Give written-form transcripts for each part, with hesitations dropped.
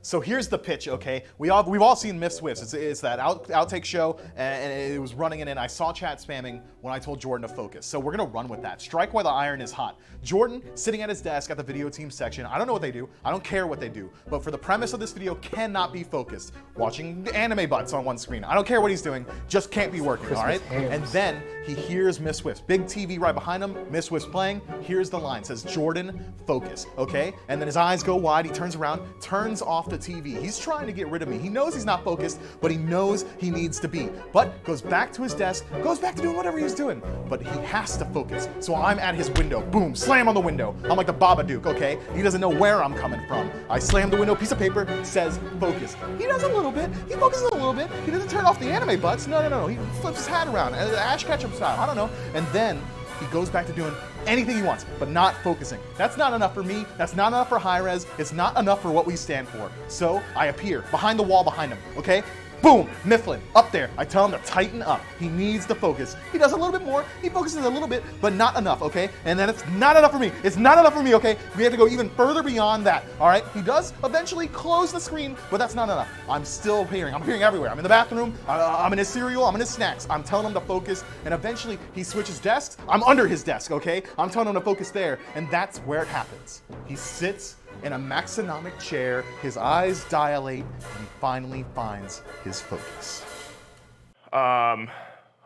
So here's the pitch, okay? We've all seen Myth Swifts. It's that outtake show, and it was running it in. I saw chat spamming when I told Jordan to focus. So we're gonna run with that. Strike while the iron is hot. Jordan sitting at his desk at the video team section. I don't know what they do. I don't care what they do. But for the premise of this video, cannot be focused. Watching anime butts on one screen. I don't care what he's doing. Just can't be working. All right. And then he hears Myth Swifts. Big TV right behind him. Myth Swifts playing. Here's the line. Says Jordan, focus. Okay. And then his eyes go wide. He turns around. Turns off the TV. He's trying to get rid of me. He knows he's not focused, but he knows he needs to be. But goes back to his desk, goes back to doing whatever he's doing. But he has to focus. So I'm at his window. Boom, slam on the window. I'm like the Babadook, okay? He doesn't know where I'm coming from. I slam the window, piece of paper, says focus. He does a little bit. He focuses a little bit. He doesn't turn off the anime butts. No. He flips his hat around, Ash Ketchum style. I don't know. And then he goes back to doing anything he wants, but not focusing. That's not enough for me. That's not enough for hi-rez. It's not enough for what we stand for. So I appear behind the wall behind him, okay? Boom, Mifflin, up there. I tell him to tighten up. He needs to focus. He does a little bit more. He focuses a little bit, but not enough, okay? And then it's not enough for me. It's not enough for me, okay? We have to go even further beyond that, all right? He does eventually close the screen, but that's not enough. I'm still appearing. I'm appearing everywhere. I'm in the bathroom. I'm in his cereal. I'm in his snacks. I'm telling him to focus, and eventually he switches desks. I'm under his desk, okay? I'm telling him to focus there, and that's where it happens. He sits in a maxonomic chair, his eyes dilate, and he finally finds his focus.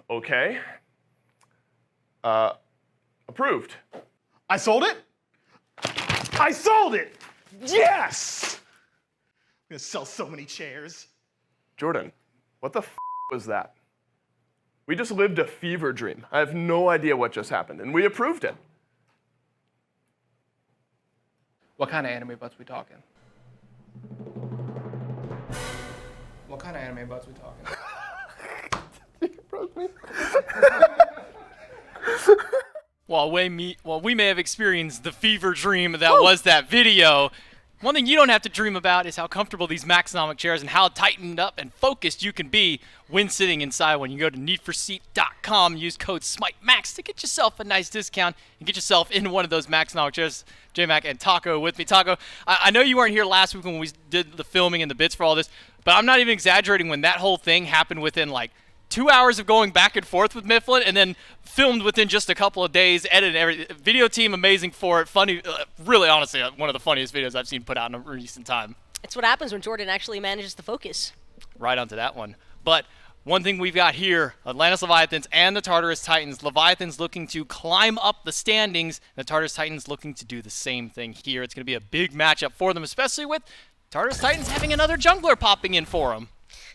Okay. Approved. I sold it? I sold it! Yes! I'm gonna sell so many chairs. Jordan, what the was that? We just lived a fever dream. I have no idea what just happened, and we approved it. What kind of anime butts we talking? What kind of anime butts we talking? While we may have experienced the fever dream that was that video, one thing you don't have to dream about is how comfortable these Maxonomic chairs and how tightened up and focused you can be when sitting inside. When you go to needforseat.com, use code SMITEMAX to get yourself a nice discount and get yourself in one of those Maxonomic chairs. J-Mac and Taco with me. Taco, I know you weren't here last week when we did the filming and the bits for all this, but I'm not even exaggerating when that whole thing happened within like 2 hours of going back and forth with Mifflin, and then filmed within just a couple of days, edited everything. Video team amazing for it. Funny, really, honestly, one of the funniest videos I've seen put out in a recent time. It's what happens when Jordan actually manages to focus. Right onto that one. But one thing we've got here, Atlantis Leviathans and the Tartarus Titans. Leviathans looking to climb up the standings, and the Tartarus Titans looking to do the same thing here. It's going to be a big matchup for them, especially with Tartarus Titans having another jungler popping in for them.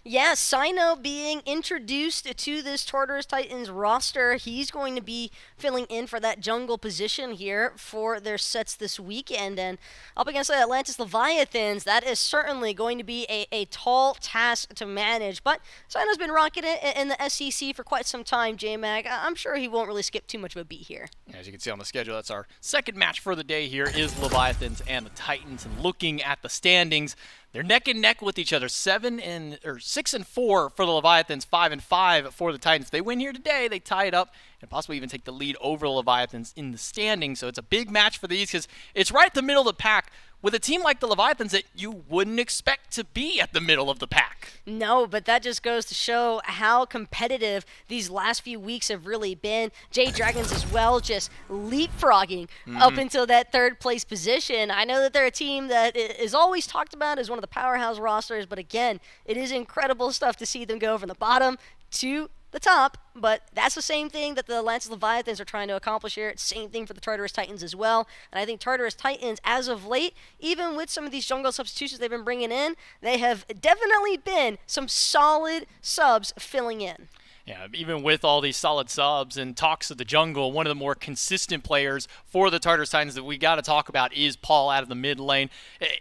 Yeah, Sino being introduced to this Tartarus Titans roster. He's going to be filling in for that jungle position here for their sets this weekend. And up against the Atlantis Leviathans, that is certainly going to be a tall task to manage. But Sino's been rocking it in the SEC for quite some time, J-Mag. I'm sure he won't really skip too much of a beat here. As you can see on the schedule, that's our second match for the day here is Leviathans and the Titans. And looking at the standings, they're neck and neck with each other, 6 and 4 for the Leviathans, 5 and 5 for the Titans. If they win here today, they tie it up and possibly even take the lead over the Leviathans in the standings. So it's a big match for these because it's right at the middle of the pack with a team like the Leviathans that you wouldn't expect to be at the middle of the pack. No, but that just goes to show how competitive these last few weeks have really been. Jade Dragons as well, just leapfrogging up until that third place position. I know that they're a team that is always talked about as one of the powerhouse rosters, but again, it is incredible stuff to see them go from the bottom to the top, but that's the same thing that the Atlantis Leviathans are trying to accomplish here. It's the same thing for the Tartarus Titans as well. And I think Tartarus Titans, as of late, even with some of these jungle substitutions they've been bringing in, they have definitely been some solid subs filling in. Yeah, even with all these solid subs and talks of the jungle, one of the more consistent players for the Tartarus Titans that we got to talk about is Paul out of the mid lane.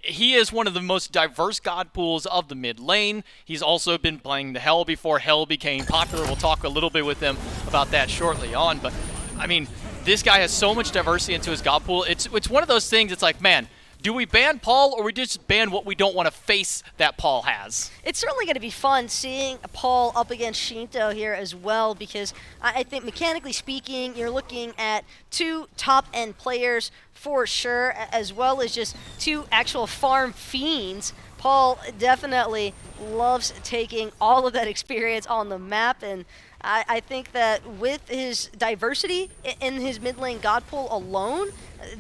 He is one of the most diverse god pools of the mid lane. He's also been playing the Hell before Hell became popular. We'll talk a little bit with him about that shortly on. But, I mean, this guy has so much diversity into his god pool. It's one of those things, it's like, man, do we ban Paul, or we just ban what we don't want to face that Paul has? It's certainly going to be fun seeing Paul up against Shinto here as well, because I think mechanically speaking, you're looking at two top-end players for sure, as well as just two actual farm fiends. Paul definitely loves taking all of that experience on the map, and I think that with his diversity in his mid lane god pool alone,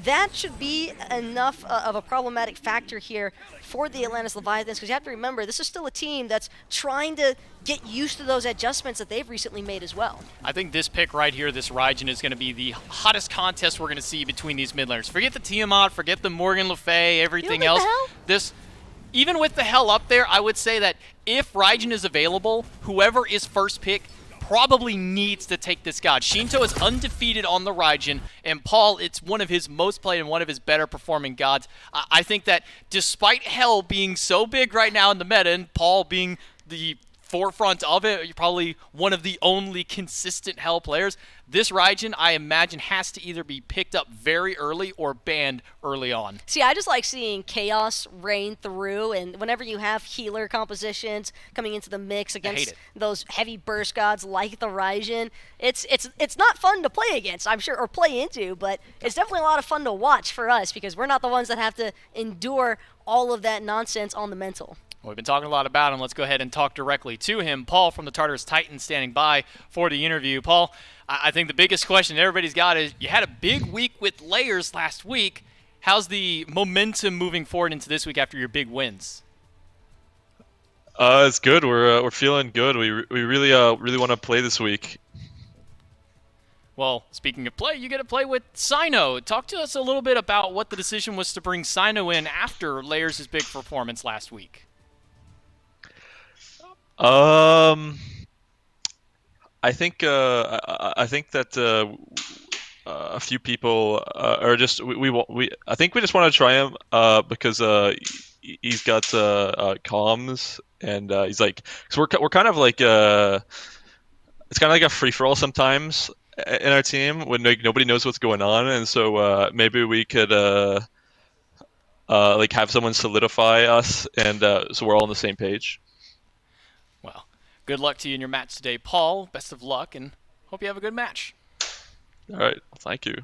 that should be enough of a problematic factor here for the Atlantis Leviathans, because you have to remember, this is still a team that's trying to get used to those adjustments that they've recently made as well. I think this pick right here, this Raijin, is going to be the hottest contest we're going to see between these mid laners. Forget the Tiamat, forget the Morgan Le Fay, everything else. This, even with the hell up there, I would say that if Raijin is available, whoever is first pick probably needs to take this god. Shinto is undefeated on the Raijin, and Paul, it's one of his most played and one of his better performing gods. I think that despite hell being so big right now in the meta, and Paul being the forefront of it, you're probably one of the only consistent hell players, this Raijin, I imagine, has to either be picked up very early or banned early on. See, I just like seeing chaos reign through, and whenever you have healer compositions coming into the mix against those heavy burst gods like the Raijin, it's not fun to play against, I'm sure, or play into, but it's definitely a lot of fun to watch for us, because we're not the ones that have to endure all of that nonsense on the mental. Well, we've been talking a lot about him. Let's go ahead and talk directly to him. Paul from the Tartarus Titans standing by for the interview. Paul, I think the biggest question everybody's got is, you had a big week with layers last week. How's the momentum moving forward into this week after your big wins? It's good. We're feeling good. We really want to play this week. Well, speaking of play, you get to play with Sino. Talk to us a little bit about what the decision was to bring Sino in after Layers' big performance last week. I think that a few people are just I think we just want to try him because he's got comms, and he's like, so we're kind of like it's kind of like a free for all sometimes in our team when like nobody knows what's going on, and so maybe we could like have someone solidify us, and so we're all on the same page. Well, good luck to you in your match today, Paul. Best of luck, and hope you have a good match. All right, thank you.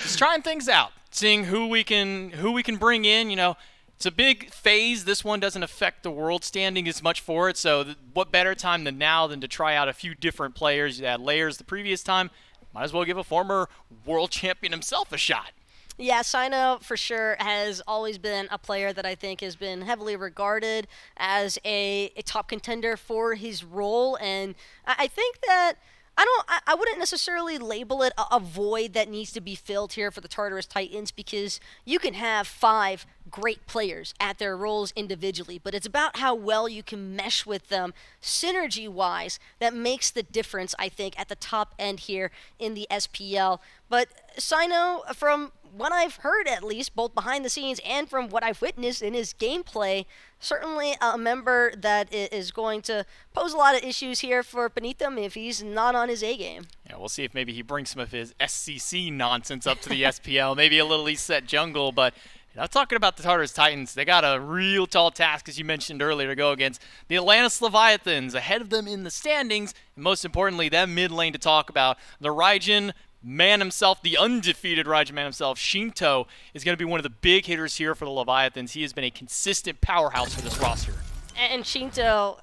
Just trying things out, seeing who we can bring in. You know, it's a big phase. This one doesn't affect the world standing as much for it. So, what better time than now than to try out a few different players? You had Layers the previous time. Might as well give a former world champion himself a shot. Yeah, Sino for sure has always been a player that I think has been heavily regarded as a top contender for his role, and I think that I wouldn't necessarily label it a void that needs to be filled here for the Tartarus Titans, because you can have 5 great players at their roles individually, but it's about how well you can mesh with them synergy-wise that makes the difference, I think, at the top end here in the SPL. But Sino, from what I've heard at least, both behind the scenes and from what I've witnessed in his gameplay, certainly a member that is going to pose a lot of issues here for Benitham if he's not on his A-game. Yeah, we'll see if maybe he brings some of his SCC nonsense up to the SPL, maybe a little East Set jungle, but you know, talking about the Tartarus Titans, they got a real tall task, as you mentioned earlier, to go against the Atlantis Leviathans, ahead of them in the standings, and most importantly, that mid lane to talk about. The Raijin man himself, the undefeated Raijin man himself, Shinto, is going to be one of the big hitters here for the Leviathans. He has been a consistent powerhouse for this roster. And Shinto,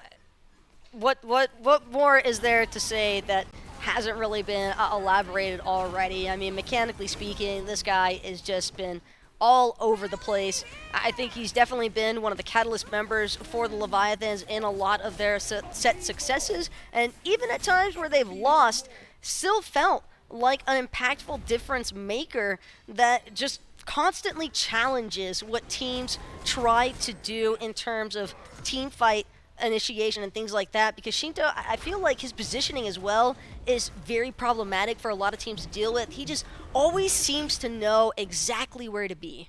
what more is there to say that hasn't really been elaborated already? I mean, mechanically speaking, this guy has just been all over the place. I think he's definitely been one of the catalyst members for the Leviathans in a lot of their set successes, and even at times where they've lost, still felt like an impactful difference maker that just constantly challenges what teams try to do in terms of team fight initiation and things like that, because Shinto, I feel like his positioning as well is very problematic for a lot of teams to deal with. He just always seems to know exactly where to be.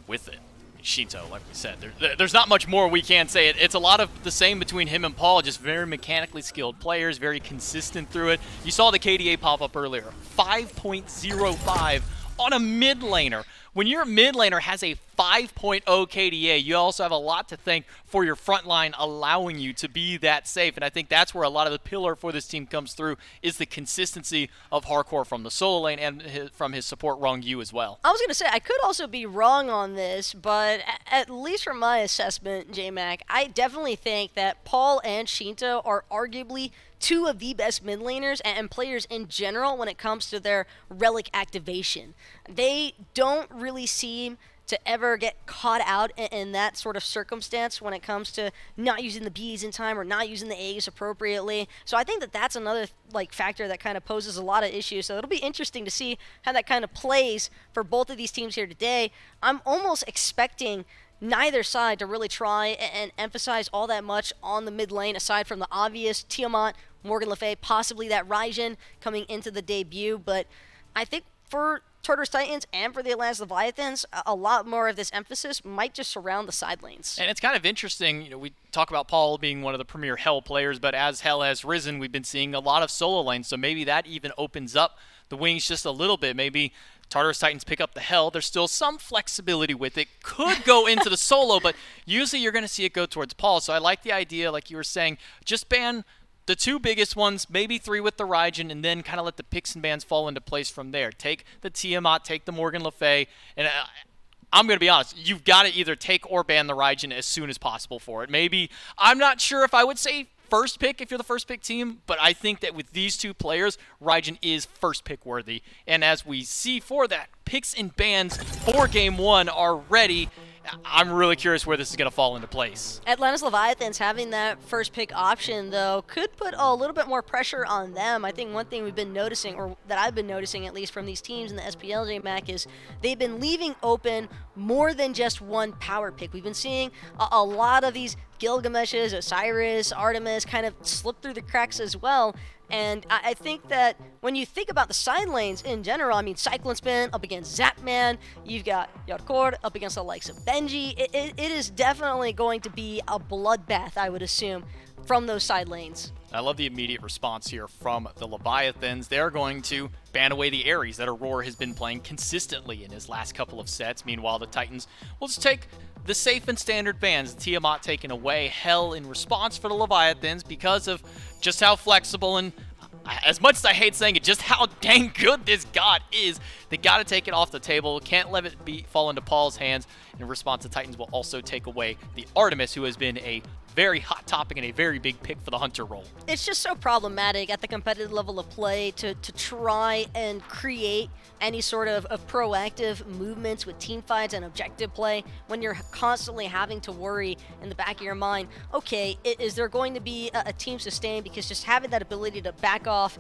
With it, Shinto, like we said, there's not much more we can say. It's a lot of the same between him and Paul, just very mechanically skilled players, very consistent through it. You saw the KDA pop up earlier, 5.05 on a mid laner. When your mid laner has a 5.0 KDA, you also have a lot to thank for your front line allowing you to be that safe. And I think that's where a lot of the pillar for this team comes through, is the consistency of Hardcore from the solo lane and from his support Rong Yu as well. I was going to say, I could also be wrong on this, but at least from my assessment, J-Mac, I definitely think that Paul and Shinto are arguably two of the best mid laners and players in general when it comes to their relic activation. They don't really seem to ever get caught out in that sort of circumstance when it comes to not using the Bs in time or not using the As appropriately. So I think that that's another factor that kind of poses a lot of issues. So it'll be interesting to see how that kind of plays for both of these teams here today. I'm almost expecting neither side to really try and emphasize all that much on the mid lane, aside from the obvious Tiamat, Morgan Le Fay, possibly that Raijin coming into the debut. But I think for Tartarus Titans and for the Atlantis Leviathans, a lot more of this emphasis might just surround the side lanes. And it's kind of interesting, we talk about Paul being one of the premier Hell players, but as Hell has risen, we've been seeing a lot of solo lanes, so maybe that even opens up the wings just a little bit. Maybe Tartarus Titans pick up the Hell. There's still some flexibility with it. Could go into the solo, but usually you're going to see it go towards Paul. So I like the idea, like you were saying, just ban the two biggest ones, maybe three with the Raijin, and then kind of let the picks and bans fall into place from there. Take the Tiamat, take the Morgan Le Fay, and I'm going to be honest, you've got to either take or ban the Raijin as soon as possible for it. Maybe, I'm not sure if I would say first pick if you're the first pick team, but I think that with these two players, Raijin is first pick worthy. And as we see for that, picks and bans for game one are ready. I'm really curious where this is going to fall into place. Atlantis Leviathans having that first pick option, though, could put a little bit more pressure on them. I think one thing we've been noticing, or that I've been noticing at least from these teams in the SPLJ MAC, is they've been leaving open more than just one power pick. We've been seeing a lot of these Gilgameshes, Osiris, Artemis kind of slip through the cracks as well. And I think that when you think about the side lanes in general, I mean, Cyclone Spin up against Zapman, you've got Yardcord up against the likes of Benji. It is definitely going to be a bloodbath, I would assume, from those side lanes. I love the immediate response here from the Leviathans. They're going to ban away the Ares that Aurora has been playing consistently in his last couple of sets. Meanwhile, the Titans will just take the safe and standard bans. Tiamat taken away, Hell in response for the Leviathans because of just how flexible and, as much as I hate saying it, just how dang good this god is. They got to take it off the table. Can't let it fall into Paul's hands. In response, the Titans will also take away the Artemis, who has been a very hot topic and a very big pick for the Hunter role. It's just so problematic at the competitive level of play to try and create any sort of proactive movements with team fights and objective play when you're constantly having to worry in the back of your mind, okay, is there going to be a team sustain? Because just having that ability to back off,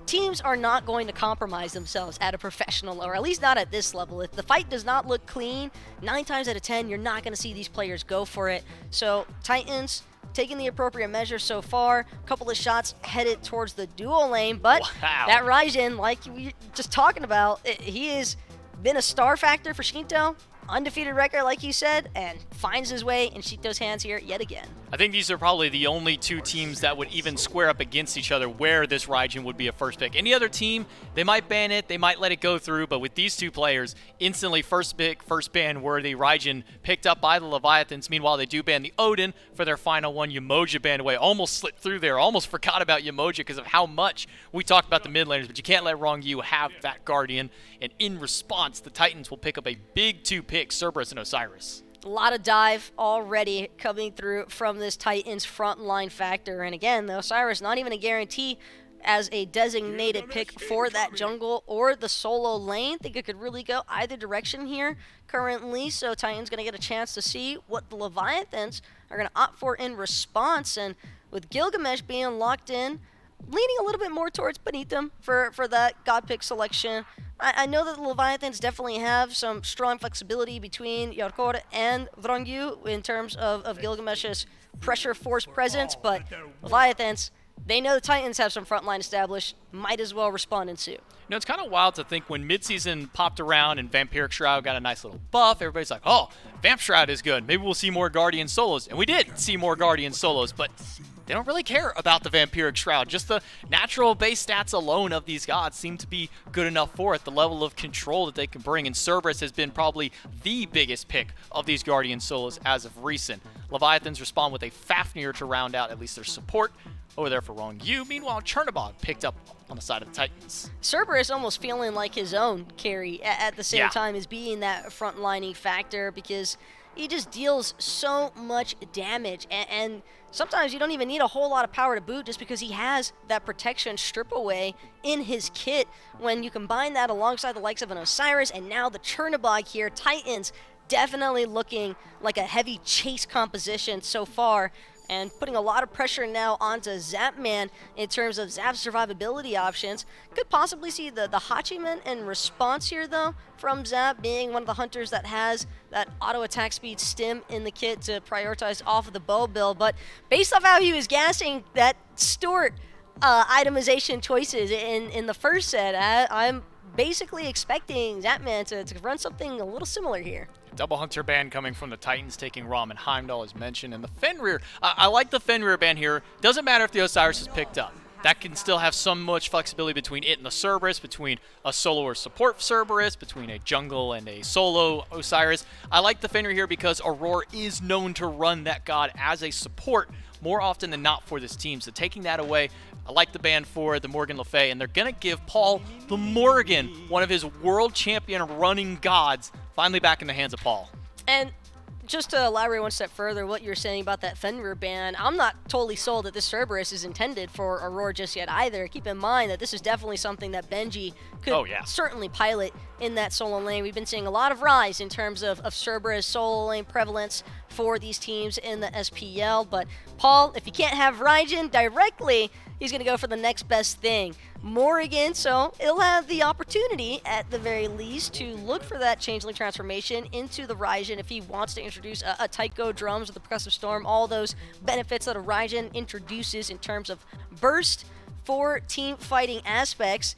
teams are not going to compromise themselves at a professional, or at least not at this level. If the fight does not look clean, 9 times out of 10, you're not going to see these players go for it. So Titans taking the appropriate measures so far. A couple of shots headed towards the dual lane, but wow, that Raijin, like we were just talking about, he has been a star factor for Shinto. Undefeated record, like you said, and finds his way in Shinto's hands here yet again. I think these are probably the only two teams that would even square up against each other where this Raijin would be a first pick. Any other team, they might ban it, they might let it go through, but with these two players, instantly first pick, first ban worthy. Raijin picked up by the Leviathans. Meanwhile, they do ban the Odin for their final one. Yemoja banned away. Almost slipped through there. Almost forgot about Yemoja because of how much we talked about the mid laners, but you can't let Rong Yu have that Guardian. And in response, the Titans will pick up a big 2 picks, Cerberus and Osiris. A lot of dive already coming through from this Titans frontline factor. And again, the Osiris not even a guarantee as a designated pick for that jungle or the solo lane. I think it could really go either direction here currently. So Titans going to get a chance to see what the Leviathans are going to opt for in response. And with Gilgamesh being locked in, leaning a little bit more towards Benitham for that god pick selection. I know that the Leviathans definitely have some strong flexibility between Yarkor and Vrongyu in terms of Gilgamesh's pressure force presence, but Leviathans, they know the Titans have some frontline established, might as well respond in suit. You know, it's kind of wild to think when midseason popped around and Vampiric Shroud got a nice little buff, everybody's like, oh, Vamp Shroud is good. Maybe we'll see more Guardian solos. And we did see more Guardian solos, but they don't really care about the Vampiric Shroud. Just the natural base stats alone of these gods seem to be good enough for it. The level of control that they can bring, and Cerberus has been probably the biggest pick of these Guardian solos as of recent. Leviathans respond with a Fafnir to round out at least their support over there for Wrong You. Meanwhile, Chernobog picked up on the side of the Titans. Cerberus almost feeling like his own carry at the same time as being that frontlining factor, because he just deals so much damage, and sometimes you don't even need a whole lot of power to boot just because he has that protection strip away in his kit. When you combine that alongside the likes of an Osiris and now the Chernobog here, Titans definitely looking like a heavy chase composition so far, and putting a lot of pressure now onto Zapman in terms of Zap's survivability options. Could possibly see the Hachiman in response here, though, from Zap being one of the hunters that has that auto attack speed stim in the kit to prioritize off of the bow build. But based off how he was gassing that Stuart itemization choices in the first set, I'm basically expecting Zapman to run something a little similar here. Double Hunter ban coming from the Titans, taking Rom and Heimdall as mentioned. And the Fenrir, I like the Fenrir ban here. Doesn't matter if the Osiris is picked up. That can still have so much flexibility between it and the Cerberus, between a solo or support Cerberus, between a jungle and a solo Osiris. I like the Fenrir here because Aurora is known to run that god as a support more often than not for this team. So taking that away, I like the ban for the Morgan Le Fay, and they're going to give Paul the Morgan, one of his world champion running gods, finally back in the hands of Paul. And just to elaborate one step further, what you're saying about that Fenrir ban, I'm not totally sold that this Cerberus is intended for Aurora just yet either. Keep in mind that this is definitely something that Benji could certainly pilot in that solo lane. We've been seeing a lot of rise in terms of Cerberus solo lane prevalence for these teams in the SPL, but Paul, if you can't have Raijin directly, he's going to go for the next best thing, Morrigan, so he'll have the opportunity, at the very least, to look for that Changeling transformation into the Raijin if he wants to introduce a Tycho drums or the Percussive Storm, all those benefits that a Raijin introduces in terms of burst for team fighting aspects.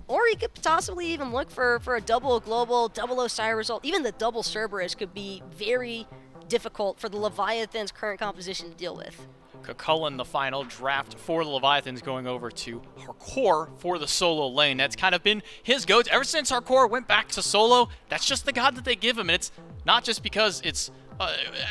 Or he could possibly even look for a double global, double Osiris result. Even the double Cerberus could be very difficult for the Leviathan's current composition to deal with. Cucullin, the final draft for the Leviathans, going over to Harkor for the solo lane. That's kind of been his go-to. Ever since Harkor went back to solo, that's just the god that they give him. And it's not just because it's...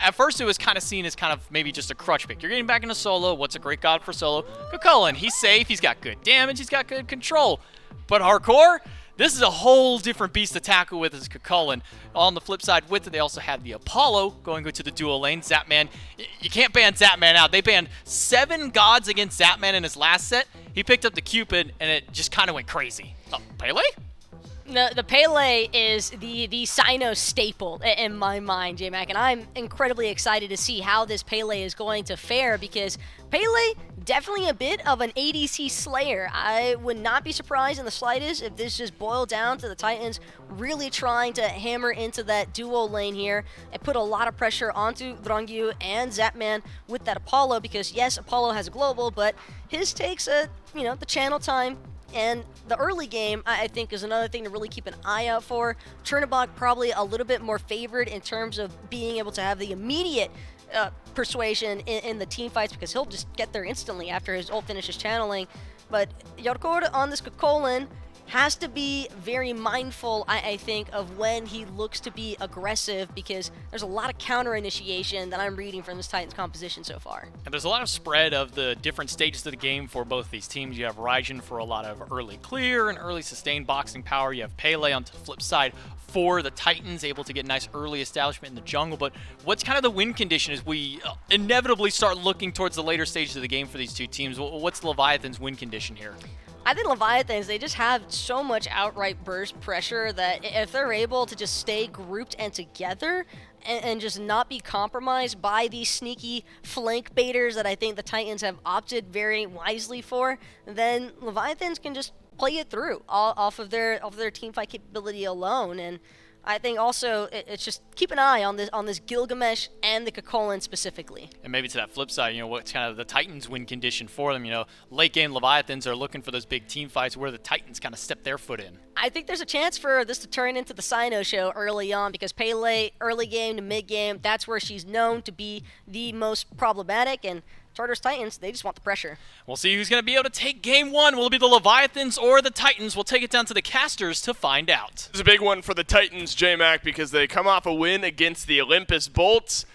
at first it was kind of seen as kind of maybe just a crutch pick. You're getting back into solo. What's a great god for solo? Cucullin. He's safe. He's got good damage. He's got good control. But Harkor, this is a whole different beast to tackle with as Cucullin. On the flip side with it, they also had the Apollo going to the dual lane. Zapman, you can't ban Zapman out. They banned 7 gods against Zapman in his last set. He picked up the Cupid, and it just kind of went crazy. Oh, Pele? The Pele is the Sino staple in my mind, J-Mac, and I'm incredibly excited to see how this Pele is going to fare, because Pele, definitely a bit of an ADC slayer. I would not be surprised in the slightest if this just boiled down to the Titans really trying to hammer into that duo lane here and put a lot of pressure onto Drongyu and Zapman with that Apollo, because yes, Apollo has a global, but his takes the channel time. And the early game, I think, is another thing to really keep an eye out for. Chernobog probably a little bit more favored in terms of being able to have the immediate persuasion in the team fights, because he'll just get there instantly after his ult finishes channeling. But Yarkor on this Cucullin has to be very mindful, I think, of when he looks to be aggressive, because there's a lot of counter initiation that I'm reading from this Titans composition so far. And there's a lot of spread of the different stages of the game for both these teams. You have Raijin for a lot of early clear and early sustained boxing power. You have Pele on the flip side for the Titans, able to get nice early establishment in the jungle. But what's kind of the win condition as we inevitably start looking towards the later stages of the game for these two teams? What's Leviathan's win condition here? I think Leviathans, they just have so much outright burst pressure that if they're able to just stay grouped and together and just not be compromised by these sneaky flank baiters that I think the Titans have opted very wisely for, then Leviathans can just play it through off of their teamfight capability alone. And I think also it's just keep an eye on this Gilgamesh and the Cucullin specifically. And maybe to that flip side, what's kind of the Titans' win condition for them? Late game Leviathans are looking for those big team fights where the Titans kind of step their foot in. I think there's a chance for this to turn into the Sino show early on because Pele, early game to mid game, that's where she's known to be the most problematic. And Tartarus Titans, they just want the pressure. We'll see who's going to be able to take game one. Will it be the Leviathans or the Titans? We'll take it down to the casters to find out. This is a big one for the Titans, J-Mac, because they come off a win against the Olympus Bolts.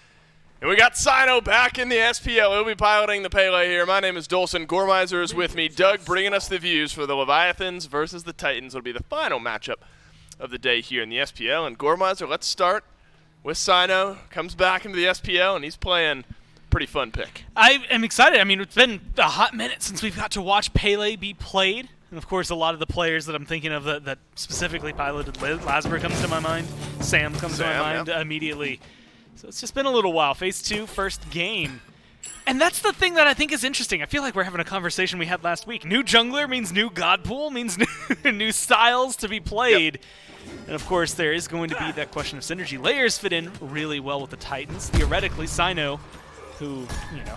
And we got Sino back in the SPL. He'll be piloting the Pele here. My name is Dolson. Gormizer is with me. Doug bringing us the views for the Leviathans versus the Titans. It'll be the final matchup of the day here in the SPL. And Gormizer, let's start with Sino. Comes back into the SPL, and he's playing pretty fun pick. I am excited. I mean, it's been a hot minute since we've got to watch Pele be played. And, of course, a lot of the players that I'm thinking of that specifically piloted Lasber comes to my mind. Sam comes to my mind immediately. So it's just been a little while. Phase 2, first game. And that's the thing that I think is interesting. I feel like we're having a conversation we had last week. New jungler means new god pool, means new styles to be played. Yep. And, of course, there is going to be that question of synergy. Layers fit in really well with the Titans. Theoretically, Sino, who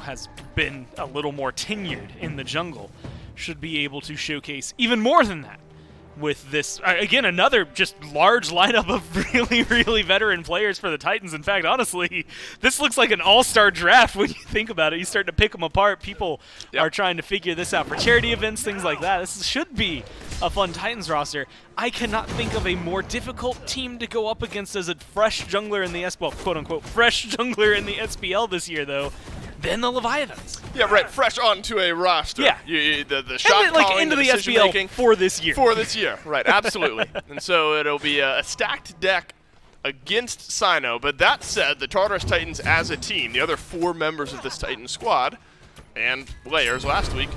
has been a little more tenured in the jungle, should be able to showcase even more than that with this, again, another just large lineup of really, really veteran players for the Titans. In fact, honestly, this looks like an all-star draft when you think about it. You start to pick them apart. People are trying to figure this out for charity events, things like that. This should be a fun Titans roster. I cannot think of a more difficult team to go up against as a fresh jungler in the SPL, quote-unquote, fresh jungler in the SPL this year, though, than the Leviathans. Yeah, right. Fresh onto a roster. Yeah. The shot and, like, calling, into the the decision SPL making for this year. For this year, right? Absolutely. And so it'll be a stacked deck against Sino. But that said, the Tartarus Titans as a team, the other 4 members of this Titan squad, and Layers last week,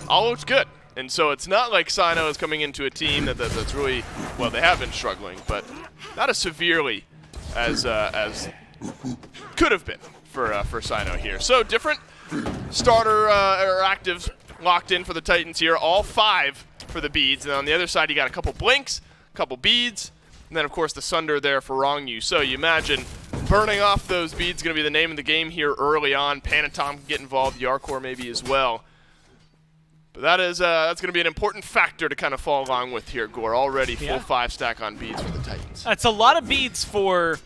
all looks good. And so it's not like Sino is coming into a team that's really, well, they have been struggling, but not as severely as could have been for Sino here. So different starter or actives locked in for the Titans here, all 5 for the beads. And on the other side, you got a couple blinks, a couple beads, and then, of course, the Sunder there for Rongyu. So you imagine burning off those beads going to be the name of the game here early on. Panatom can get involved, Yarkor maybe as well. But that's going to be an important factor to kind of follow along with here, Gore. Already full 5 stack on beads for the Titans. It's a lot of beads for,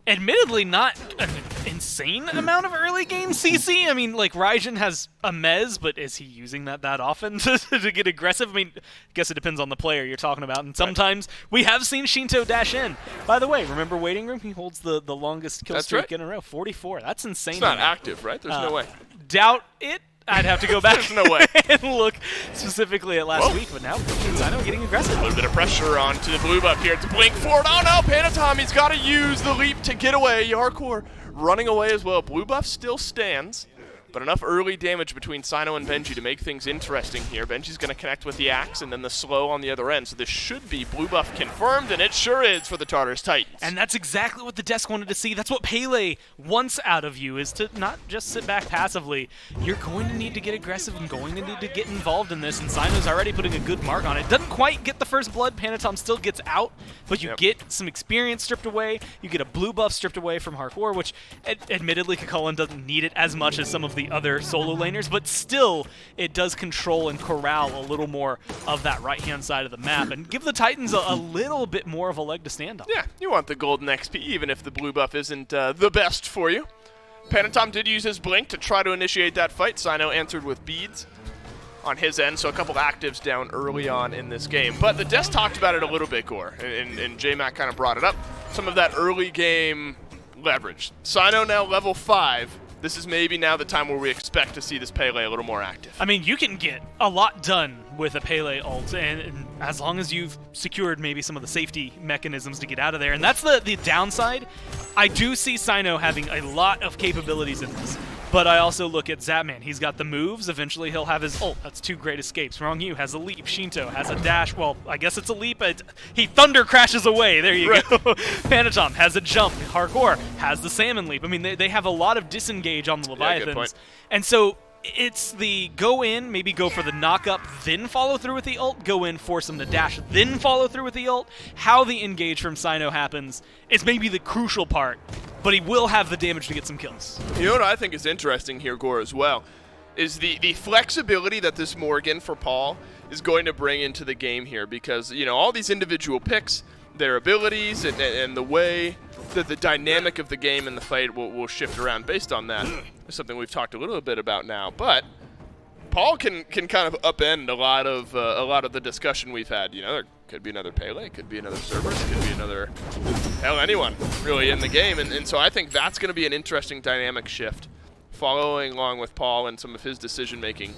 admittedly, not an insane amount of early game CC. I mean, like, Raijin has a Mez, but is he using that often to get aggressive? I mean, I guess it depends on the player you're talking about. And sometimes we have seen Shinto dash in. By the way, remember Waiting Room? He holds the longest kill streak in a row, 44. That's insane. It's not active, right? There's no way. Doubt it. I'd have to go back There's no way. and look specifically at last week, but now Sino getting aggressive. A little bit of pressure onto the blue buff here. It's a blink forward. Oh no, Panatom, he's got to use the leap to get away. Yarkor running away as well. Blue buff still stands, but enough early damage between Sino and Benji to make things interesting here. Benji's going to connect with the axe and then the slow on the other end. So this should be blue buff confirmed, and it sure is for the Tartarus Titans. And that's exactly what the desk wanted to see. That's what Pele wants out of you, is to not just sit back passively. You're going to need to get aggressive and going to need to get involved in this, and Sino's already putting a good mark on it. Doesn't quite get the first blood. Panatom still gets out, but you get some experience stripped away. You get a blue buff stripped away from Harkor, which admittedly Kakulin doesn't need it as much as some of the other solo laners, but still it does control and corral a little more of that right-hand side of the map and give the Titans a little bit more of a leg to stand on. Yeah, you want the golden XP even if the blue buff isn't the best for you. Panatom did use his blink to try to initiate that fight. Sino answered with beads on his end, so a couple actives down early on in this game. But the desk talked about it a little bit, Gore, and J-Mac kind of brought it up. Some of that early game leverage. Sino now level 5. This is maybe now the time where we expect to see this Pele a little more active. I mean, you can get a lot done with a Pele ult, and as long as you've secured maybe some of the safety mechanisms to get out of there. And that's the downside. I do see Sino having a lot of capabilities in this. But I also look at Zapman. He's got the moves. Eventually, he'll have his ult. That's 2 great escapes. Rongyu has a leap. Shinto has a dash. Well, I guess it's a leap. He thunder crashes away. There you go. Panatom has a jump. Harkor has the salmon leap. I mean, they have a lot of disengage on the Leviathans. Good point. And so it's the go in, maybe go for the knock-up, then follow through with the ult, go in, force him to dash, then follow through with the ult. How the engage from Sino happens is maybe the crucial part, but he will have the damage to get some kills. You know what I think is interesting here, Gore, as well, is the flexibility that this Morgan for Paul is going to bring into the game here, because, you know, all these individual picks, their abilities, and the way that the dynamic of the game and the fight will shift around based on that. It's something we've talked a little bit about now, but Paul can kind of upend a lot of the discussion we've had. You know, there could be another Pele, could be another Cerberus, could be another, hell, anyone really in the game, and so I think that's going to be an interesting dynamic shift, following along with Paul and some of his decision making,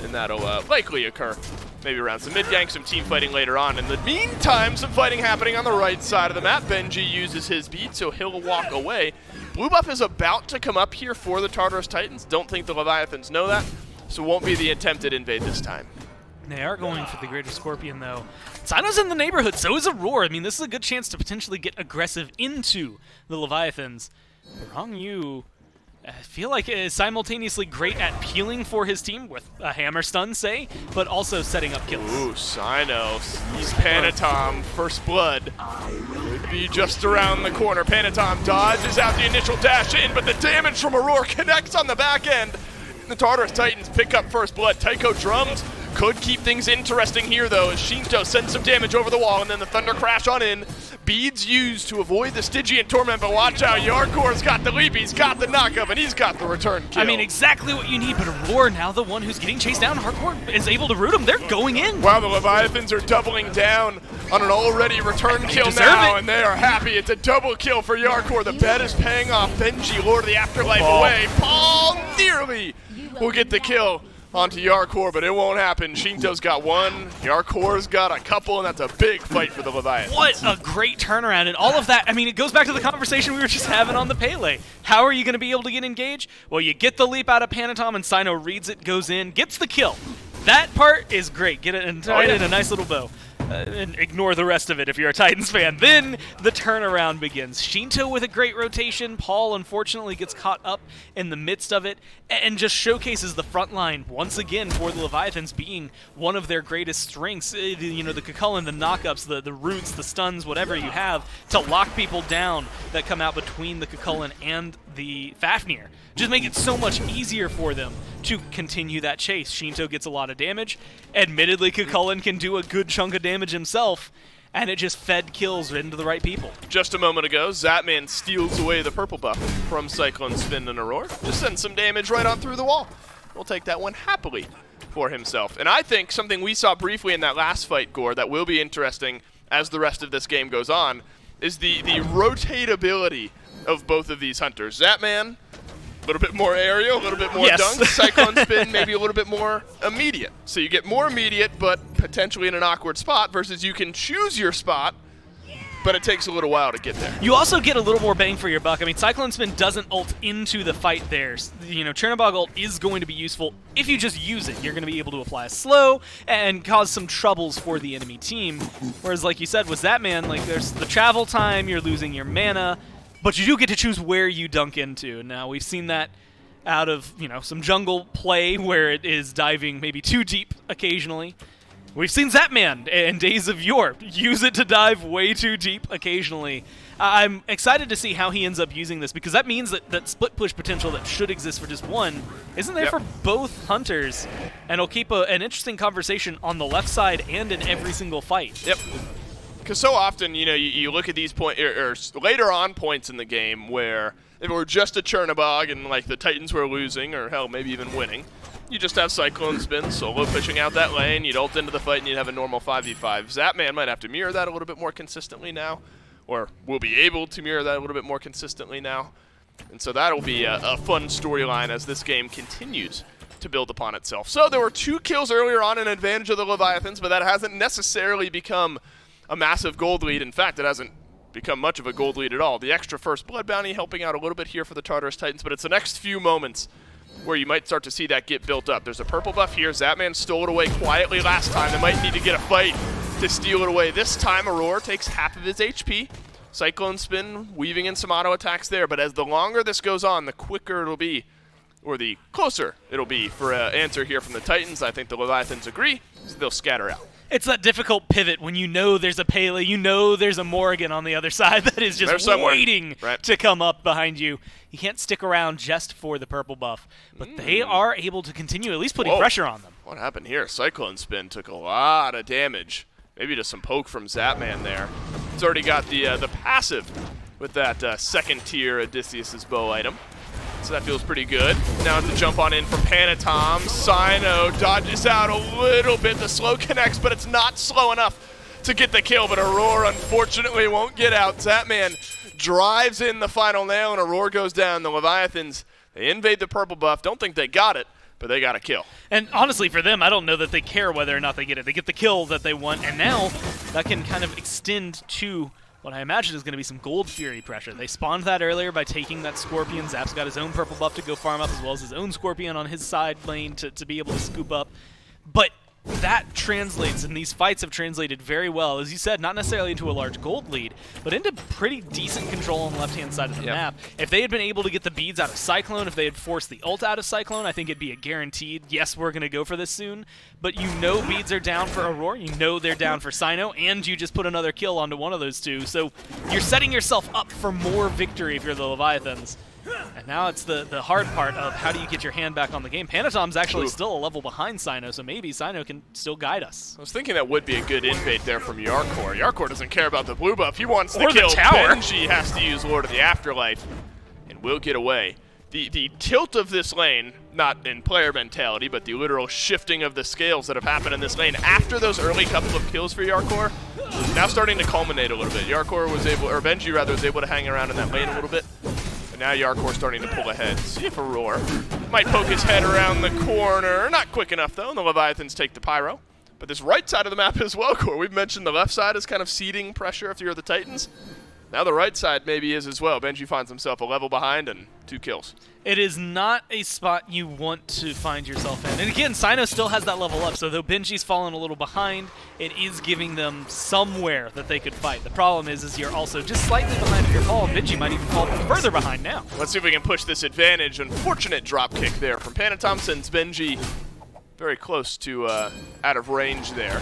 and that'll likely occur maybe around some mid-gank, some team fighting later on. In the meantime, some fighting happening on the right side of the map. Benji uses his beat, so he'll walk away. Blue buff is about to come up here for the Tartarus Titans. Don't think the Leviathans know that, so won't be the attempted invade this time. They are going for the Greater Scorpion, though. Sino's in the neighborhood, so is Aurora. I mean, this is a good chance to potentially get aggressive into the Leviathans. Wrong you. I feel like is simultaneously great at peeling for his team with a hammer stun, say, but also setting up kills. Ooh, Sino sees Panatom, first blood. Would be just around the corner. Panatom dodges out the initial dash in, but the damage from Aurora connects on the back end. The Tartarus Titans pick up first blood. Taiko drums could keep things interesting here, though, as Shinto sends some damage over the wall, and then the Thunder Crash on in. Beads used to avoid the Stygian Torment, but watch out, Yarkor's got the leap, he's got the knockup, and he's got the return kill. I mean, exactly what you need, but Aurora, now the one who's getting chased down, Hardcore is able to root him. They're going in. Wow, the Leviathans are doubling down on an already return kill now, and they are happy. It's a double kill for Yarkor. The bet is paying off. Benji, Lord of the Afterlife, away. Paul nearly will get the kill onto Yarkor, but it won't happen. Shinto's got one, Yarkor's got a couple, and that's a big fight for the Leviathans. What a great turnaround, and all of that, I mean, it goes back to the conversation we were just having on the Pele. How are you going to be able to get engaged? Well, you get the leap out of Panatom, and Sino reads it, goes in, gets the kill. That part is great. Get it and tie it in a nice little bow. And ignore the rest of it if you're a Titans fan. Then the turnaround begins. Shinto with a great rotation. Paul, unfortunately, gets caught up in the midst of it and just showcases the front line once again for the Leviathans being one of their greatest strengths. You know, the Cucullin, the knockups, the roots, the stuns, whatever you have to lock people down that come out between the Cucullin and the Fafnir. Just make it so much easier for them to continue that chase. Shinto gets a lot of damage. Admittedly, Cucullin can do a good chunk of damage himself, and it just fed kills into the right people. Just a moment ago, Zatman steals away the purple buff from Cyclone Spin and Aurora. Just sends some damage right on through the wall. We'll take that one happily for himself. And I think something we saw briefly in that last fight, Gore, that will be interesting as the rest of this game goes on, is the rotatability of both of these hunters. Zatman, a little bit more aerial, a little bit more dunk. Cyclone Spin, maybe a little bit more immediate. So you get more immediate, but potentially in an awkward spot, versus you can choose your spot, but it takes a little while to get there. You also get a little more bang for your buck. I mean, Cyclone Spin doesn't ult into the fight there. You know, Chernobog ult is going to be useful if you just use it. You're going to be able to apply slow and cause some troubles for the enemy team. Whereas, like you said, with Zatman, like, there's the travel time, you're losing your mana, but you do get to choose where you dunk into. Now, we've seen that out of, you know, some jungle play where it is diving maybe too deep occasionally. We've seen Zatman in Days of Yore use it to dive way too deep occasionally. I'm excited to see how he ends up using this, because that means that split push potential that should exist for just one isn't there for both hunters, and it'll keep an interesting conversation on the left side and in every single fight. Yep. Because so often, you know, you look at these points, or later on points in the game where if it were just a Chernobog and like the Titans were losing, or hell, maybe even winning, you just have Cyclone Spin solo pushing out that lane, you'd ult into the fight, and you'd have a normal 5v5. Zatman might have to mirror that a little bit more consistently now, or will be able to mirror that a little bit more consistently now. And so that'll be a fun storyline as this game continues to build upon itself. So there were 2 kills earlier on in advantage of the Leviathans, but that hasn't necessarily become a massive gold lead. In fact, it hasn't become much of a gold lead at all. The extra first blood bounty helping out a little bit here for the Tartarus Titans, but it's the next few moments where you might start to see that get built up. There's a purple buff here. Zatman stole it away quietly last time. They might need to get a fight to steal it away. This time, Aurora takes half of his HP. Cyclone Spin weaving in some auto attacks there, but as the longer this goes on, the quicker it'll be, or the closer it'll be for an answer here from the Titans. I think the Leviathans agree, so they'll scatter out. It's that difficult pivot when you know there's a Pele, you know there's a Morrigan on the other side that is just waiting to come up behind you. You can't stick around just for the purple buff, but they are able to continue at least putting pressure on them. What happened here? Cyclone Spin took a lot of damage. Maybe just some poke from Zapman there. He's already got the passive with that second-tier Odysseus' bow item. So that feels pretty good. Now it's a jump on in from Panatom. Cyno dodges out a little bit. The slow connects, but it's not slow enough to get the kill. But Aurora, unfortunately, won't get out. Zapman drives in the final nail, and Aurora goes down. The Leviathans, they invade the purple buff. Don't think they got it, but they got a kill. And honestly, for them, I don't know that they care whether or not they get it. They get the kill that they want, and now that can kind of extend to what I imagine is going to be some Gold Fury pressure. They spawned that earlier by taking that Scorpion. Zap's got his own purple buff to go farm up, as well as his own Scorpion on his side lane to be able to scoop up. But that translates, and these fights have translated very well, as you said, not necessarily into a large gold lead, but into pretty decent control on the left-hand side of the map. If they had been able to get the beads out of Cyclone, if they had forced the ult out of Cyclone, I think it'd be a guaranteed, yes, we're going to go for this soon. But you know beads are down for Aurora, you know they're down for Cyno, and you just put another kill onto one of those two. So you're setting yourself up for more victory if you're the Leviathans. And now it's the hard part of how do you get your hand back on the game. Panatom's actually still a level behind Cyno, so maybe Cyno can still guide us. I was thinking that would be a good invade there from Yarkor. Yarkor doesn't care about the blue buff. He wants to kill. The tower. Benji has to use Lord of the Afterlife and will get away. The tilt of this lane, not in player mentality, but the literal shifting of the scales that have happened in this lane after those early couple of kills for Yarkor, is now starting to culminate a little bit. Yarkor was able, or Benji rather, was able to hang around in that lane a little bit. Now Yarkor's starting to pull ahead. See if Aurora might poke his head around the corner. Not quick enough, though, and the Leviathans take the Pyro. But this right side of the map as well, Core. We've mentioned the left side is kind of ceding pressure if you're the Titans. Now the right side maybe is as well. Benji finds himself a level behind and 2 kills. It is not a spot you want to find yourself in. And again, Cyno still has that level up, so though Benji's fallen a little behind, it is giving them somewhere that they could fight. The problem is you're also just slightly behind if you're fall, and Benji might even fall further behind now. Let's see if we can push this advantage. Unfortunate drop kick there from Panatom, sends Benji very close to out of range there.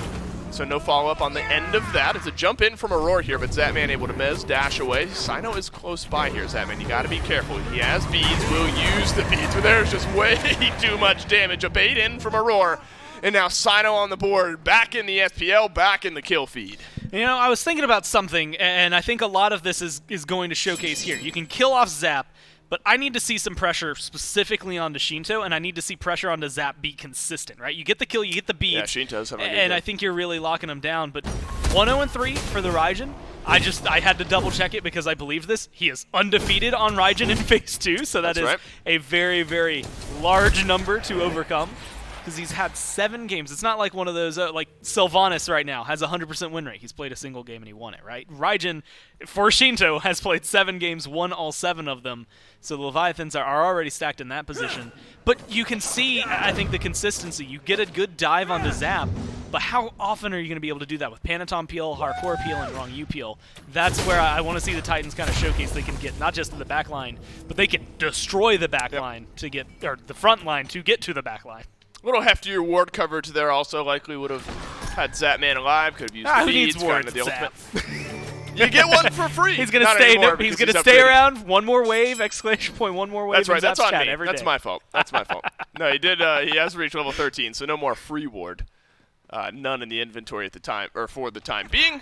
So no follow-up on the end of that. It's a jump in from Aurora here, but Zapman able to mez, dash away. Cyno is close by here, Zapman. You got to be careful. He has beads, will use the beads, but there's just way too much damage. A bait in from Aurora, and now Cyno on the board, back in the FPL, back in the kill feed. You know, I was thinking about something, and I think a lot of this is going to showcase here. You can kill off Zap, but I need to see some pressure specifically onto Shinto, and I need to see pressure onto Zap be consistent, right? You get the kill, you get the beads. Yeah, Shinto's having a good and day. I think you're really locking him down. But 1-0-3 for the Raijin. I had to double check it because I believe this. He is undefeated on Raijin in Phase 2, so that is a very, very large number to overcome. Because he's had 7 games. It's not like one of those, like Sylvanas right now has a 100% win rate. He's played a single game and he won it, right? Raijin, for Shinto, has played 7 games, won all 7 of them. So the Leviathans are already stacked in that position. But you can see, I think, the consistency. You get a good dive onto Zap, but how often are you going to be able to do that with Panatom peel, Hardcore peel, and Wrong U peel? That's where I want to see the Titans kind of showcase they can get not just to the back line, but they can destroy the back line to get, or the front line to get to the back line. A little heftier ward coverage there also likely would have had Zapman alive. Could have used the beads. Who needs ward? The ultimate. You get one for free. He's gonna stay. He's gonna stay around. One more wave! Exclamation point! One more wave. That's right. That's on me. Every That's day. my fault. That's my fault. No, he did. He has reached level 13, so no more free ward. None in the inventory at the time, or for the time being.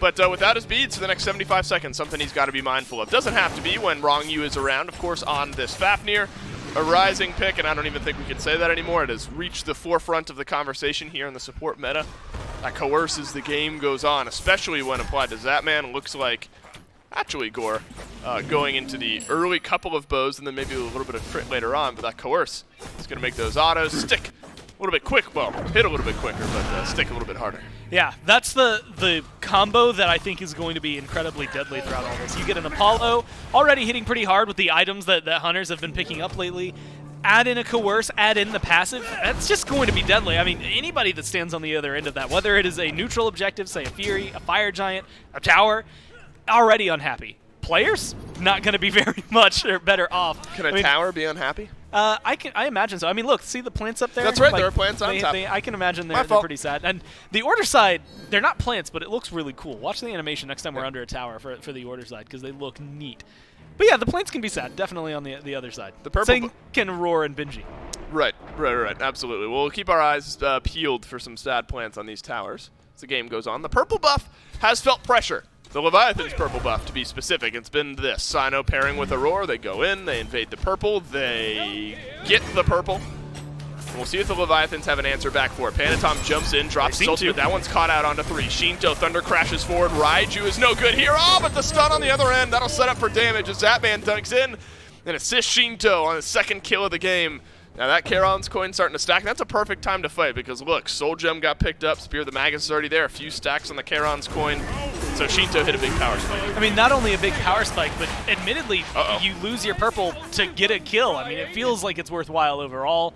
But without his beads for the next 75 seconds, something he's got to be mindful of. Doesn't have to be when Wrong U is around, of course, on this Fafnir. A rising pick, and I don't even think we can say that anymore. It has reached the forefront of the conversation here in the support meta. That coerces the game goes on, especially when applied to Zapman. Looks like, actually, Gore, going into the early couple of bows and then maybe a little bit of crit later on, but that coerce is going to make those autos stick a little bit quick. Well, hit a little bit quicker, but stick a little bit harder. Yeah, that's the combo that I think is going to be incredibly deadly throughout all this. You get an Apollo already hitting pretty hard with the items that Hunters have been picking up lately. Add in a Coerce, add in the passive. That's just going to be deadly. I mean, anybody that stands on the other end of that, whether it is a neutral objective, say a Fury, a Fire Giant, a Tower, already unhappy. players not going to be very much or better off. Can a tower be unhappy? I imagine so. I mean, look, see the plants up there? That's right, there are plants on top. I can imagine My they're fault. pretty sad. And the order side, they're not plants, but it looks really cool. Watch the animation next time we're under a tower for the order side, because they look neat. But yeah, the plants can be sad, definitely on the other side. The purple Same can roar and Benji. Right, absolutely. We'll keep our eyes peeled for some sad plants on these towers as the game goes on. The purple buff has felt pressure. The Leviathan's purple buff, to be specific, it's been this. Sino pairing with Aurora, they go in, they invade the purple, they get the purple. We'll see if the Leviathans have an answer back for it. Panatom jumps in, drops his ultimate. That one's caught out onto 3. Shinto, Thunder crashes forward. Raiju is no good here. Oh, but the stun on the other end, that'll set up for damage as Zapman dunks in and assists Shinto on his second kill of the game. Now that Charon's coin starting to stack. That's a perfect time to fight because look, Soul Gem got picked up. Spear of the Magus is already there. A few stacks on the Charon's coin. So Shinto hit a big power spike. I mean, not only a big power spike, but admittedly, you lose your purple to get a kill. I mean, it feels like it's worthwhile overall.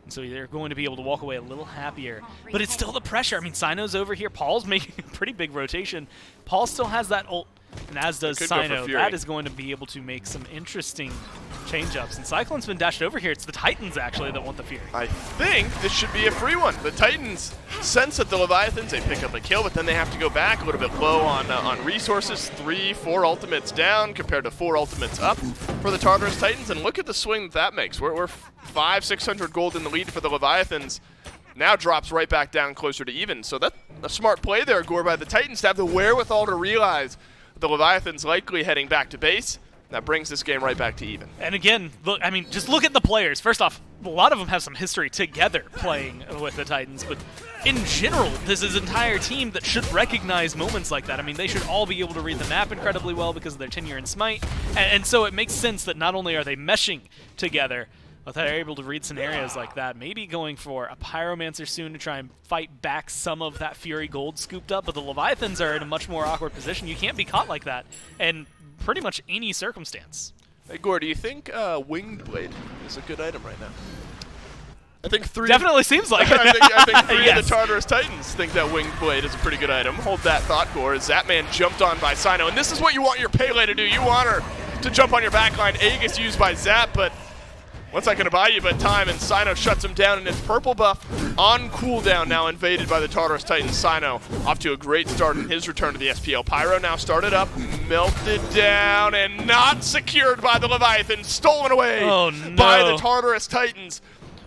And so they're going to be able to walk away a little happier. But it's still the pressure. I mean, Sino's over here. Paul's making a pretty big rotation. Paul still has that ult, and as does Sino. That is going to be able to make some interesting change-ups. And Cyclone's been dashed over here. It's the Titans, actually, that want the Fury. I think this should be a free one. The Titans sense that the Leviathans, they pick up a kill, but then they have to go back a little bit low on resources. 3, 4 ultimates down compared to 4 ultimates up for the Tartarus Titans. And look at the swing that makes. We're 500, 600 gold in the lead for the Leviathans. Now drops right back down closer to even. So that's a smart play there, Gore, by the Titans to have the wherewithal to realize the Leviathans likely heading back to base. That brings this game right back to even. And again, look, I mean, just look at the players. First off, a lot of them have some history together playing with the Titans, but in general, this is an entire team that should recognize moments like that. I mean, they should all be able to read the map incredibly well because of their tenure in SMITE, and so it makes sense that not only are they meshing together, but they're able to read scenarios like that. Maybe going for a Pyromancer soon to try and fight back some of that Fury Gold scooped up, but the Leviathans are in a much more awkward position. You can't be caught like that in pretty much any circumstance. Hey, Gore, do you think Winged Blade is a good item right now? I think Definitely seems like it. I think 3 Yes. of the Tartarus Titans think that Winged Blade is a pretty good item. Hold that thought, Gore, as Zapman jumped on by Sino. And this is what you want your Pele to do. You want her to jump on your backline. A gets used by Zap, but what's that going to buy you but time? And Sino shuts him down, and his purple buff on cooldown now invaded by the Tartarus Titans. Sino off to a great start in his return to the SPL. Pyro now started up, melted down, and not secured by the Leviathan. Stolen away by the Tartarus Titans.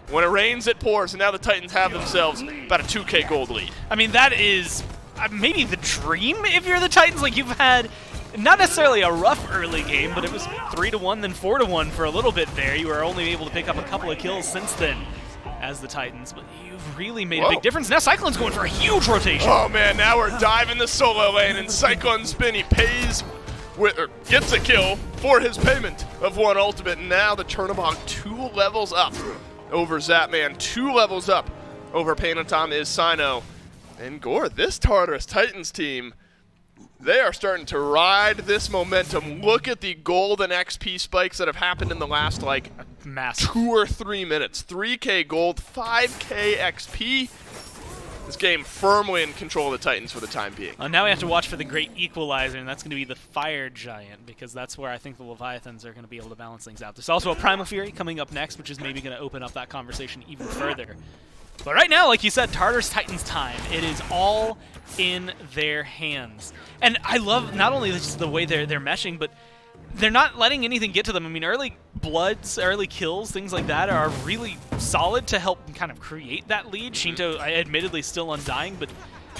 When it rains, it pours, and now the Titans have themselves about a 2K gold lead. I mean, that is maybe the dream if you're the Titans. Like, you've had not necessarily a rough early game, but it was 3-1, then 4-1 for a little bit there. You were only able to pick up a couple of kills since then as the Titans, but you've really made a big difference. Now Cyclone's going for a huge rotation. Oh man, now we're diving the solo lane, and Cyclone Spin, he pays with, or gets a kill for his payment of 1 ultimate, and now the Turnabog 2 levels up over Zapman, 2 levels up over Panatom is Sino. And Gore, this Tartarus Titans team, they are starting to ride this momentum. Look at the gold and XP spikes that have happened in the last, like, massive 2 or 3 minutes. 3K gold, 5K XP. This game firmly in control of the Titans for the time being. Now we have to watch for the great equalizer, and that's going to be the Fire Giant, because that's where I think the Leviathans are going to be able to balance things out. There's also a Primal Fury coming up next, which is maybe going to open up that conversation even further. But right now, like you said, Tartarus Titans time. It is all in their hands. And I love not only just the way they're meshing, but they're not letting anything get to them. I mean, early bloods, early kills, things like that are really solid to help kind of create that lead. Shinto, admittedly, still undying, but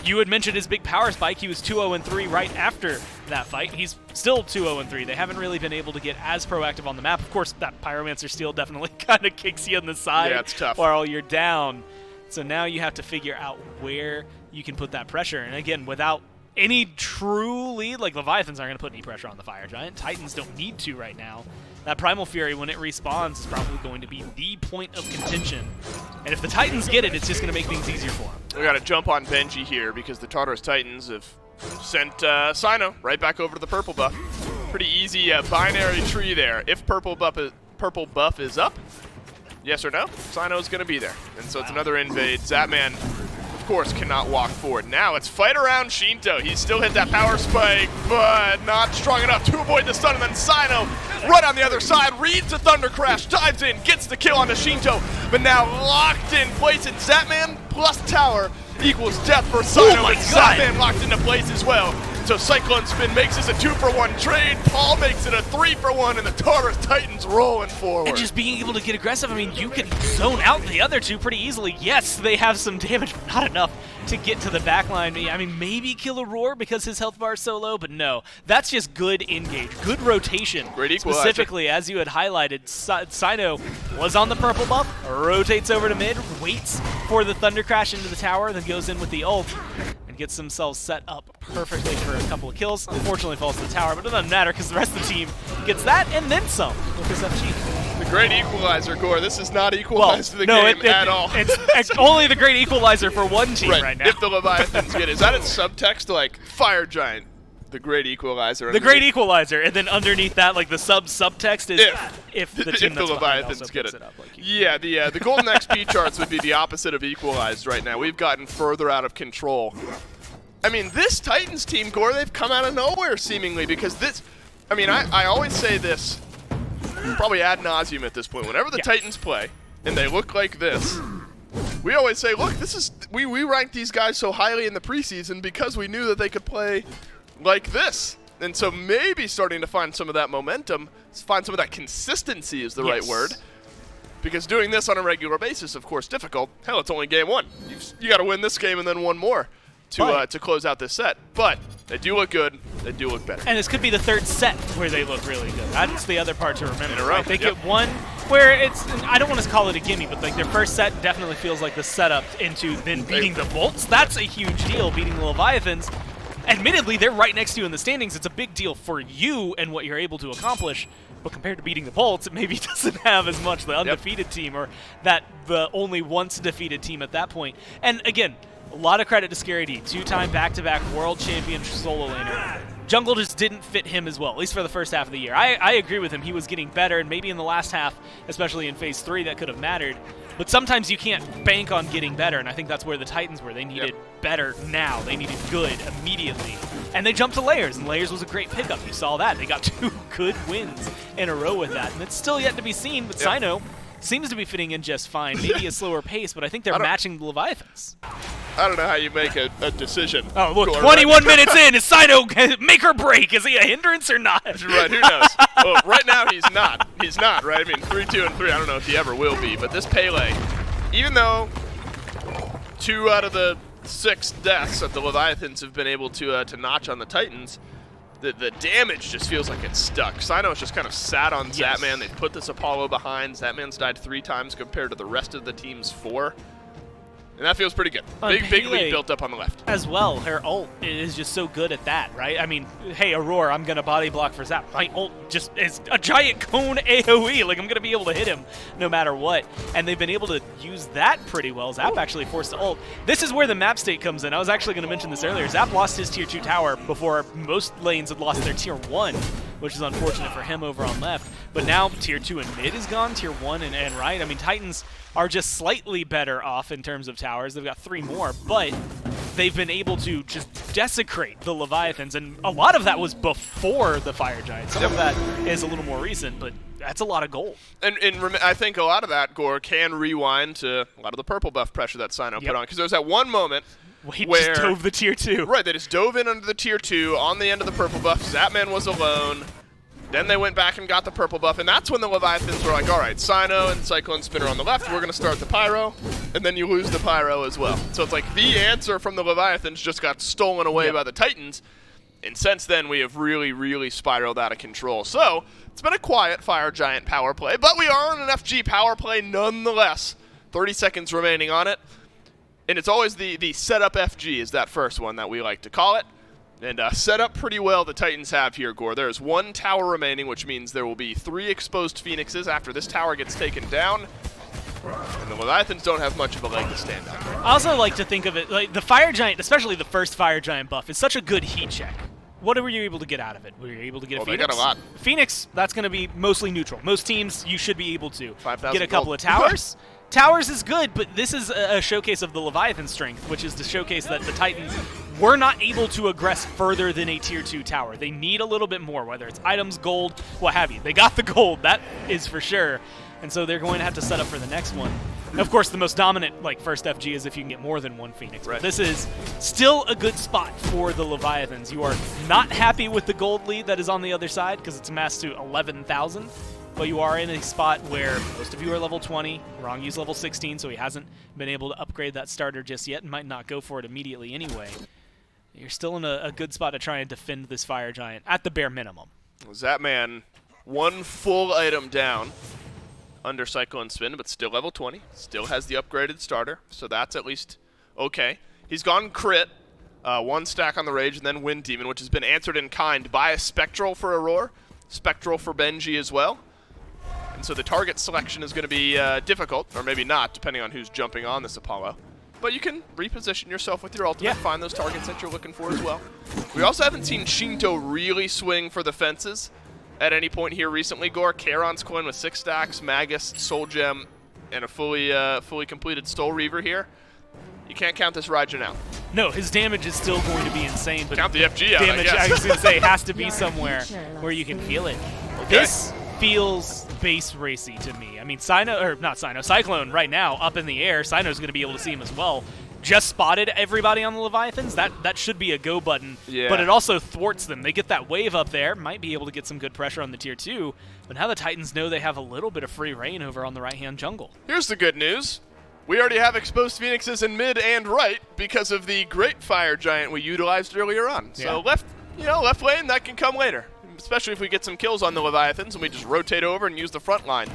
you had mentioned his big power spike. He was 2-0-3 right after that fight. He's still 2-0-3. They haven't really been able to get as proactive on the map. Of course, that Pyromancer steal definitely kind of kicks you in the side it's tough. while you're down. So now you have to figure out where you can put that pressure. And again, without any true lead, like Leviathans aren't going to put any pressure on the Fire Giant. Titans don't need to right now. That Primal Fury, when it respawns, is probably going to be the point of contention. And if the Titans get it, it's just going to make things easier for them. We got to jump on Benji here because the Tartarus Titans have sent Sino right back over to the purple buff. Pretty easy binary tree there. If purple buff is up, yes or no, Sino's going to be there. And so it's another invade. Zapman, of course, cannot walk forward. Now it's fight around Shinto. He still hit that power spike, but not strong enough to avoid the stun. And then Sino, right on the other side, reads the Thunder Crash, dives in, gets the kill onto Shinto, but now locked in place. And Zapman plus tower equals death for Sino. Oh my but God. Zapman locked into place as well. So Cyclone Spin makes this a 2-for-1 trade. Paul makes it a 3-for-1, and the Tartarus Titans rolling forward. And just being able to get aggressive, I mean, you can zone out the other two pretty easily. Yes, they have some damage, but not enough to get to the back line. I mean, maybe kill a Roar because his health bar is so low, but no. That's just good engage, good rotation. Great equalizer. Specifically, as you had highlighted, Sino was on the purple buff, rotates over to mid, waits for the Thunder Crash into the tower, then goes in with the ult, and gets themselves set up perfectly for a couple of kills. Unfortunately falls to the tower, but it doesn't matter because the rest of the team gets that and then some with this FG. The great equalizer, Gore. This is not equalized the game at all. It's only the great equalizer for one team right now. If the Leviathans get it. Is that its subtext like Fire Giant, the great equalizer? The great equalizer, and then underneath that, like the subtext is if the team if that's the behind Leviathans also get picks it. up, like you. Yeah, the golden XP charts would be the opposite of equalized right now. We've gotten further out of control. I mean, this Titans team, Gore, they've come out of nowhere seemingly because this. I mean, I always say this, probably ad nauseum at this point. Whenever the Titans play and they look like this, we always say, look, this is we ranked these guys so highly in the preseason because we knew that they could play like this. And so maybe starting to find some of that momentum, find some of that consistency is the right word. Because doing this on a regular basis, of course, difficult. Hell, it's only game one. You got to win this game and then one more to close out this set. But they do look good. They do look better. And this could be the third set where they look really good. That's the other part to remember. In a row, Right? They get one where it's, I don't want to call it a gimme, but like their first set definitely feels like the setup into then beating the Bolts. That's a huge deal, beating the Leviathans. Admittedly, they're right next to you in the standings. It's a big deal for you and what you're able to accomplish. But compared to beating the Bolts, it maybe doesn't have as much the undefeated team or that the only once defeated team at that point. And again, a lot of credit to Scary D, two-time back-to-back world champion solo laner. Jungle just didn't fit him as well, at least for the first half of the year. I agree with him. He was getting better, and maybe in the last half, especially in Phase 3, that could have mattered. But sometimes you can't bank on getting better, and I think that's where the Titans were. They needed better now. They needed good immediately. And they jumped to Layers, and Layers was a great pickup. You saw that. They got 2 good wins in a row with that. And it's still yet to be seen, but Sino seems to be fitting in just fine. Maybe a slower pace, but I think they're matching the Leviathans. I don't know how you make a decision. Oh, look, 21 minutes in. Is Sino make or break? Is he a hindrance or not? Right, who knows? Well, right now he's not. He's not, right? I mean, 3-2 and 3, I don't know if he ever will be. But this Pele, even though 2 out of the 6 deaths that the Leviathans have been able to notch on the Titans, the damage just feels like it's stuck. Sino's just kind of sat on Zapman. They put this Apollo behind. Zapman's died 3 times compared to the rest of the team's 4. And that feels pretty good. Big lead built up on the left. As well, her ult is just so good at that, right? I mean, hey, Aurora, I'm going to body block for Zap. My ult just is a giant cone AoE. Like, I'm going to be able to hit him no matter what. And they've been able to use that pretty well. Zap actually forced to ult. This is where the map state comes in. I was actually going to mention this earlier. Zap lost his tier 2 tower before most lanes had lost their tier 1, which is unfortunate for him over on left. But now tier 2 and mid is gone, tier 1 and right. I mean, Titans are just slightly better off in terms of towers. They've got 3 more, but they've been able to just desecrate the Leviathans, and a lot of that was before the Fire Giant. Some of that is a little more recent, but that's a lot of gold. And I think a lot of that, Gore, can rewind to a lot of the purple buff pressure that Sino put on, because there was that one moment where just dove the tier 2. Right, they just dove in under the tier 2 on the end of the purple buff. Zapman was alone. Then they went back and got the purple buff, and that's when the Leviathans were like, all right, Sino and Cyclone Spinner on the left, we're going to start the Pyro, and then you lose the Pyro as well. So it's like the answer from the Leviathans just got stolen away by the Titans, and since then we have really, really spiraled out of control. So it's been a quiet Fire Giant power play, but we are on an FG power play nonetheless. 30 seconds remaining on it, and it's always the setup FG is that first one that we like to call it. And set up pretty well the Titans have here, Gore. There's 1 tower remaining, which means there will be 3 exposed Phoenixes after this tower gets taken down. And the Leviathans don't have much of a leg to stand on. I also like to think of it, like the Fire Giant, especially the first Fire Giant buff, is such a good heat check. what were you able to get out of it? Were you able to get a They Phoenix? got a lot. Phoenix, that's going to be mostly neutral. Most teams, you should be able to 5,000 get a couple gold. of towers. Towers is good, but this is a showcase of the Leviathan strength, which is the showcase that the Titans were not able to aggress further than a Tier 2 tower. They need a little bit more, whether it's items, gold, what have you. They got the gold, that is for sure. And so they're going to have to set up for the next one. Of course, the most dominant first FG is if you can get more than one Phoenix. Right. But this is still a good spot for the Leviathans. You are not happy with the gold lead that is on the other side because it's amassed to 11,000. But you are in a spot where most of you are level 20. Rangyu's level 16, so he hasn't been able to upgrade that starter just yet and might not go for it immediately anyway. You're still in a good spot to try and defend this Fire Giant at the bare minimum. Zapman, one full item down under Cyclone Spin, but still level 20. Still has the upgraded starter, so that's at least okay. He's gone crit, one stack on the Rage, and then Wind Demon, which has been answered in kind by a Spectral for Aurora, Spectral for Benji as well. And so the target selection is going to be difficult, or maybe not, depending on who's jumping on this Apollo. But you can reposition yourself with your ultimate, find those targets that you're looking for as well. We also haven't seen Shinto really swing for the fences at any point here recently. Gore, Charon's coin with 6 stacks, Magus, Soul Gem, and a fully completed Soul Reaver here. You can't count this Raijin out. No, his damage is still going to be insane. But count the FG out, damage, I was guess. going to say, has to be somewhere where you can feel it. Okay. This feels base racy to me. I mean, Cyclone right now up in the air. Sino's going to be able to see him as well. Just spotted everybody on the Leviathans. That should be a go button, but it also thwarts them. They get that wave up there, might be able to get some good pressure on the Tier 2, but now the Titans know they have a little bit of free reign over on the right-hand jungle. Here's the good news. We already have exposed Phoenixes in mid and right because of the great Fire Giant we utilized earlier on. So left lane, that can come later, especially if we get some kills on the Leviathans and we just rotate over and use the front line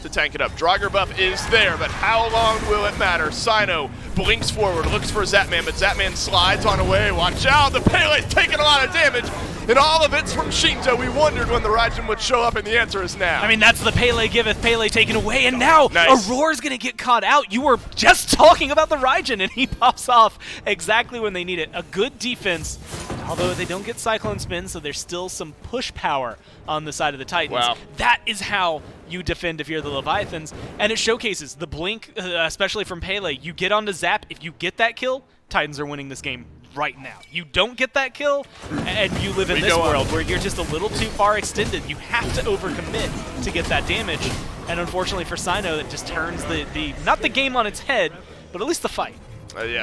to tank it up. Draugr buff is there, but how long will it matter? Sino blinks forward, looks for Zapman, but Zapman slides on away. Watch out, the Pele's taking a lot of damage, and all of it's from Shinto. We wondered when the Raijin would show up, and the answer is now. I mean, that's the Pele giveth, Pele taken away, and now Aurora's going to get caught out. You were just talking about the Raijin, and he pops off exactly when they need it. A good defense, although they don't get Cyclone Spin, so there's still some push power on the side of the Titans. Wow. That is how you defend if you're the Leviathans, and it showcases the blink, especially from Pele. You get onto Zap, if you get that kill, Titans are winning this game right now. You don't get that kill, and you live in this world where you're just a little too far extended. You have to overcommit to get that damage, and unfortunately for Sino, that just turns not the game on its head, but at least the fight.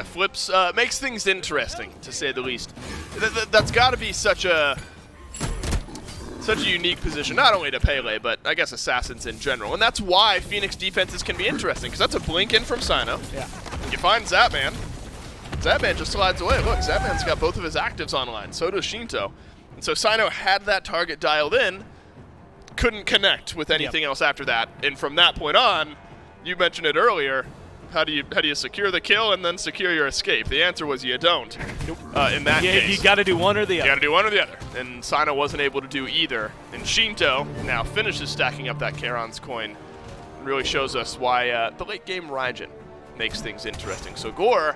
Flips makes things interesting, to say the least. That's got to be such a unique position, not only to Pele, but I guess Assassins in general. And that's why Phoenix defenses can be interesting, because that's a blink in from Sino. Yeah. You find Zapman. Zapman just slides away. Look, Zapman's got both of his actives online. So does Shinto. And so Sino had that target dialed in, couldn't connect with anything else after that. And from that point on, you mentioned it earlier, how do you secure the kill and then secure your escape? The answer was you don't. In that case, you got to do one or the other. You got to do one or the other. And Sino wasn't able to do either. And Shinto now finishes stacking up that Charon's coin. And really shows us why the late game Raijin makes things interesting. So Gore,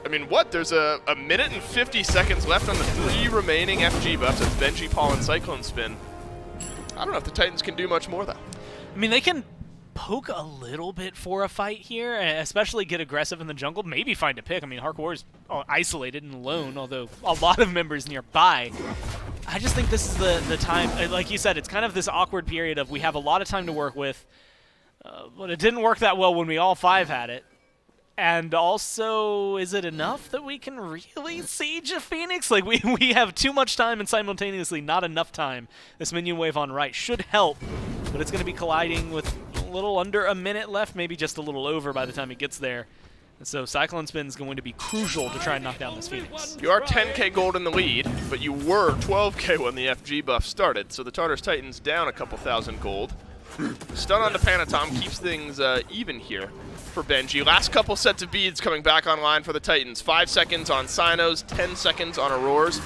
I mean, there's a minute and 50 seconds left on the 3 remaining FG buffs. That's Benji, Paul, and Cyclone Spin. I don't know if the Titans can do much more, though. I mean, they can poke a little bit for a fight here, especially get aggressive in the jungle, maybe find a pick. I mean, Hark is isolated and alone, although a lot of members nearby. I just think this is the time, like you said, it's kind of this awkward period of we have a lot of time to work with, but it didn't work that well when we all 5 had it. And also, is it enough that we can really siege a Phoenix? Like, we have too much time and simultaneously not enough time. This minion wave on right should help, but it's going to be colliding with a little under a minute left, maybe just a little over by the time it gets there. And so Cyclone Spin is going to be crucial to try and knock down this Phoenix. You are 10k gold in the lead, but you were 12k when the FG buff started, so the Tartarus Titans down a couple thousand gold. Stun onto Panatom keeps things even here for Benji. Last couple sets of beads coming back online for the Titans. 5 seconds on Sinos, 10 seconds on Aurora's.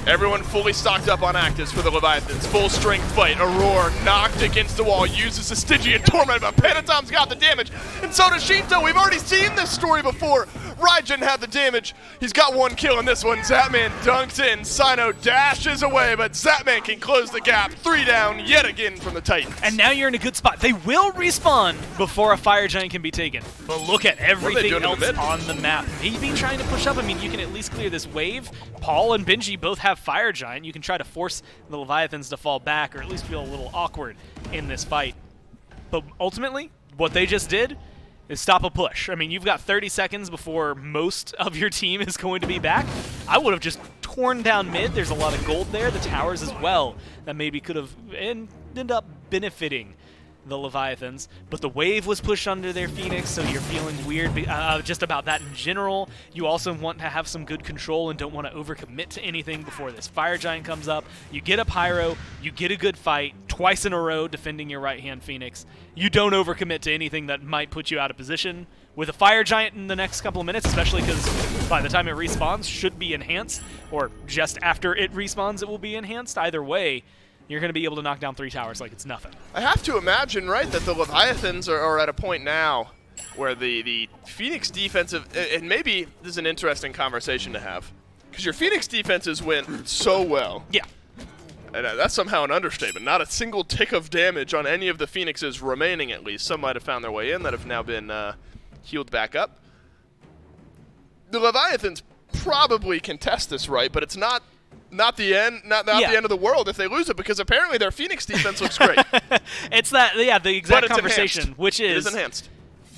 Everyone fully stocked up on actives for the Leviathans. Full strength fight. Aurora knocked against the wall, uses the Stygian Torment, but Panatom's got the damage, and so does Shinto. We've already seen this story before. Raijin had the damage. He's got 1 kill in this one. Zapman dunks in. Sino dashes away, but Zapman can close the gap. 3 down yet again from the Titans. And now you're in a good spot. They will respawn before a Fire Giant can be taken. But look at everything else on the map. Maybe trying to push up. I mean, you can at least clear this wave. Paul and Benji both have Fire Giant. You can try to force the Leviathans to fall back, or at least feel a little awkward in this fight. But ultimately, what they just did is stop a push. I mean, you've got 30 seconds before most of your team is going to be back. I would have just torn down mid. There's a lot of gold there. The towers as well that maybe could have ended up benefiting the Leviathans, but the wave was pushed under their Phoenix, so you're feeling weird just about that in general. You also want to have some good control and don't want to overcommit to anything before this Fire Giant comes up. You get a Pyro, you get a good fight, twice in a row defending your right-hand Phoenix. You don't overcommit to anything that might put you out of position. With a Fire Giant in the next couple of minutes, especially because by the time it respawns, should be enhanced, or just after it respawns, it will be enhanced. Either way, you're going to be able to knock down 3 towers like it's nothing. I have to imagine, right, that the Leviathans are at a point now where the Phoenix defensive, and maybe this is an interesting conversation to have, because your Phoenix defenses went so well. Yeah. And that's somehow an understatement. Not a single tick of damage on any of the Phoenixes remaining, at least. Some might have found their way in that have now been healed back up. The Leviathans probably contest this, right, but it's not the end, not the end of the world if they lose it, because apparently their Phoenix defense looks great. It's that, yeah, the exact conversation, enhanced. which is it is enhanced.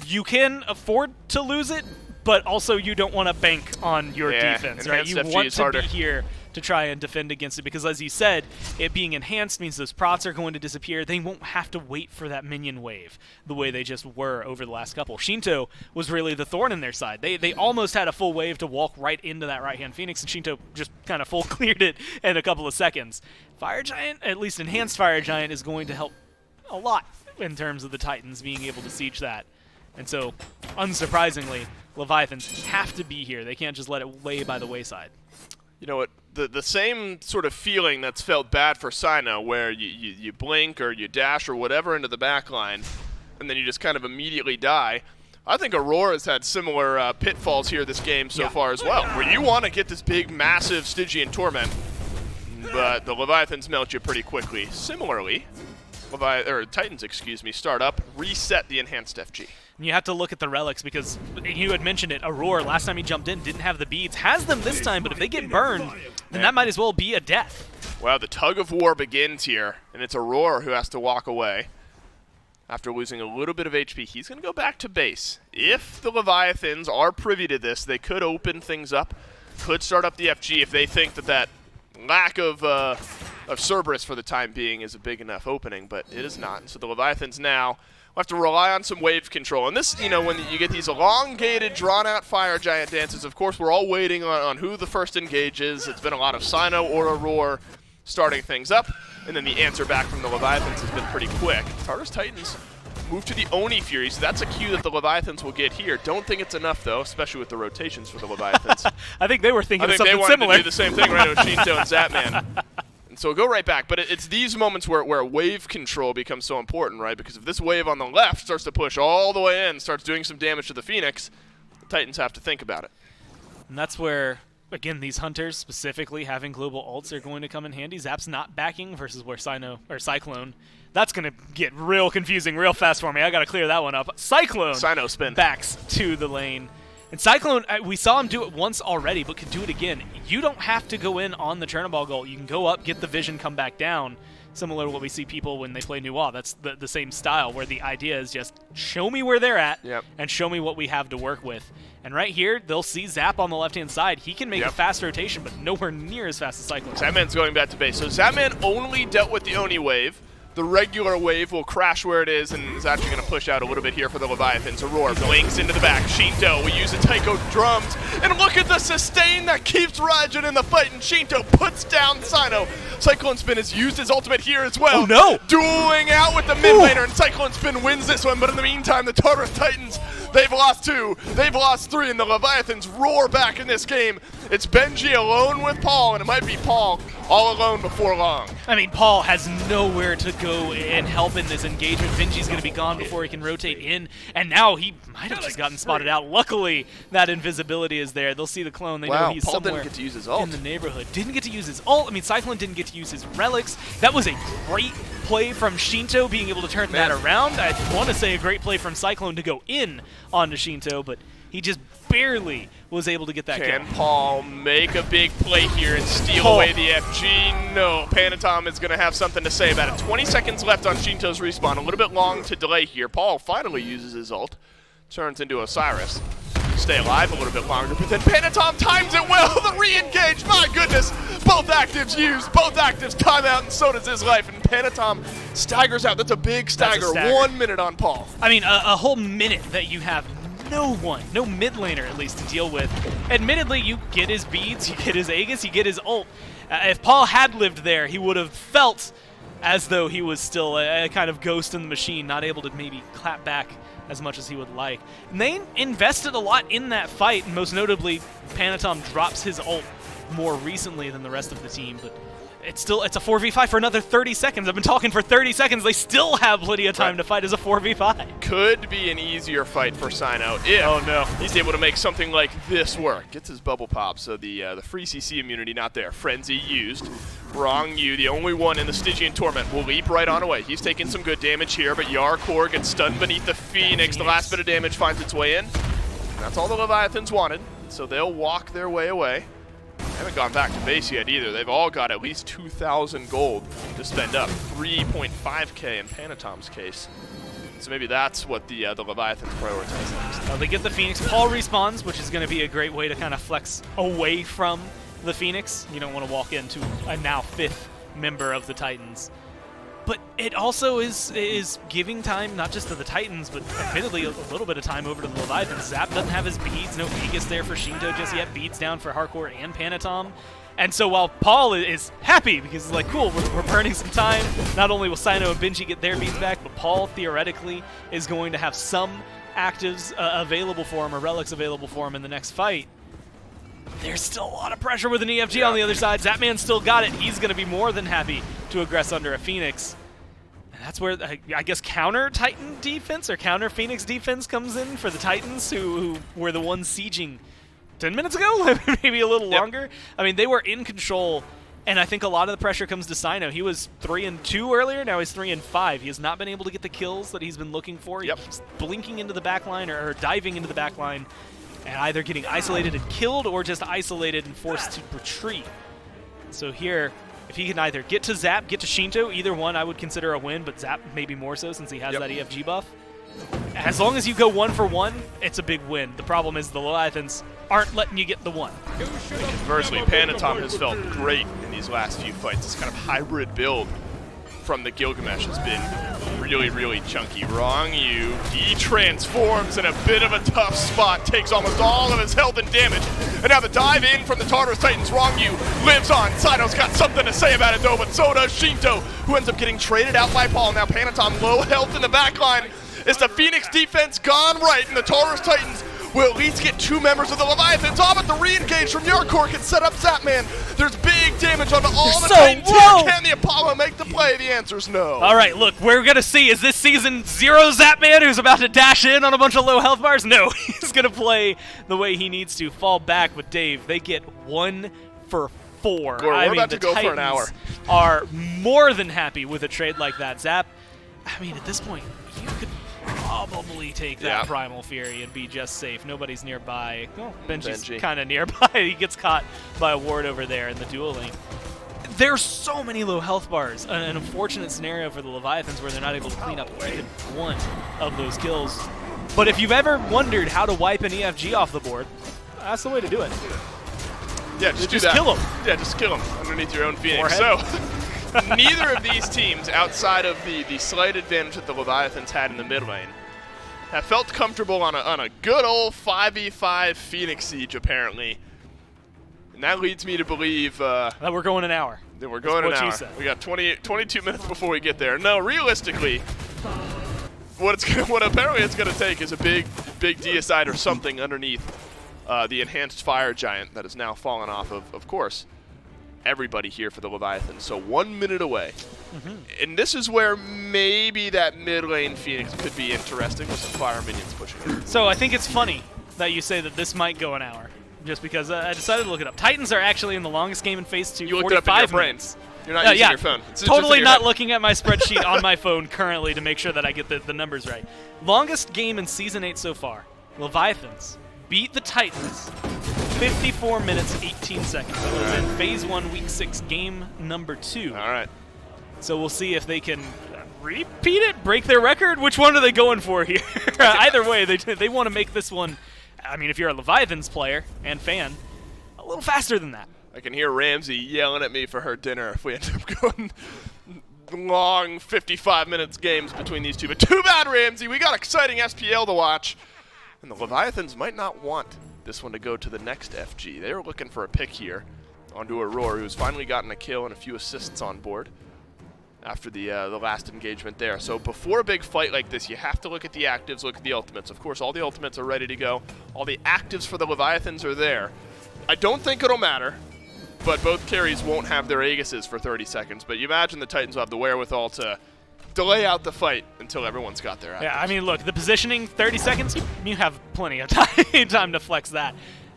You can afford to lose it, but also you don't want to bank on your defense, right? You want to be here to try and defend against it, because as you said, it being enhanced means those prots are going to disappear. They won't have to wait for that minion wave the way they just were over the last couple. Shinto was really the thorn in their side. They almost had a full wave to walk right into that right-hand Phoenix, and Shinto just kind of full cleared it in a couple of seconds. Fire Giant, at least enhanced Fire Giant, is going to help a lot in terms of the Titans being able to siege that. And so, unsurprisingly, Leviathans have to be here. They can't just let it lay by the wayside. You know what? The same sort of feeling that's felt bad for Sino, where you blink or you dash or whatever into the back line, and then you just kind of immediately die. I think Aurora's had similar pitfalls here this game so far as well, where you want to get this big, massive Stygian Torment, but the Leviathans melt you pretty quickly. Similarly, Titans, start up, reset the enhanced FG. And you have to look at the relics, because you had mentioned it, Aurora, last time he jumped in, didn't have the beads. Has them this time, but if they get burned, then that might as well be a death. Well, the tug of war begins here, and it's Aurora who has to walk away. After losing a little bit of HP, he's going to go back to base. If the Leviathans are privy to this, they could open things up, could start up the FG if they think that lack of Cerberus for the time being is a big enough opening, but it is not. So the Leviathans now will have to rely on some wave control. And this, when you get these elongated, drawn-out Fire Giant dances, of course, we're all waiting on who the first engages. It's been a lot of Sino or Aurora starting things up, and then the answer back from the Leviathans has been pretty quick. Tartarus Titans move to the Oni Fury, so that's a cue that the Leviathans will get here. Don't think it's enough, though, especially with the rotations for the Leviathans. I think they were thinking of something similar. similar. They wanted to do the same thing right with Shinto and Zapman. And so we'll go right back, but it's these moments where wave control becomes so important, right? Because if this wave on the left starts to push all the way in, starts doing some damage to the Phoenix, the Titans have to think about it. And that's where, again, these hunters, specifically having global ults, are going to come in handy. Zap's not backing versus where Cyclone. That's going to get real confusing real fast for me. I got to clear that one up. Cyclone Sino spin backs to the lane. And Cyclone, we saw him do it once already, but could do it again. You don't have to go in on the Chernobog ult. You can go up, get the vision, come back down. Similar to what we see people when they play Nuwa. That's the same style, where the idea is just show me where they're at and show me what we have to work with. And right here, they'll see Zap on the left-hand side. He can make a fast rotation, but nowhere near as fast as Cyclone. Zapman's going back to base. So Zapman only dealt with the Oni wave. The regular wave will crash where it is and is actually going to push out a little bit here for the Leviathans. Aurora blinks into the back. Shinto, we use the Taiko drums. And look at the sustain that keeps Raijin in the fight. And Shinto puts down Sino. Cyclone Spin has used his ultimate here as well. Oh, no! Dueling out with the mid laner. And Cyclone Spin wins this one. But in the meantime, the Tartarus Titans, they've lost 2. They've lost 3. And the Leviathans roar back in this game. It's Benji alone with Paul. And it might be Paul all alone before long. I mean, Paul has nowhere to go and help in this engagement. Vinji's going to be gone before he can rotate in, and now he might have just gotten spotted out. Luckily, that invisibility is there. They'll see the clone. They know he's Paul somewhere didn't get to use his ult in the neighborhood. Didn't get to use his ult. I mean, Cyclone didn't get to use his relics. That was a great play from Shinto, being able to turn that around. I want to say a great play from Cyclone to go in onto Shinto, but he just barely was able to get that Can kill. Paul make a big play here and steal away the FG? No, Panatom is going to have something to say about it. 20 seconds left on Shinto's respawn. A little bit long to delay here. Paul finally uses his ult. Turns into Osiris. Stay alive a little bit longer, but then Panatom times it well. The re-engage, my goodness. Both actives used, both actives time out, and so does his life. And Panatom staggers out. That's a big stagger. 1 minute on Paul. I mean, a whole minute that you have no mid laner at least to deal with. Admittedly, you get his beads, you get his Aegis, you get his ult. If Paul had lived there, he would have felt as though he was still a kind of ghost in the machine, not able to maybe clap back as much as he would like. And they invested a lot in that fight, and most notably, Panatom drops his ult more recently than the rest of the team, but it's a 4v5 for another 30 seconds. I've been talking for 30 seconds. They still have plenty of time to fight as a 4v5. Could be an easier fight for Sino if he's able to make something like this work. Gets his bubble pop, so the free CC immunity not there. Frenzy used. Wrong you, the only one in the Stygian Torment, will leap right on away. He's taking some good damage here, but Yarkor gets stunned beneath the Phoenix. The last bit of damage finds its way in. And that's all the Leviathans wanted, so they'll walk their way away. Haven't gone back to base yet either. They've all got at least 2,000 gold to spend up. 3.5k in Panatom's case. So maybe that's what the Leviathans prioritize next. They get the Phoenix. Paul respawns, which is going to be a great way to kind of flex away from the Phoenix. You don't want to walk into a now 5th member of the Titans. But it also is giving time, not just to the Titans, but admittedly a little bit of time over to the Leviathans. Zap doesn't have his beads, no Aegis there for Shinto just yet. Beads down for Hardcore and Panatom. And so while Paul is happy, because he's like, cool, we're burning some time, not only will Sino and Benji get their beads back, but Paul theoretically is going to have some actives available for him, or relics available for him in the next fight. There's still a lot of pressure with an EFG on the other side. Zapman still got it. He's going to be more than happy to aggress under a Phoenix. And that's where, I guess, counter Titan defense or counter Phoenix defense comes in for the Titans, who were the ones sieging 10 minutes ago, maybe a little longer. I mean, they were in control, and I think a lot of the pressure comes to Sino. He was 3-2 earlier, now he's 3-5. He has not been able to get the kills that he's been looking for. He keeps blinking into the backline or diving into the backline, and either getting isolated and killed or just isolated and forced to retreat. So here, if he can either get to Zap, get to Shinto, either one I would consider a win, but Zap maybe more so since he has that EFG buff. As long as you go 1 for 1, it's a big win. The problem is the Leviathans aren't letting you get the 1. Conversely, Panatom has felt great in these last few fights. This kind of hybrid build from the Gilgamesh has been really, really chunky. Wrong you. He transforms in a bit of a tough spot, takes almost all of his health and damage. And now the dive in from the Tartarus Titans. Wrong you lives on. Sino's got something to say about it though, but so does Shinto, who ends up getting traded out by Paul. Now Panatom low health in the backline. Is the Phoenix defense gone right, and the Tartarus Titans will at least get 2 members of the Leviathans. Oh, but the re-engage from Yarkor can set up Zapman. There's big damage on all the Titans here. Can the Apollo make the play? The answer's no. All right, look, we're going to see, is this season 0 Zapman who's about to dash in on a bunch of low health bars? No, he's going to play the way he needs to, fall back. But Dave, they get 1 for 4. We're I mean, about to go Titans for an hour. Are more than happy with a trade like that. Zap, I mean, at this point, you could probably take that Primal Fury and be just safe. Nobody's nearby. Oh, Benji's kind of nearby. He gets caught by a ward over there in the dual lane. There's so many low health bars. An unfortunate scenario for the Leviathans where they're not able to clean up even 1 of those kills. But if you've ever wondered how to wipe an EFG off the board, that's the way to do it. Yeah, just do just that. kill him. Yeah, just kill him underneath your own Phoenix. So, neither of these teams, outside of the slight advantage that the Leviathans had in the mid lane, have felt comfortable on a good old 5v5 Phoenix siege, apparently. And that leads me to believe that we're going an hour. That we're going an hour. We got 22 minutes before we get there. No, realistically, what apparently it's going to take is a big deicide or something underneath the enhanced fire giant that has now fallen off of course. everybody here for the Leviathans. So 1 minute away. And this is where maybe that mid lane Phoenix could be interesting with some fire minions pushing it. So I think it's funny that you say that this might go an hour, just because I decided to look it up. Titans are actually in the longest game in Phase 2, You looked it up in your 45 brain. minutes. You're not using yeah, your phone. It's just totally in your not head. looking at my spreadsheet on my phone currently to make sure that I get the numbers right. Longest game in Season 8 so far. Leviathans beat the Titans 54 minutes, 18 seconds. That was in Phase 1, Week 6, game number 2. All right. So we'll see if they can repeat it, break their record. Which one are they going for here? Either way, they want to make this one, I mean, if you're a Leviathans player and fan, a little faster than that. I can hear Ramsey yelling at me for her dinner if we end up going long 55 minutes games between these two. But too bad, Ramsey. We got exciting SPL to watch. And the Leviathans might not want this one to go to the next FG. They were looking for a pick here onto Aurora, who's finally gotten a kill and a few assists on board after the last engagement there. So before a big fight like this, you have to look at the actives, look at the ultimates. Of course, all the ultimates are ready to go. All the actives for the Leviathans are there. I don't think it'll matter, but both carries won't have their Aegises for 30 seconds. But you imagine the Titans will have the wherewithal to delay out the fight until everyone's got their actives. Yeah, I mean, look, the positioning, 30 seconds, you have plenty of time to flex that.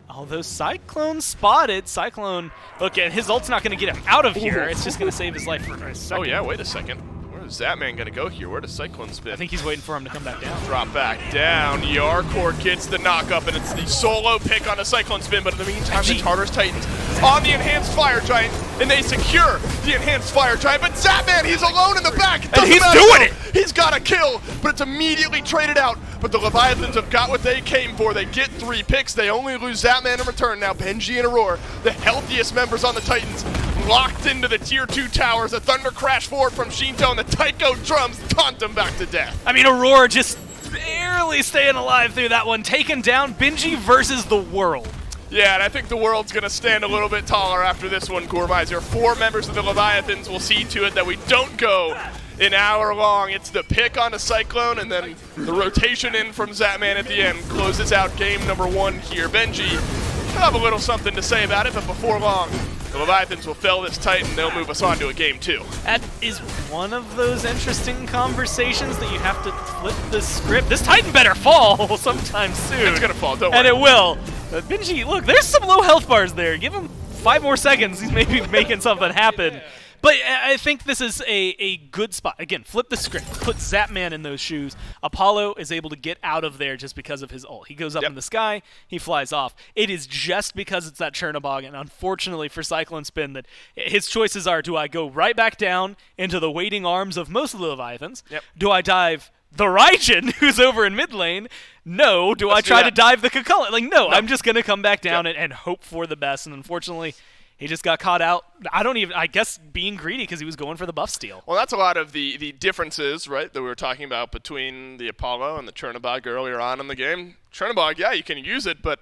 Although Cyclone spotted. Cyclone, look, and his ult's not going to get him out of here. It's just going to save his life for a second. Oh, yeah, wait a second. Where's that man going to go here? Where does Cyclone spin? I think he's waiting for him to come back down. Drop back down. Yarkor gets the knock-up, and it's the solo pick on a Cyclone spin. But in the meantime, the Tartarus Titans on the Enhanced Fire Giant, and they secure the Enhanced Fire Giant. But Zapman, he's alone in the back. And he's doing it! He's got a kill, but it's immediately traded out. But the Leviathans have got what they came for. They get 3 picks. They only lose Zapman in return. Now Benji and Aurora, the healthiest members on the Titans, locked into the Tier 2 towers. A Thunder Crash forward from Shinto, and the Taiko drums taunt them back to death. I mean, Aurora just barely staying alive through that one. Taken down, Benji versus the world. Yeah, and I think the world's going to stand a little bit taller after this one, Gourmizer. 4 members of the Leviathans will see to it that we don't go an hour long. It's the pick on a Cyclone, and then the rotation in from Zapman at the end closes out game number 1 here. Benji will have a little something to say about it, but before long, the Leviathans will fell this Titan. They'll move us on to a game 2. That is one of those interesting conversations that you have to flip the script. This Titan better fall sometime soon. It's going to fall, don't worry. And it will. Benji, look, there's some low health bars there. Give him 5 more seconds. He's maybe making something happen. But I think this is a good spot. Again, flip the script. Put Zapman in those shoes. Apollo is able to get out of there just because of his ult. He goes up in the sky. He flies off. It is just because it's that Chernobog, and unfortunately for Cyclone Spin, that his choices are, do I go right back down into the waiting arms of most of the Leviathans? Do I dive the Raijin, who's over in mid lane? No. Do I try to dive the Kakula? Like, no. I'm just going to come back down and hope for the best. And unfortunately, he just got caught out. I guess being greedy because he was going for the buff steal. Well, that's a lot of the differences, right, that we were talking about between the Apollo and the Chernobog earlier on in the game. Chernobog, yeah, you can use it, but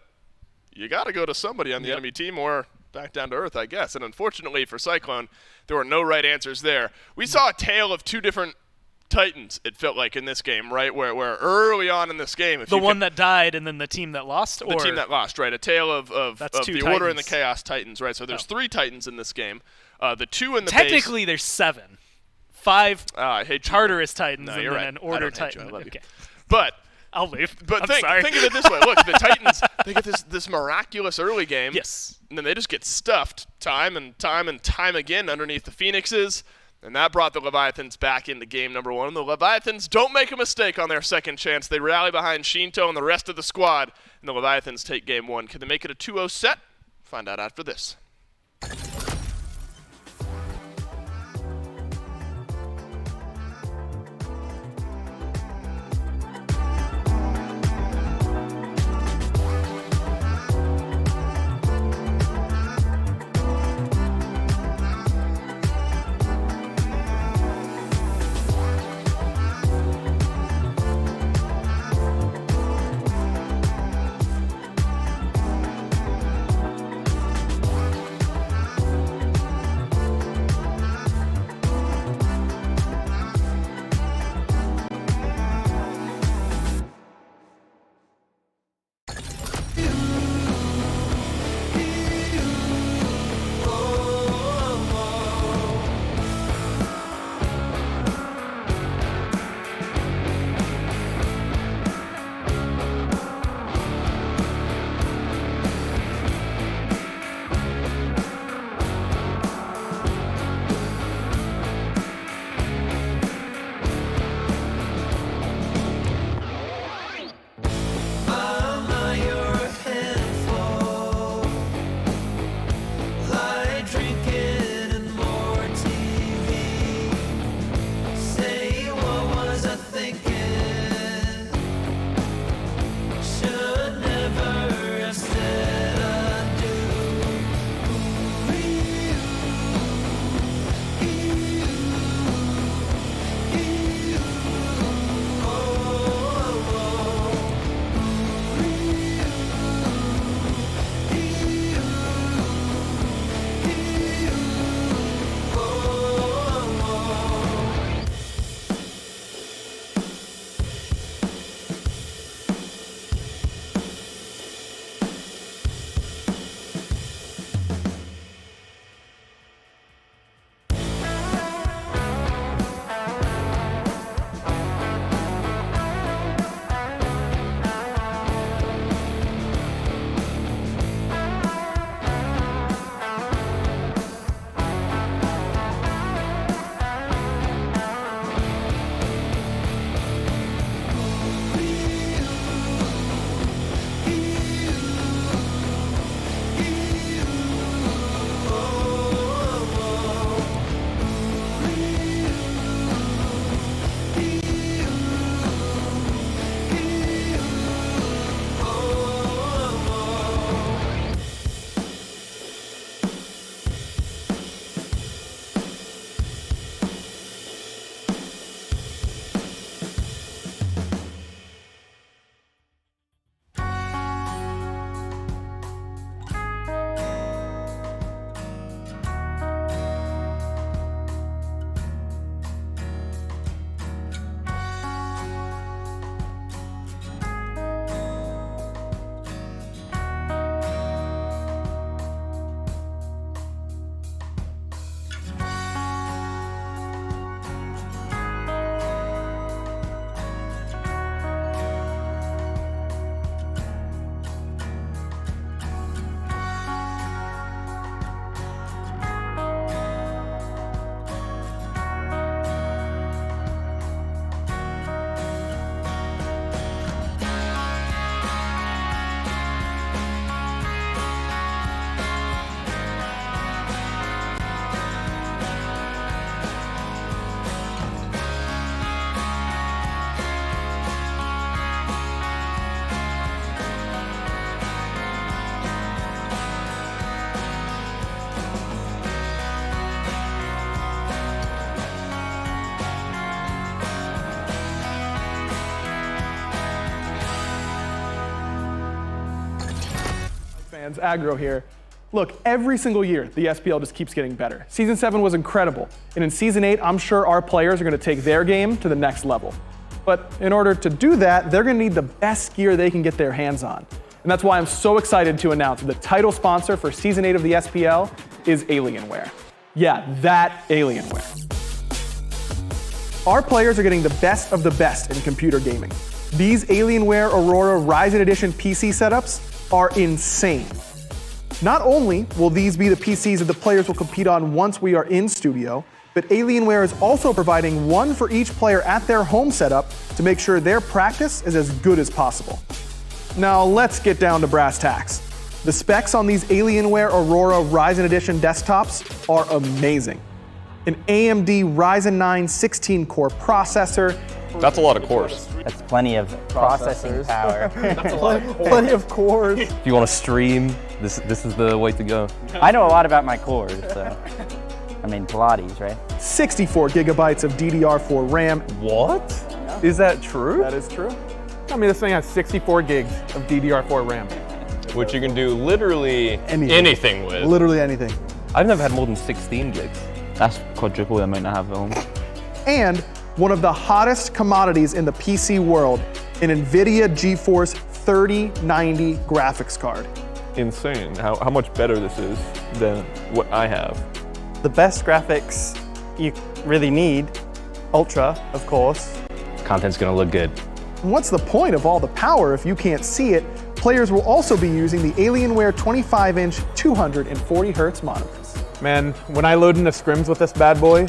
you got to go to somebody on the enemy team or back down to earth, I guess. And unfortunately for Cyclone, there were no right answers there. We saw a tale of 2 different Titans, it felt like, in this game, right? Where early on in this game, the one that died and then the team that lost? The team that lost, right? A tale of the Titans. Order and the Chaos Titans, right? So there's 3 Titans in this game. The 2 in the Technically, base. there's 7. 5 I hate Tartarus Titans No, and you're then right. an Order Titan. I love you. Okay. But I'll leave. But I'm sorry. think of it this way. Look, the Titans, they get this miraculous early game. Yes. And then they just get stuffed time and time again underneath the Phoenixes. And that brought the Leviathans back into game number 1. And the Leviathans don't make a mistake on their second chance. They rally behind Shinto and the rest of the squad. And the Leviathans take game 1. Can they make it a 2-0 set? Find out after this. fans, aggro here. Look, every single year, the SPL just keeps getting better. Season 7 was incredible, and in Season 8, I'm sure our players are going to take their game to the next level. But in order to do that, they're going to need the best gear they can get their hands on. And that's why I'm so excited to announce that the title sponsor for Season 8 of the SPL is Alienware. Yeah, that Alienware. Our players are getting the best of the best in computer gaming. These Alienware Aurora Ryzen Edition PC setups are insane. Not only will these be the PCs that the players will compete on once we are in studio, but Alienware is also providing one for each player at their home setup to make sure their practice is as good as possible. Now let's get down to brass tacks. The specs on these Alienware Aurora Ryzen Edition desktops are amazing. An AMD Ryzen 9 16-core processor. That's a lot of cores. That's plenty of processing power. That's a lot of cores. Plenty of cores. If you want to stream, this is the way to go. I know a lot about my cores, so. I mean, Pilates, right? 64 gigabytes of DDR4 RAM. What? Is that true? That is true. I mean, this thing has 64 gigs of DDR4 RAM. Which you can do literally anything with. Literally anything. I've never had more than 16 gigs. That's quadruple the amount I have at home. And one of the hottest commodities in the PC world, an NVIDIA GeForce 3090 graphics card. Insane how much better this is than what I have. The best graphics you really need, Ultra, of course. Content's gonna look good. And what's the point of all the power if you can't see it? Players will also be using the Alienware 25-inch 240 Hz monitors. Man, when I load into scrims with this bad boy,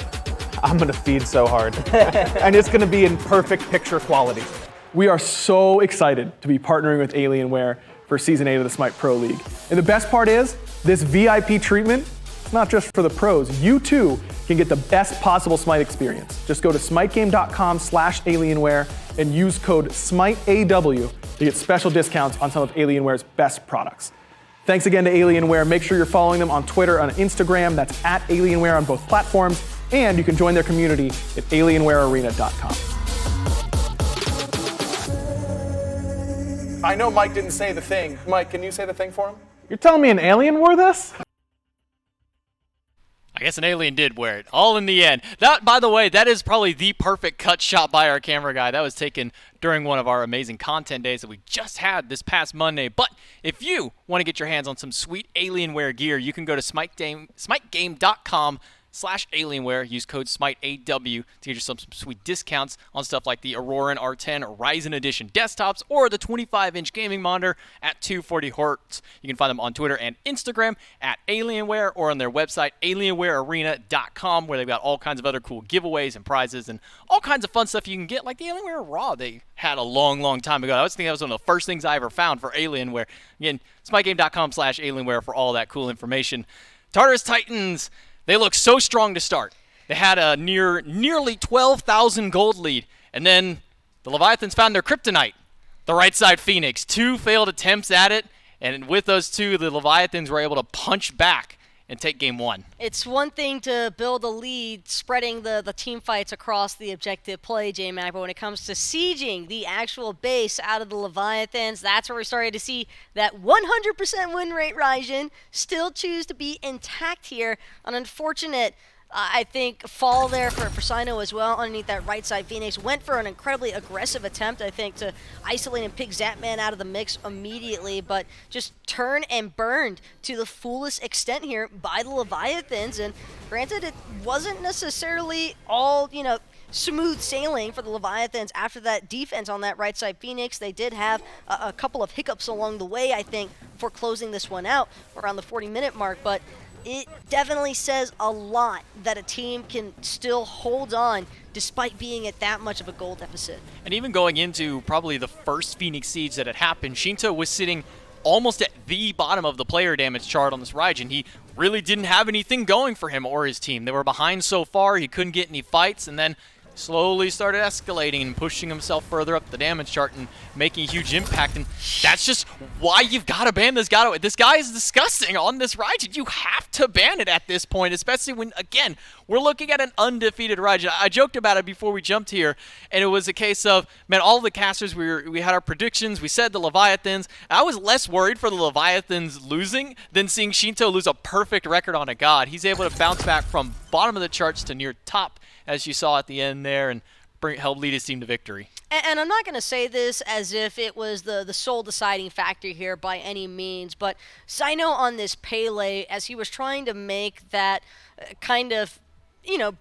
I'm gonna feed so hard. And it's gonna be in perfect picture quality. We are so excited to be partnering with Alienware for Season 8 of the SMITE Pro League. And the best part is, this VIP treatment, it's not just for the pros. You too can get the best possible SMITE experience. Just go to smitegame.com/Alienware and use code SMITEAW to get special discounts on some of Alienware's best products. Thanks again to Alienware. Make sure you're following them on Twitter and Instagram. That's at Alienware on both platforms. And you can join their community at alienwarearena.com. I know Mike didn't say the thing. Mike, can you say the thing for him? You're telling me an alien wore this? I guess an alien did wear it, all in the end. That, by the way, that is probably the perfect cut shot by our camera guy. That was taken during one of our amazing content days that we just had this past Monday. But if you want to get your hands on some sweet Alienware gear, you can go to smitegame.com/Alienware. Use code SMITEAW to get yourself some sweet discounts on stuff like the Aurora R10 Ryzen Edition desktops or the 25-inch gaming monitor at 240 Hz. You can find them on Twitter and Instagram at Alienware or on their website, alienwarearena.com, where they've got all kinds of other cool giveaways and prizes and all kinds of fun stuff you can get, like the Alienware Raw they had a long, long time ago. I was thinking that was one of the first things I ever found for Alienware. Again, smitegame.com/Alienware for all that cool information. Tartarus Titans, they look so strong to start. They had a nearly 12,000 gold lead, and then the Leviathans found their kryptonite, the right side Phoenix. 2 failed attempts at it, and with those 2, the Leviathans were able to punch back and take game 1. It's one thing to build a lead, spreading the team fights across the objective play, J-Mac, but when it comes to sieging the actual base out of the Leviathans, that's where we're starting to see that 100% win rate Ryzen still choose to be intact here. An unfortunate, I think, fall there for Sino as well underneath that right side. Phoenix went for an incredibly aggressive attempt, I think, to isolate and pick Zapman out of the mix immediately, but just turned and burned to the fullest extent here by the Leviathans. And granted, it wasn't necessarily all, smooth sailing for the Leviathans after that defense on that right side Phoenix. They did have a couple of hiccups along the way, I think, for closing this one out around the 40-minute mark, but it definitely says a lot that a team can still hold on despite being at that much of a goal deficit. And even going into probably the first Phoenix siege that had happened, Shinto was sitting almost at the bottom of the player damage chart on this Raijin. He really didn't have anything going for him or his team. They were behind so far, he couldn't get any fights, and then slowly started escalating and pushing himself further up the damage chart and making a huge impact. And that's just why you've got to ban this guy. This guy is disgusting on this Raijin. You have to ban it at this point, especially when, again, we're looking at an undefeated Raijin. I joked about it before we jumped here, and it was a case of, man, all the casters, we had our predictions. We said the Leviathans. I was less worried for the Leviathans losing than seeing Shinto lose a perfect record on a god. He's able to bounce back from bottom of the charts to near top, as you saw at the end there, and help lead his team to victory. And I'm not going to say this as if it was the sole deciding factor here by any means, but Sino on this Pele, as he was trying to make that kind of,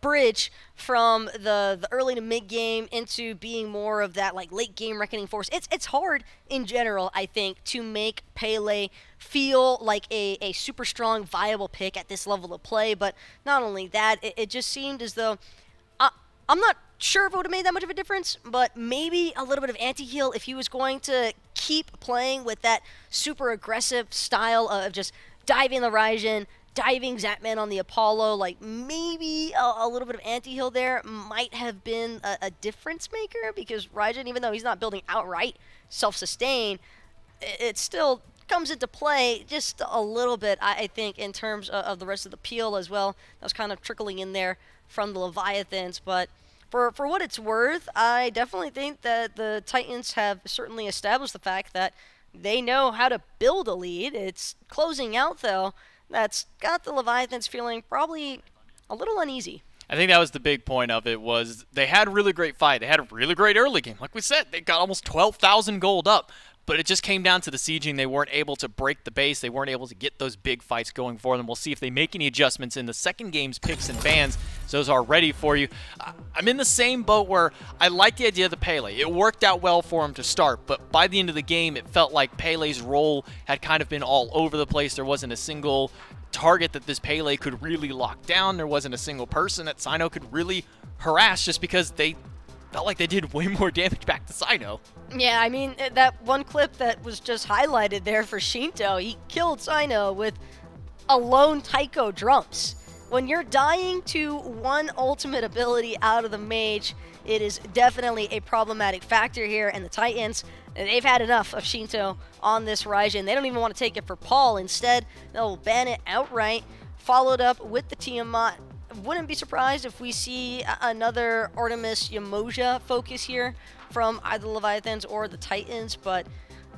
bridge from the early to mid game into being more of that like late game reckoning force. It's hard in general, I think, to make Pele feel like a super strong, viable pick at this level of play. But not only that, it just seemed as though I'm not sure if it would have made that much of a difference, but maybe a little bit of anti-heal if he was going to keep playing with that super aggressive style of just diving the Raijin, diving Zapman on the Apollo. Like maybe a little bit of anti-heal there might have been a difference maker, because Raijin, even though he's not building outright self-sustain, it still comes into play just a little bit, I think, in terms of the rest of the peel as well. That was kind of trickling in there from the Leviathans. But for what it's worth, I definitely think that the Titans have certainly established the fact that they know how to build a lead. It's closing out, though, that's got the Leviathans feeling probably a little uneasy. I think that was the big point of it, was they had a really great fight. They had a really great early game. Like we said, they got almost 12,000 gold up. But it just came down to the sieging. They weren't able to break the base. They weren't able to get those big fights going for them. We'll see if they make any adjustments in the second game's picks and bans. So those are ready for you. I'm in the same boat where I like the idea of the Pele. It worked out well for him to start, but by the end of the game, it felt like Pele's role had kind of been all over the place. There wasn't a single target that this Pele could really lock down. There wasn't a single person that Sino could really harass, just because they felt like they did way more damage back to Sino. Yeah, I mean, that one clip that was just highlighted there for Shinto, he killed Sino with a lone Taiko drums. When you're dying to one ultimate ability out of the mage, it is definitely a problematic factor here, and the Titans, they've had enough of Shinto on this Raijin. They don't even want to take it for Paul. Instead, they'll ban it outright, followed up with the Tiamat. Wouldn't be surprised if we see another Artemis Yamoja focus here from either the Leviathans or the Titans, but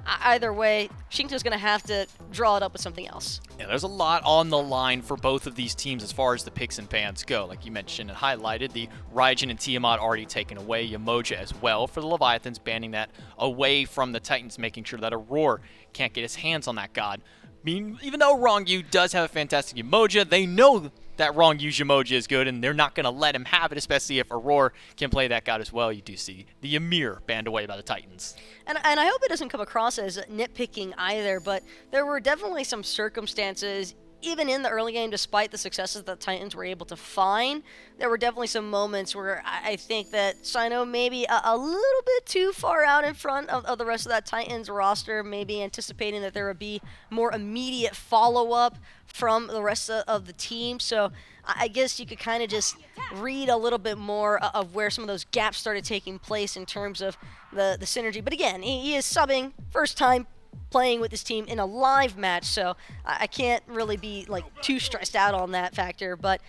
either way, Shinto's going to have to draw it up with something else. Yeah, there's a lot on the line for both of these teams as far as the picks and bans go. Like you mentioned and highlighted, the Raijin and Tiamat already taken away, Yamoja as well for the Leviathans, banning that away from the Titans, making sure that Aurora can't get his hands on that god. I mean, even though Rongyu does have a fantastic Yamoja, they know that Rongyu Yamoja is good, and they're not going to let him have it, especially if Aurora can play that god as well. You do see the Ymir banned away by the Titans. And I hope it doesn't come across as nitpicking either, but there were definitely some circumstances, even in the early game, despite the successes that the Titans were able to find, there were definitely some moments where I think that Sino maybe a little bit too far out in front of the rest of that Titans roster, maybe anticipating that there would be more immediate follow-up from the rest of the team. So I guess you could kind of just read a little bit more of where some of those gaps started taking place in terms of the synergy. But again, he is subbing, first time playing with this team in a live match, so I can't really be like too stressed out on that factor. But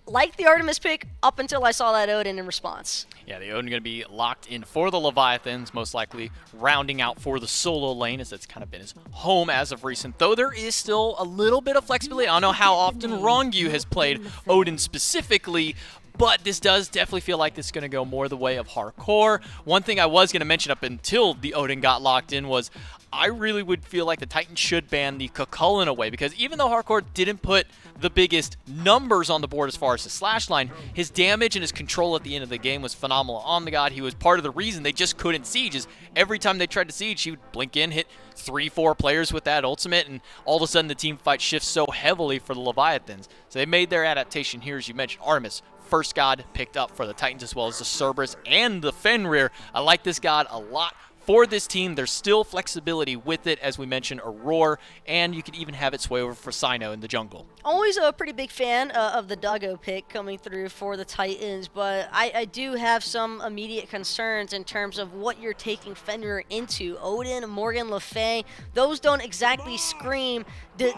like the Artemis pick up until I saw that Odin in response. Yeah, the Odin going to be locked in for the Leviathans, most likely rounding out for the solo lane, as that's kind of been his home as of recent. Though there is still a little bit of flexibility. I don't know how often Rongyu has played Odin specifically, but this does definitely feel like this is going to go more the way of hardcore. One thing I was going to mention up until the Odin got locked in was I really would feel like the Titans should ban the Cucullin away, because even though hardcore didn't put the biggest numbers on the board as far as his slash line, his damage and his control at the end of the game was phenomenal on the god. He was part of the reason they just couldn't siege, is every time they tried to siege, he would blink in, hit 3-4 players with that ultimate, and all of a sudden the team fight shifts so heavily for the Leviathans. So they made their adaptation here, as you mentioned. Artemis, first god picked up for the Titans, as well as the Cerberus and the Fenrir. I like this god a lot for this team, there's still flexibility with it, as we mentioned, Aurora, and you could even have it sway over for Cyno in the jungle. Always a pretty big fan of the Doggo pick coming through for the Titans, but I do have some immediate concerns in terms of what you're taking Fenrir into. Odin, Morgan Le Fay, those don't exactly scream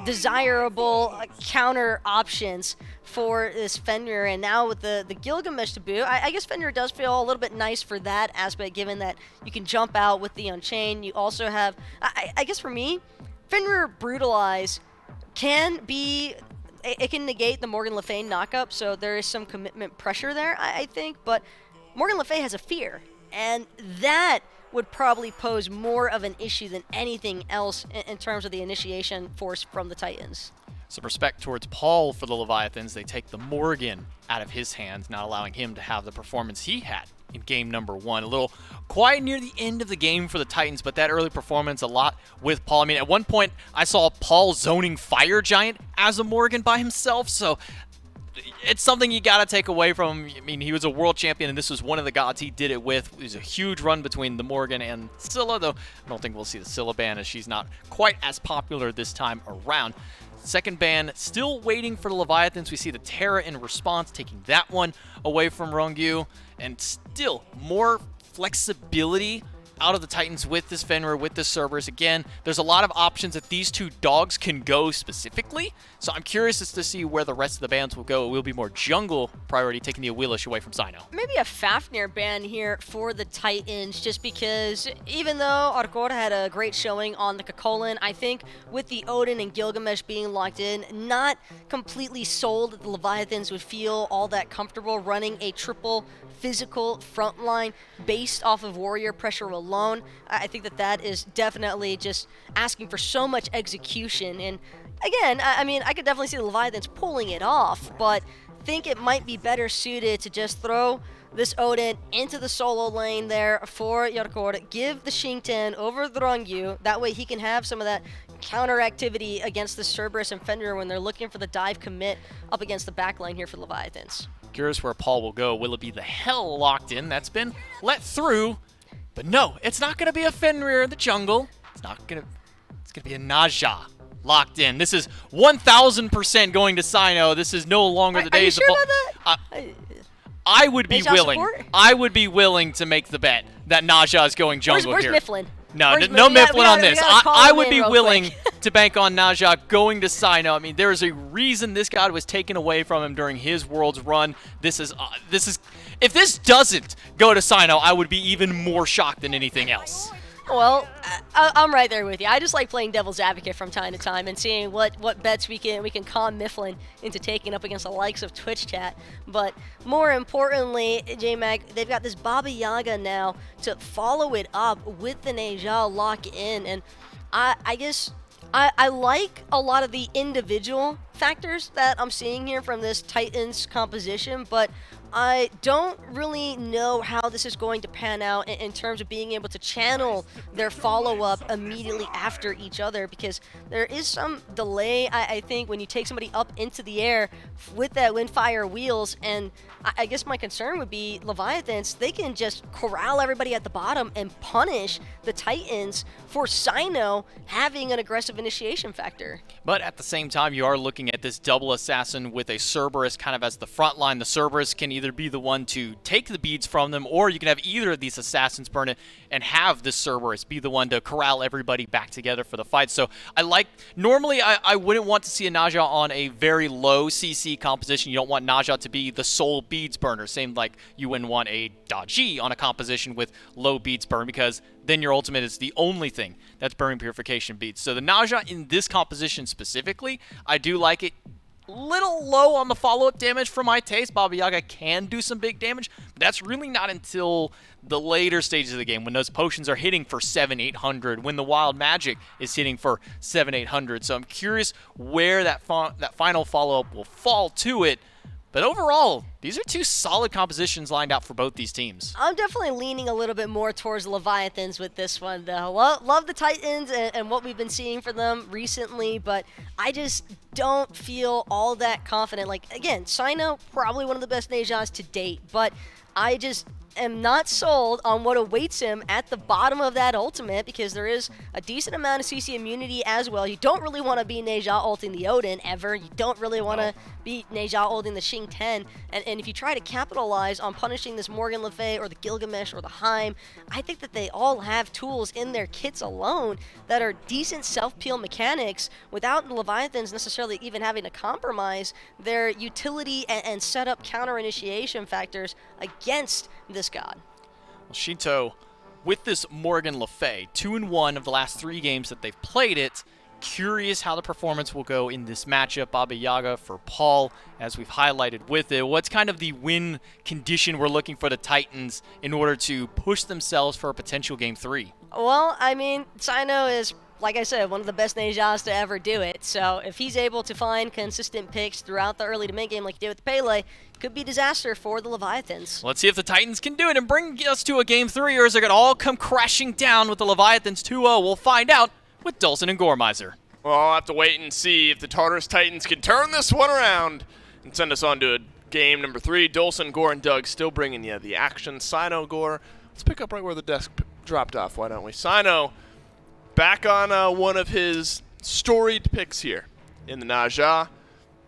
desirable counter options for this Fenrir, and now with the Gilgamesh debut, I guess Fenrir does feel a little bit nice for that aspect, given that you can jump out with the Unchained. You also have, I guess for me, Fenrir Brutalize can be, it can negate the Morgan Le Fay knockup, so there is some commitment pressure there, I think, but Morgan Le Fay has a fear, and that would probably pose more of an issue than anything else in terms of the initiation force from the Titans. Some respect towards Paul for the Leviathans. They take the Morgan out of his hands, not allowing him to have the performance he had in game number 1. A little quiet near the end of the game for the Titans, but that early performance a lot with Paul. I mean, at one point, I saw Paul zoning Fire Giant as a Morgan by himself, so it's something you got to take away from him. I mean, he was a world champion, and this was one of the gods he did it with. It was a huge run between the Morgan and Scylla, though I don't think we'll see the Scylla ban, as she's not quite as popular this time around. Second ban, still waiting for the Leviathans. We see the Terra in response, taking that one away from Rongyu, and still more flexibility out of the Titans with this Fenrir, with this Cerberus. Again, there's a lot of options that these two dogs can go specifically, so I'm curious as to see where the rest of the bans will go. It will be more jungle priority, taking the Awilish away from Cyno. Maybe a Fafnir ban here for the Titans, just because even though Arcor had a great showing on the Kakolin, I think with the Odin and Gilgamesh being locked in, not completely sold that the Leviathans would feel all that comfortable running a triple physical front line based off of warrior pressure alone. I think that is definitely just asking for so much execution. And again, I mean, I could definitely see the Leviathans pulling it off, but think it might be better suited to just throw this Odin into the solo lane there for Yarkor, give the Shingten over the Rongyu, that way he can have some of that counter activity against the Cerberus and Fenrir when they're looking for the dive commit up against the backline here for the Leviathans. Curious where Paul will go. Will it be the Hell locked in? That's been let through. But no, it's not going to be a Fenrir in the jungle. It's going to be a Naja locked in. This is 1,000% going to Cyno. This is no longer the days of... Are you sure about that? I would be Naja willing. support? I would be willing to make the bet that Naja is going jungle Where's here. Mifflin? No, Where's no Mifflin? Mifflin on this. I would be real willing quick. to bank on Naja going to Cyno. I mean, there is a reason this god was taken away from him during his Worlds run. This is if this doesn't go to Cyno, I would be even more shocked than anything else. Well, I'm right there with you. I just like playing devil's advocate from time to time and seeing what bets we can con Mifflin into taking up against the likes of Twitch chat. But more importantly, J-Mag, they've got this Baba Yaga now to follow it up with the Neja lock in, and I guess I like a lot of the individual factors that I'm seeing here from this Titans composition, but I don't really know how this is going to pan out in terms of being able to channel their follow-up immediately after each other, because there is some delay, I think, when you take somebody up into the air with that Windfire wheels, and I guess my concern would be Leviathans, they can just corral everybody at the bottom and punish the Titans for Cyno having an aggressive initiation factor. But at the same time, you are looking at this double assassin with a Cerberus kind of as the front line. The Cerberus can either be the one to take the beads from them, or you can have either of these assassins burn it and have this Cerberus be the one to corral everybody back together for the fight. So normally I wouldn't want to see a Naja on a very low CC composition. You don't want Naja to be the sole beads burner. Same like you wouldn't want a Daji on a composition with low beads burn, because then your ultimate is the only thing that's burning purification beads. So the Naja in this composition specifically, I do like it. Little low on the follow-up damage for my taste. Baba Yaga can do some big damage, but that's really not until the later stages of the game, when those potions are hitting for 700-800, when the wild magic is hitting for 700-800. So I'm curious where that final follow-up will fall to it. But overall, these are two solid compositions lined out for both these teams. I'm definitely leaning a little bit more towards Leviathans with this one, though. Love the Titans and what we've been seeing for them recently, but I just don't feel all that confident. Like, again, Cyno, probably one of the best Nejas to date, but I just am not sold on what awaits him at the bottom of that ultimate, because there is a decent amount of CC immunity as well. You don't really want to be Neja ulting the Odin ever. You don't really want to be Neja ulting the Xing 10. And if you try to capitalize on punishing this Morgan Le Fay or the Gilgamesh or the Heim, I think that they all have tools in their kits alone that are decent self-peel mechanics without the Leviathans necessarily even having to compromise their utility and setup counter initiation factors against this god. Well, Shinto, with this Morgan Le Fay, 2-1 of the last 3 games that they've played it. Curious how the performance will go in this matchup. Baba Yaga for Paul, as we've highlighted with it. What's kind of the win condition we're looking for the Titans in order to push themselves for a potential Game 3? Well, I mean, Sino is, like I said, one of the best Nejas to ever do it. So if he's able to find consistent picks throughout the early to mid game like he did with Pele, could be disaster for the Leviathans. Let's see if the Titans can do it and bring us to a Game 3, or is it going to all come crashing down with the Leviathans 2-0? We'll find out with Dulcin and Gormizer. Well, I'll have to wait and see if the Tartarus Titans can turn this one around and send us on to game number 3. Dulcin, Gore, and Doug still bringing you the action. Sino, Gore, let's pick up right where the desk dropped off, why don't we? Sino, back on one of his storied picks here in the Naja.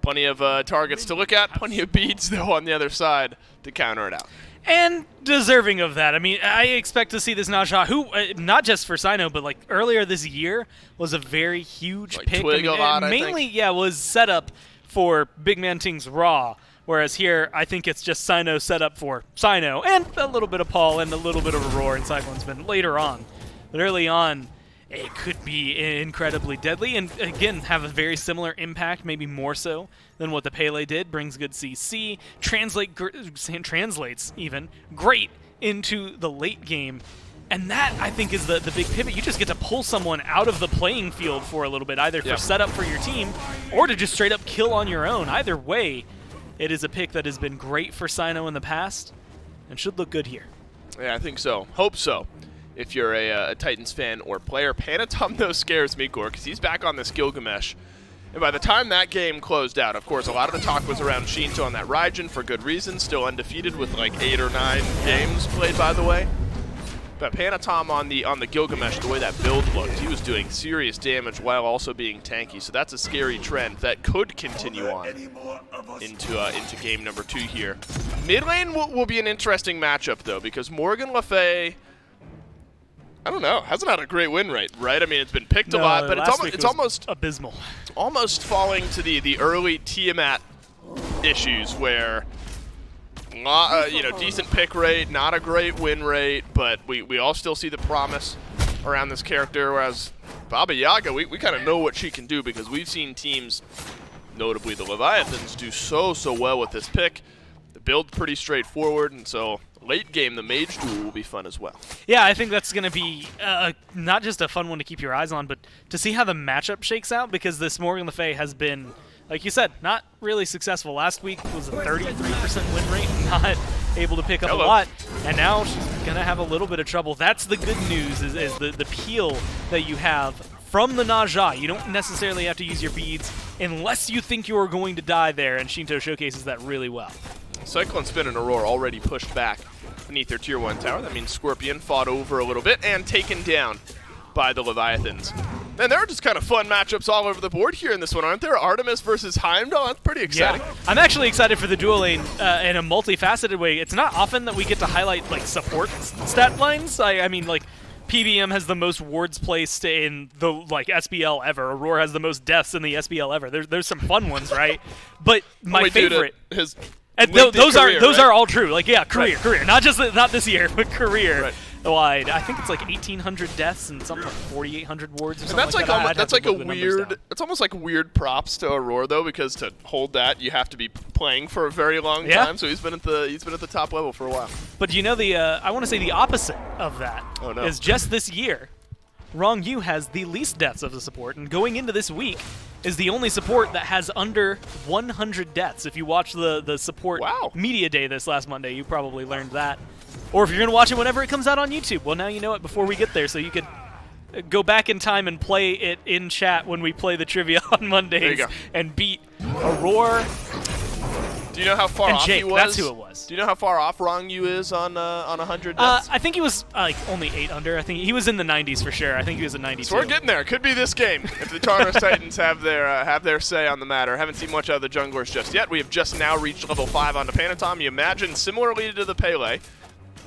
Plenty of targets to look at, plenty of beads, though, on the other side to counter it out. And deserving of that. I mean, I expect to see this Naja, who, not just for Sino, but like earlier this year, was a very huge like pick. Twig a lot, mainly, yeah, was set up for Big Man Ting's Raw. Whereas here, I think it's just Sino set up for Sino, and a little bit of Paul, and a little bit of Aurora and Cyclonesman later on. But early on, it could be incredibly deadly, and again, have a very similar impact, maybe more so than what the Pele did. Brings good CC, translates even great into the late game. And that, I think, is the big pivot. You just get to pull someone out of the playing field for a little bit, either for setup for your team, or to just straight up kill on your own. Either way, it is a pick that has been great for Sino in the past, and should look good here. Yeah, I think so. Hope so. If you're a Titans fan or player. Panatom, though, scares me, Gore, because he's back on this Gilgamesh. And by the time that game closed out, of course, a lot of the talk was around Shinto on that Raijin for good reason, still undefeated with like 8 or 9 games played, by the way. But Panatom on the Gilgamesh, the way that build looked, he was doing serious damage while also being tanky. So that's a scary trend that could continue on into game number 2 here. Mid lane will be an interesting matchup, though, because Morgan Le Fay, I don't know, hasn't had a great win rate, right? I mean, it's been picked a lot, but it's almost abysmal. Almost falling to the early Tiamat issues where, decent pick rate, not a great win rate, but we all still see the promise around this character, whereas Baba Yaga, we kind of know what she can do because we've seen teams, notably the Leviathans, do so well with this pick. The build's pretty straightforward, and so late game, the mage duel will be fun as well. Yeah, I think that's going to be not just a fun one to keep your eyes on, but to see how the matchup shakes out, because this Morgan Le Fay has been, like you said, not really successful. Last week was a 33% win rate, not able to pick up a lot, and now she's going to have a little bit of trouble. That's the good news, is the peel that you have from the Naja. You don't necessarily have to use your beads unless you think you're going to die there, and Shinto showcases that really well. Cyclone Spin and Aurora already pushed back beneath their Tier 1 tower. That means Scorpion fought over a little bit and taken down by the Leviathans. And there are just kind of fun matchups all over the board here in this one, aren't there? Artemis versus Heimdall, that's pretty exciting. Yeah. I'm actually excited for the dual lane in a multifaceted way. It's not often that we get to highlight like support stat lines. I mean, like, PBM has the most wards placed in the SBL ever. Aurora has the most deaths in the SBL ever. There's some fun ones, right? But my favorite. And those are all true. Like, yeah, career, not this year, but career wide. I think it's like 1,800 deaths and something like 4,800 wards or something like that. That's like a weird. It's almost like weird props to Aurora though, because to hold that you have to be playing for a very long time. So he's been at the top level for a while. But you know I want to say the opposite of that is just this year. Wrong U has the least deaths of the support, and going into this week is the only support that has under 100 deaths. If you watch the support media day this last Monday, you probably learned that. Or if you're going to watch it whenever it comes out on YouTube, well, now you know it before we get there, so you could go back in time and play it in chat when we play the trivia on Mondays and beat Aurora. Do you know how far And off Jake, he was? that's who it was. Do you know how far off Wrong You is on 100 deaths? I think he was like only 8 under. I think he was in the 90s for sure. I think he was at 92. So we're getting there. Could be this game if the Tartarus Titans have their say on the matter. Haven't seen much out of the junglers just yet. We have just now reached level 5 onto Panatom. You imagine, similarly to the Pele,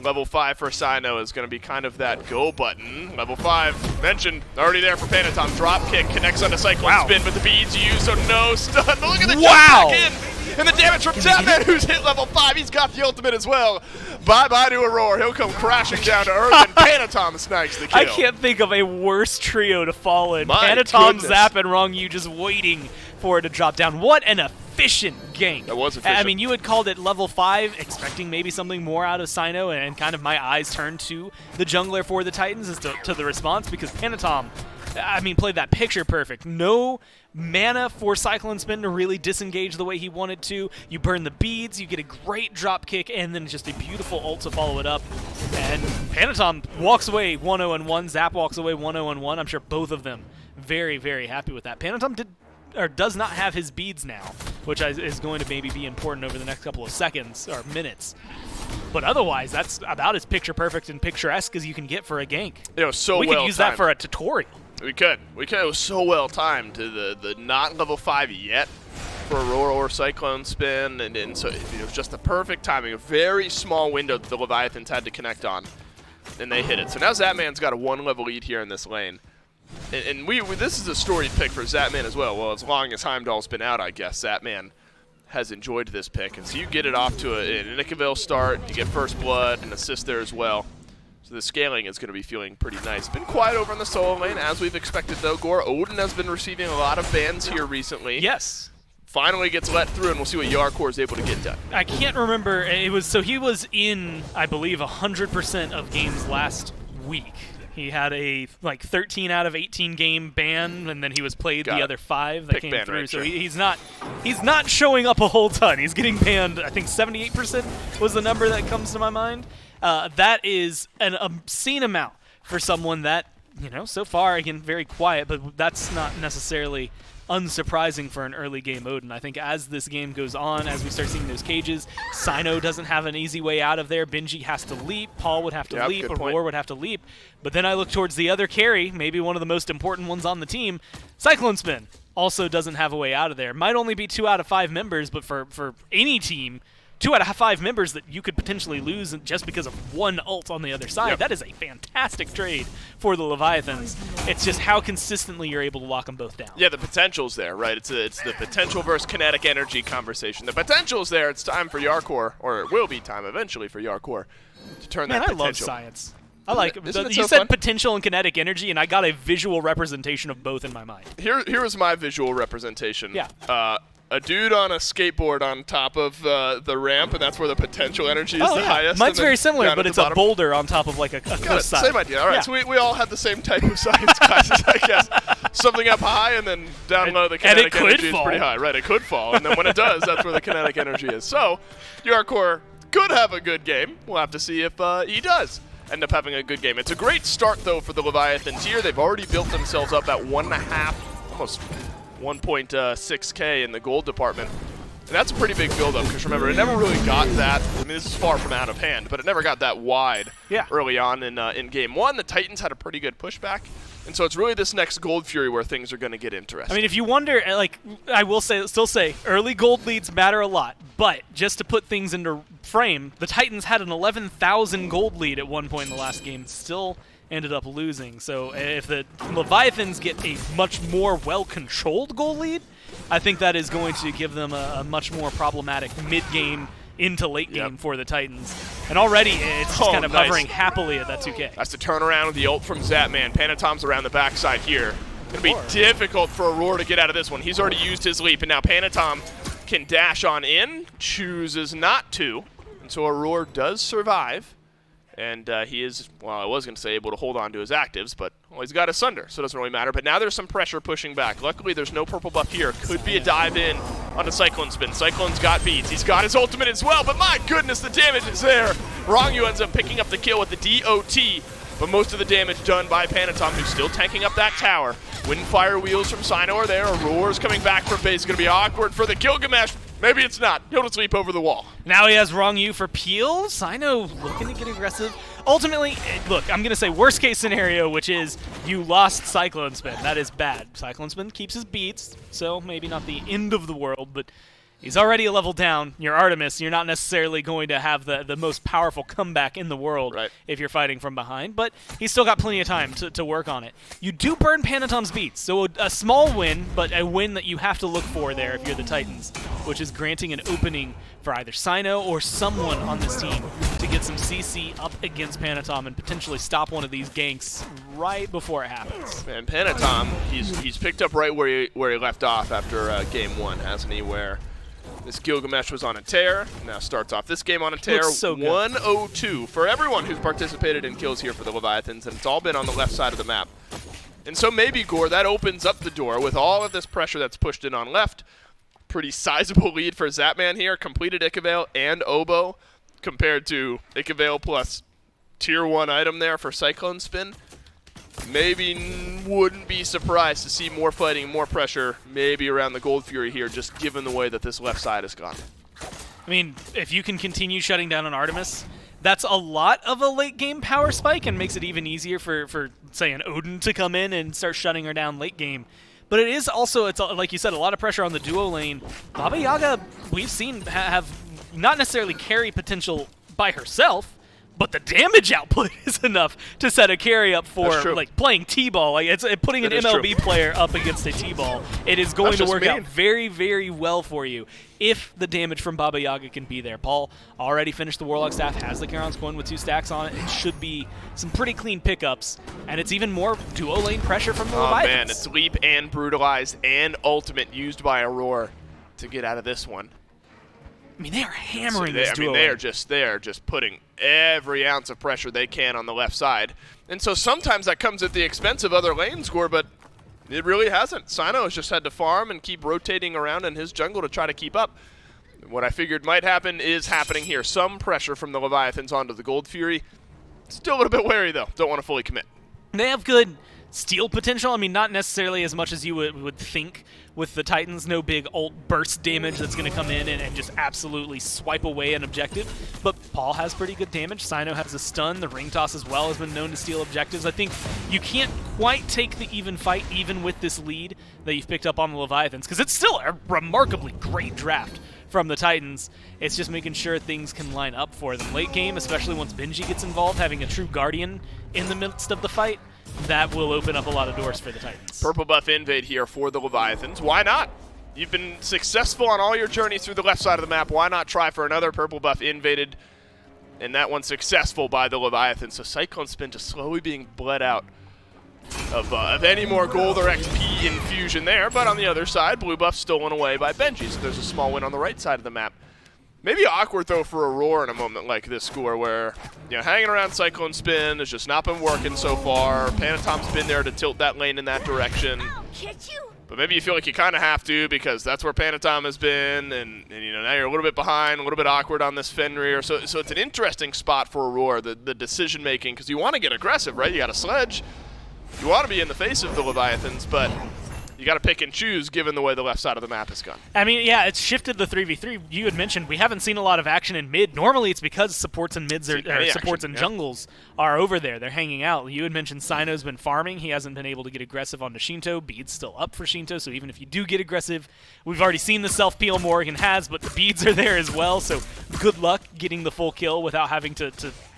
level 5 for Cyno is going to be kind of that go button. Level 5, mentioned, already there for Panatom. Drop kick, connects onto Cyclone Spin, but the beads used, so no stun. But look at the jump back in! And the damage from Zapman, who's hit level 5. He's got the ultimate as well. Bye-bye to Aurora. He'll come crashing down to Earth, and Panatom snags the kill. I can't think of a worse trio to fall in. My Panatom, goodness. Zap, and Wrong You just waiting for it to drop down. What an efficient gank. That was efficient. I mean, you had called it level 5, expecting maybe something more out of Cyno, and kind of my eyes turned to the jungler for the Titans as to the response, because Panatom, I mean, played that picture perfect. No mana for Cyclone Spin to really disengage the way he wanted to. You burn the beads, you get a great drop kick, and then just a beautiful ult to follow it up. And Panatom walks away 1-0-1. Zap walks away 1-0-1. I'm sure both of them very, very happy with that. Panatom does not have his beads now, which is going to maybe be important over the next couple of seconds or minutes. But otherwise, that's about as picture-perfect and picturesque as you can get for a gank. It was so we well could use timed. that for a tutorial. We could. It was so well timed to the not level 5 yet for Aurora or Cyclone Spin, and so it was just the perfect timing. A very small window that the Leviathans had to connect on, and they hit it. So now Zapman's got a 1-level lead here in this lane. And this is a storied pick for Zapman as well. Well, as long as Heimdall's been out, I guess, Zapman has enjoyed this pick. And so you get it off to an Nicaville start, you get first blood, and assist there as well. So the scaling is going to be feeling pretty nice. Been quiet over in the solo lane, as we've expected, though. Gore Odin has been receiving a lot of bans here recently. Yes. Finally gets let through, and we'll see what Yarkor is able to get done. I can't remember. So he was in, I believe, 100% of games last week. He had a 13 out of 18 game ban, and then he was played the other 5 that Pick came ban through. rate, So sure. he's not showing up a whole ton. He's getting banned. I think 78% was the number that comes to my mind. That is an obscene amount for someone that, so far, again, very quiet, but that's not necessarily unsurprising for an early game Odin. I think as this game goes on, as we start seeing those cages, Cyno doesn't have an easy way out of there. Benji has to leap. Paul would have to leap. Aurora would have to leap. But then I look towards the other carry, maybe one of the most important ones on the team, Cyclone Spin, also doesn't have a way out of there. Might only be 2 out of 5 members, but for any team, 2 out of 5 members that you could potentially lose just because of one ult on the other side. Yep. That is a fantastic trade for the Leviathans. It's just how consistently you're able to lock them both down. Yeah, the potential's there, right? It's the potential versus kinetic energy conversation. The potential's there. It's time for Yarkor, or it will be time eventually for Yarkor to turn that potential. I love science. I like Isn't it you so said fun? potential and kinetic energy, and I got a visual representation of both in my mind. Here was my visual representation. Yeah. A dude on a skateboard on top of the ramp, and that's where the potential energy is the highest. Mine's and very then similar, down but at it's the a bottom. boulder on top of like a cliffside. Same idea. All right, Yeah. so we all had the same type of science classes, I guess. Something up high, and then down low, the kinetic energy is pretty high. Right, it could fall, and then when it does, that's where the kinetic energy is. So, Yarkor could have a good game. We'll have to see if he does end up having a good game. It's a great start, though, for the Leviathans here. They've already built themselves up at 1.5, almost 1.6K in the gold department. And that's a pretty big build-up, because remember, it never really got that. I mean, this is far from out of hand, but it never got that wide early on in Game 1. The Titans had a pretty good pushback, and so it's really this next Gold Fury where things are going to get interesting. I mean, if you wonder, I will still say, early gold leads matter a lot. But just to put things into frame, the Titans had an 11,000 gold lead at one point in the last game, still ended up losing. So if the Leviathans get a much more well-controlled goal lead, I think that is going to give them a much more problematic mid-game into late game for the Titans. And already it's just kind of hovering happily at that 2K. That's the turnaround with the ult from Zapman. Panatom's around the backside here. Going to be difficult for Aurora to get out of this one. He's already used his leap, and now Panatom can dash on in, chooses not to. And so Aurora does survive. And he is, well, I was going to say able to hold on to his actives, but well, he's got Asunder, so it doesn't really matter. But now there's some pressure pushing back. Luckily, there's no purple buff here. Could be a dive in on a Cyclone Spin. Cyclone's got beads. He's got his ultimate as well, but my goodness, the damage is there. Wrongu ends up picking up the kill with the DOT, but most of the damage done by Panatom, who's still tanking up that tower. Windfire wheels from Cyno are there. Aurora's coming back from base. It's going to be awkward for the Gilgamesh. Maybe it's not. He'll just leap over the wall. Now he has Wrong U for Peel. Sino looking to get aggressive. Ultimately, look, I'm going to say worst case scenario, which is you lost Cyclone Spin. That is bad. Cyclone Spin keeps his beats, so maybe not the end of the world, but he's already a level down. You're Artemis. You're not necessarily going to have the most powerful comeback in the world if you're fighting from behind, but he's still got plenty of time to work on it. You do burn Panatom's beats, so a small win, but a win that you have to look for there if you're the Titans, which is granting an opening for either Sino or someone on this team to get some CC up against Panatom and potentially stop one of these ganks right before it happens. And Panatom, he's picked up right where he left off after game 1, hasn't he? Where this Gilgamesh was on a tear, now starts off this game on a tear. Looks so good. 102 for everyone who's participated in kills here for the Leviathans, and it's all been on the left side of the map. And so maybe, Gore, that opens up the door with all of this pressure that's pushed in on left. Pretty sizable lead for Zapman here. Completed Ikavale and Oboe compared to Ikavale plus tier 1 item there for Cyclone Spin. Maybe wouldn't be surprised to see more fighting, more pressure, maybe around the Gold Fury here, just given the way that this left side has gone. I mean, if you can continue shutting down on Artemis, that's a lot of a late game power spike and makes it even easier for say, an Odin to come in and start shutting her down late game. But it is also, it's like you said, a lot of pressure on the duo lane. Baba Yaga, we've seen have not necessarily carry potential by herself, but the damage output is enough to set a carry up for like playing T-ball. Like it's putting an MLB player up against a T-ball. It is going to work out very, very well for you if the damage from Baba Yaga can be there. Paul already finished the Warlock staff, has the Charon's coin with 2 stacks on it. It should be some pretty clean pickups, and it's even more duo lane pressure from the Leviathans. Oh man, it's Leap and Brutalized and Ultimate used by Aurora to get out of this one. I mean, they are hammering this duo. I mean, they are just putting every ounce of pressure they can on the left side. And so sometimes that comes at the expense of other lane score, but it really hasn't. Sino has just had to farm and keep rotating around in his jungle to try to keep up. What I figured might happen is happening here. Some pressure from the Leviathans onto the Gold Fury. Still a little bit wary, though. Don't want to fully commit. They have good steal potential. I mean, not necessarily as much as you would think with the Titans. No big ult burst damage that's going to come in and just absolutely swipe away an objective. But Paul has pretty good damage. Sino has a stun. The ring toss as well has been known to steal objectives. I think you can't quite take the even fight even with this lead that you've picked up on the Leviathans, because it's still a remarkably great draft from the Titans. It's just making sure things can line up for them. Late game, especially once Benji gets involved, having a true Guardian in the midst of the fight, that will open up a lot of doors for the Titans. Purple buff invade here for the Leviathans. Why not? You've been successful on all your journeys through the left side of the map. Why not try for another purple buff invaded? And that one's successful by the Leviathans. So Cyclone Spin just slowly being bled out of any more gold or XP infusion there. But on the other side, blue buff stolen away by Benji. So there's a small win on the right side of the map. Maybe awkward, though, for Aurora in a moment like this score where, you know, hanging around Cyclone Spin has just not been working so far. Panatom's been there to tilt that lane in that direction. But maybe you feel like you kind of have to because that's where Panatom has been, and you know, now you're a little bit behind, a little bit awkward on this Fenrir. So it's an interesting spot for Aurora, the decision-making, because you want to get aggressive, right? You got a sledge. You want to be in the face of the Leviathans, but you got to pick and choose given the way the left side of the map has gone. I mean, yeah, it's shifted the 3v3. You had mentioned we haven't seen a lot of action in mid. Normally it's because supports and mids or supports and jungles are over there. They're hanging out. You had mentioned Sino's been farming. He hasn't been able to get aggressive onto Shinto. Bede's still up for Shinto, so even if you do get aggressive, we've already seen the self-peel Morrigan has, but the beads are there as well, so good luck getting the full kill without having to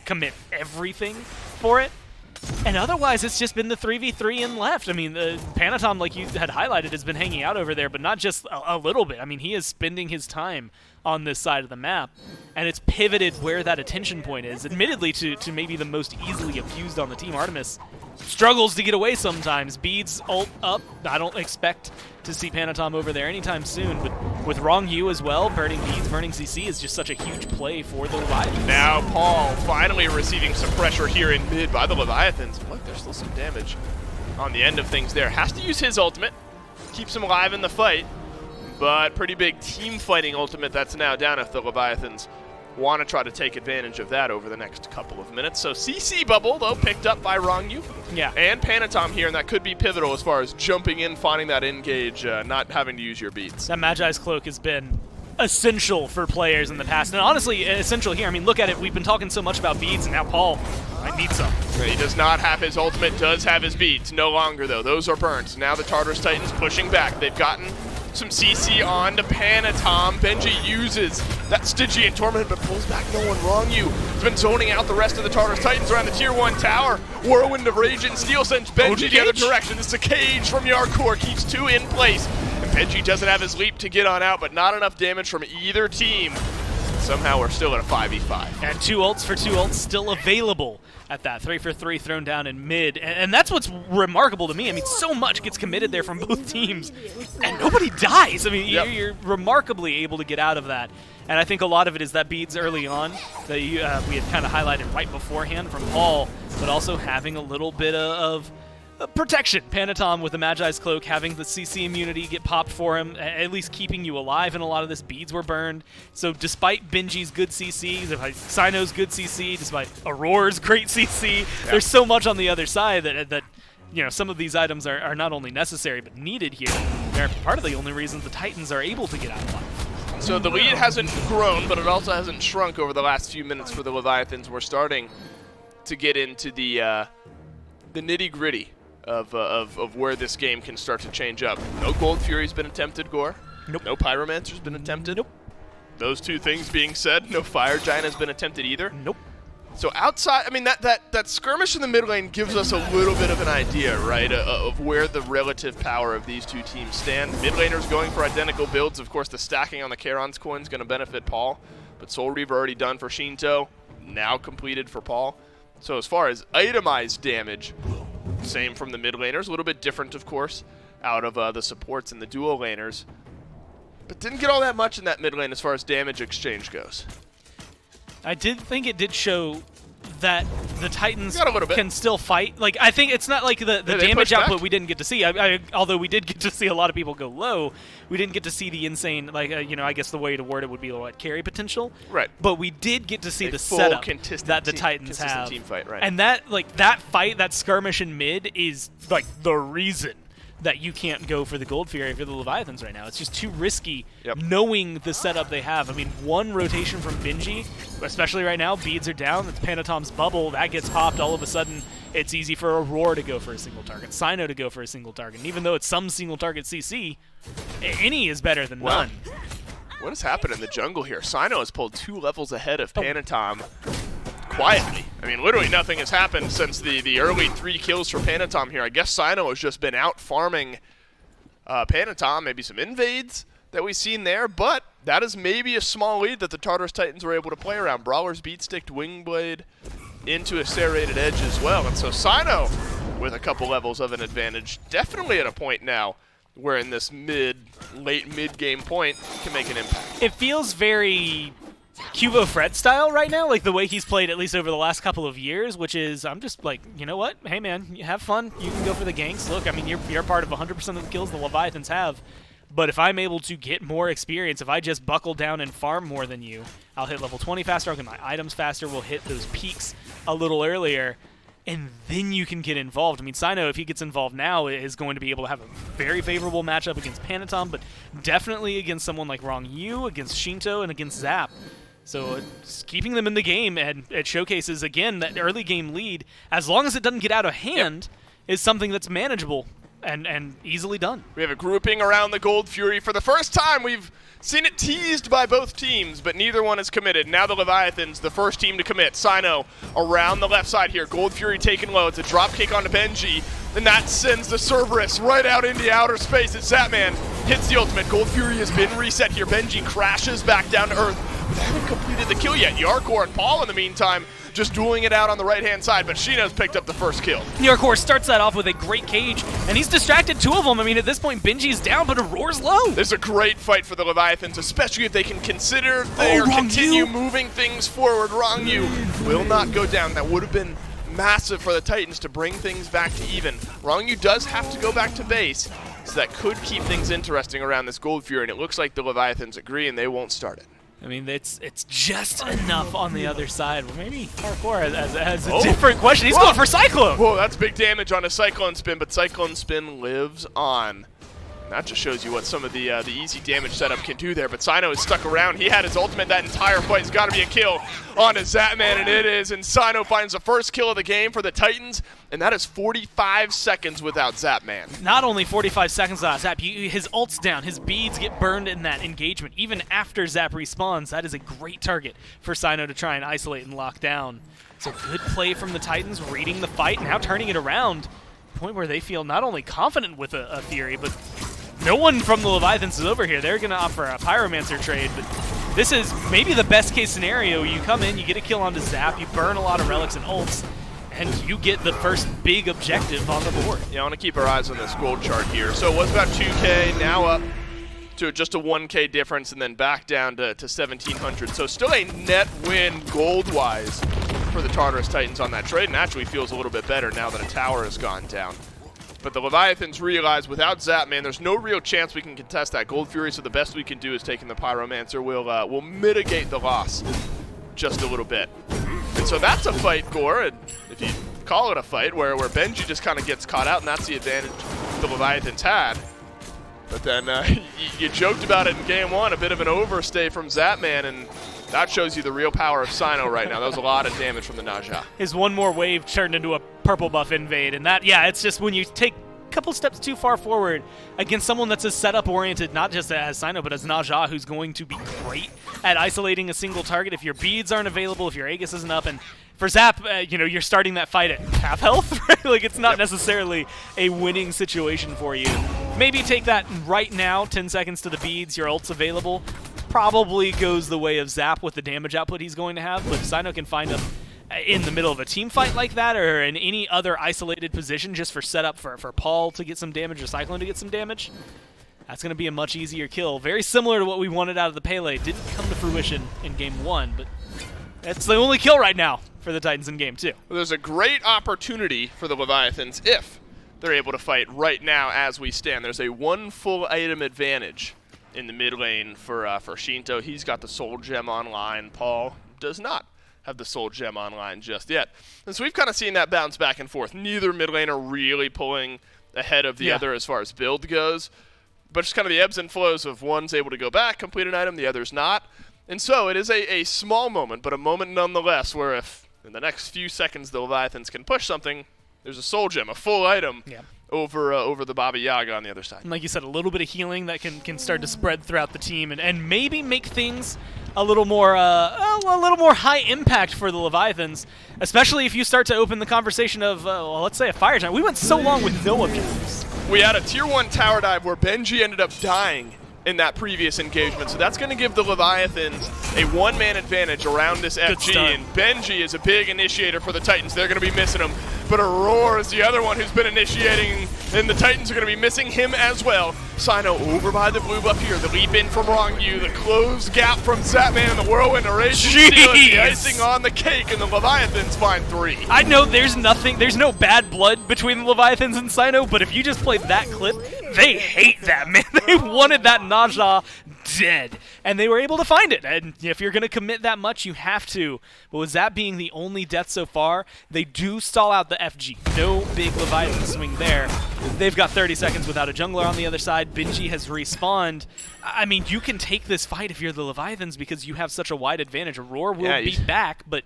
commit everything for it. And otherwise, it's just been the 3v3 in left. I mean, Panatom, like you had highlighted, has been hanging out over there, but not just a little bit. I mean, he is spending his time on this side of the map, and it's pivoted where that attention point is. Admittedly, to maybe the most easily abused on the team, Artemis struggles to get away sometimes. Beads ult up. I don't expect to see Panatom over there anytime soon, but with Wrong U as well, burning beads, burning CC is just such a huge play for the Leviathans. Now Paul finally receiving some pressure here in mid by the Leviathans. Look, there's still some damage on the end of things there. Has to use his ultimate, keeps him alive in the fight, but pretty big team fighting ultimate that's now down if the Leviathans want to try to take advantage of that over the next couple of minutes. So CC bubble, though, picked up by Wrong U. Yeah. And Panatom here, and that could be pivotal as far as jumping in, finding that engage, not having to use your beats. That Magi's Cloak has been essential for players in the past, and honestly essential here. I mean, look at it. We've been talking so much about beads, and now Paul might need some. He does not have his ultimate, does have his beads. No longer, though. Those are burnt. Now the Tartarus Titans pushing back. They've gotten some CC on to Panatom. Benji uses that Stygian Torment, but pulls back no one. Wrong you. He's been zoning out the rest of the Tartarus Titans around the Tier 1 tower. Whirlwind of Rage and Steel sends Benji the other direction. This is a cage from Yarkor. Keeps 2 in place. And Benji doesn't have his leap to get on out, but not enough damage from either team. Somehow we're still at a 5v5. And 2 ults for 2 ults still available at that. 3 for 3 thrown down in mid. And that's what's remarkable to me. I mean, so much gets committed there from both teams, and nobody dies. I mean, you're remarkably able to get out of that. And I think a lot of it is that beads early on that we had kind of highlighted right beforehand from Paul, but also having a little bit of protection. Panatom with the Magi's Cloak, having the CC immunity get popped for him, at least keeping you alive, and a lot of this beads were burned. So despite Benji's good CC, despite Sino's good CC, despite Aurora's great CC, there's so much on the other side that you know, some of these items are not only necessary but needed here. They're part of the only reason the Titans are able to get out of life. So the lead hasn't grown, but it also hasn't shrunk over the last few minutes for the Leviathans. We're starting to get into the nitty-gritty of where this game can start to change up. No Gold Fury's been attempted, Gore. Nope. No Pyromancer's been attempted. Nope. Those 2 things being said, no Fire Giant has been attempted either. Nope. So outside, I mean, that skirmish in the mid lane gives us a little bit of an idea, right, of where the relative power of these 2 teams stand. Mid laners going for identical builds. Of course, the stacking on the Charon's coin is going to benefit Paul, but Soul Reaver already done for Shinto, now completed for Paul. So as far as itemized damage, same from the mid laners, a little bit different, of course, out of the supports and the dual laners, but didn't get all that much in that mid lane as far as damage exchange goes. I did think it did show that the Titans got a little bit. can still fight. Like, I think it's not like the damage output we didn't get to see. Although we did get to see a lot of people go low, we didn't get to see the insane, like, you know, I guess the way to word it would be what, carry potential. Right. But we did get to see A the full setup consistent that the team- Titans consistent have. team fight, right. And that, like, that fight, that skirmish in mid is, like, the reason that you can't go for the Gold Fury for the Leviathans right now. It's just too risky knowing the setup they have. I mean, 1 rotation from Benji, especially right now, beads are down, it's Panatom's bubble, that gets popped, all of a sudden it's easy for Aurora to go for a single target, Sino to go for a single target, and even though it's some single target CC, any is better than none. What has happened in the jungle here? Sino has pulled 2 levels ahead of Panatom quietly. I mean, literally nothing has happened since the early 3 kills for Panatom here. I guess Sino has just been out farming Panatom, maybe some invades that we've seen there, but that is maybe a small lead that the Tartarus Titans were able to play around. Brawler's Beatsticked Wingblade into a serrated edge as well, and so Sino with a couple levels of an advantage, definitely at a point now where in this late mid-game point can make an impact. It feels very Cubo Fred style right now, like the way he's played at least over the last couple of years, which is, I'm just like, you know what? Hey man, you have fun. You can go for the ganks. Look, I mean, you're part of 100% of the kills the Leviathans have, but if I'm able to get more experience, if I just buckle down and farm more than you, I'll hit level 20 faster, I'll get my items faster, we'll hit those peaks a little earlier, and then you can get involved. I mean, Sino, if he gets involved now, is going to be able to have a very favorable matchup against Panatom, but definitely against someone like Wrong Yu, against Shinto, and against Zap. So just keeping them in the game, and it showcases, again, that early game lead, as long as it doesn't get out of hand, is something that's manageable and easily done. We have a grouping around the Gold Fury. For the first time, we've seen it teased by both teams, but neither one is committed. Now the Leviathans, the first team to commit. Sino around the left side here. Gold Fury taking low. It's a drop kick onto Benji. And that sends the Cerberus right out into outer space. It's Zapman. Hits the ultimate. Gold Fury has been reset here. Benji crashes back down to earth. But they haven't completed the kill yet. Yarkor and Paul, in the meantime, just dueling it out on the right-hand side, but Shino's picked up the first kill. Yarkor starts that off with a great cage, and he's distracted 2 of them. I mean, at this point, Benji's down, but Aurora's low. This is a great fight for the Leviathans, especially if they can consider they continue moving things forward. Wrong You will not go down. That would have been massive for the Titans to bring things back to even. Wrong You does have to go back to base, so that could keep things interesting around this Gold Fury, and it looks like the Leviathans agree, and they won't start it. I mean, it's just enough on the other side. Well, maybe Hardcore has a different question. He's going for Cyclone. Whoa, that's big damage on a Cyclone Spin, but Cyclone Spin lives on. That just shows you what some of the easy damage setup can do there, but Sino is stuck around. He had his ultimate that entire fight. It's got to be a kill onto Zapman, and it is, and Sino finds the first kill of the game for the Titans, and that is 45 seconds without Zapman. Not only 45 seconds without Zap, his ult's down, his beads get burned in that engagement. Even after Zap respawns, that is a great target for Sino to try and isolate and lock down. So good play from the Titans, reading the fight, now turning it around. Point where they feel not only confident with a theory, but no one from the Leviathans is over here. They're going to offer a Pyromancer trade, but this is maybe the best case scenario. You come in, you get a kill onto Zap, you burn a lot of relics and ults, and you get the first big objective on the board. Yeah, I want to keep our eyes on this gold chart here. So it was about 2K, now up to just a 1K difference, and then back down to 1,700. So still a net win gold-wise for the Tartarus Titans on that trade, and actually feels a little bit better now that a tower has gone down. But the Leviathans realize without Zapman, there's no real chance we can contest that Gold Fury, so the best we can do is taking the Pyromancer. We'll mitigate the loss just a little bit. And so that's a fight, Gore, and if you call it a fight, where Benji just kind of gets caught out, and that's the advantage the Leviathans had. But then you joked about it in game one, a bit of an overstay from Zapman, and that shows you the real power of Sino right now. That was a lot of damage from the Naja. His one more wave turned into a purple buff invade, and that, yeah, it's just when you take a couple steps too far forward against someone that's as setup-oriented, not just as Sino, but as Naja, who's going to be great at isolating a single target if your beads aren't available, if your Aegis isn't up, and for Zap, you're starting that fight at half health, right? Like, it's not necessarily a winning situation for you. Maybe take that right now, 10 seconds to the beads, your ult's available. Probably goes the way of Zap with the damage output he's going to have, but if Sino can find him in the middle of a team fight like that, or in any other isolated position just for setup for Paul to get some damage or Cyclone to get some damage, that's going to be a much easier kill. Very similar to what we wanted out of the Pele. Didn't come to fruition in game one, but that's the only kill right now for the Titans in game two. Well, there's a great opportunity for the Leviathans if they're able to fight right now as we stand. There's a one full item advantage in the mid lane for Shinto. He's got the Soul Gem online. Paul does not have the Soul Gem online just yet. And so we've kind of seen that bounce back and forth. Neither mid laner really pulling ahead of the other as far as build goes, but just kind of the ebbs and flows of one's able to go back, complete an item, the other's not. And so it is a small moment, but a moment nonetheless, where if in the next few seconds the Leviathans can push something, there's a Soul Gem, a full item, over the Baba Yaga on the other side. And like you said, a little bit of healing that can start to spread throughout the team and maybe make things a little more high impact for the Leviathans, especially if you start to open the conversation of, well, let's say a fire giant. We went so long with no objectives. We had a tier 1 tower dive where Benji ended up dying in that previous engagement, so that's going to give the Leviathans a one-man advantage around this FG, and Benji is a big initiator for the Titans. They're going to be missing him, but Aurora is the other one who's been initiating, and the Titans are going to be missing him as well. Sino over by the blue buff here, the leap in from Rongyu, the closed gap from Zapman, and the whirlwind erasing the icing on the cake, and the Leviathans find 3. I know there's no bad blood between the Leviathans and Sino, but if you just played that clip, they hate that, man. They wanted that Naja dead, and they were able to find it. And if you're going to commit that much, you have to. But with that being the only death so far, they do stall out the FG. No big Leviathan swing there. They've got 30 seconds without a jungler on the other side. Benji has respawned. I mean, you can take this fight if you're the Leviathans because you have such a wide advantage. Aurora will be back, but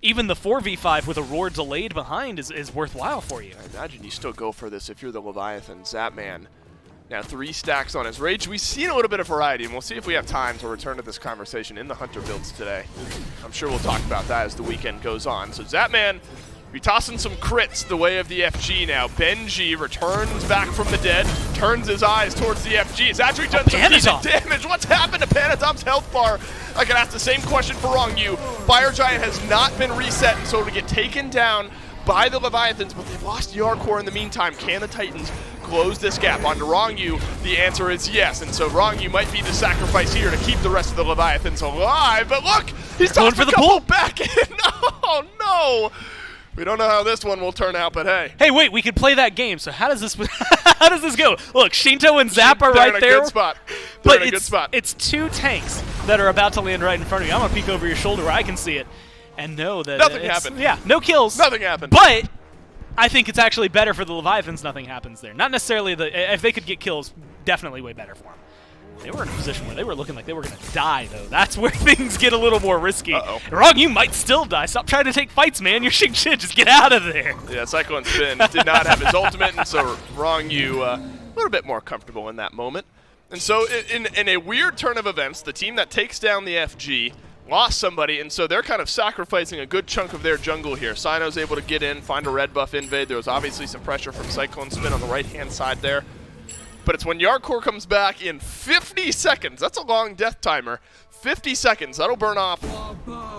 even the 4v5 with Aurora delayed behind is worthwhile for you. I imagine you still go for this if you're the Leviathan. Zapman now 3 stacks on his Rage. We've seen a little bit of variety, and we'll see if we have time to return to this conversation in the Hunter builds today. I'm sure we'll talk about that as the weekend goes on. So Zapman, we tossing some crits the way of the FG now. Benji returns back from the dead, turns his eyes towards the FG. He's actually done some decent damage. What's happened to Panatom's health bar? I can ask the same question for Rongyu. Fire Giant has not been reset, and so to get taken down by the Leviathans, but they've lost the R-Core in the meantime. Can the Titans close this gap? Onto Rongyu, the answer is yes, and so Rongyu might be the sacrifice here to keep the rest of the Leviathans alive, but look! He's going for the pull back in! Oh no! We don't know how this one will turn out, but hey. Hey, wait, we could play that game, so how does this how does this go? Look, Shinto and Zap are right there. They're in a good spot. They're in a good spot. It's 2 tanks that are about to land right in front of you. I'm going to peek over your shoulder where I can see it and know that nothing happened. Yeah, no kills. Nothing happened. But I think it's actually better for the Leviathans nothing happens there. Not necessarily if they could get kills, definitely way better for them. They were in a position where they were looking like they were going to die, though. That's where things get a little more risky. Wrong, you might still die. Stop trying to take fights, man. You're Xing Qin. Just get out of there. Yeah, Cyclone Spin did not have his ultimate, and so Wrong, you a little bit more comfortable in that moment. And so in a weird turn of events, the team that takes down the FG lost somebody, and so they're kind of sacrificing a good chunk of their jungle here. Cyno's able to get in, find a red buff invade. There was obviously some pressure from Cyclone Spin on the right-hand side there. But it's when Yarkor comes back in 50 seconds. That's a long death timer. 50 seconds. That'll burn off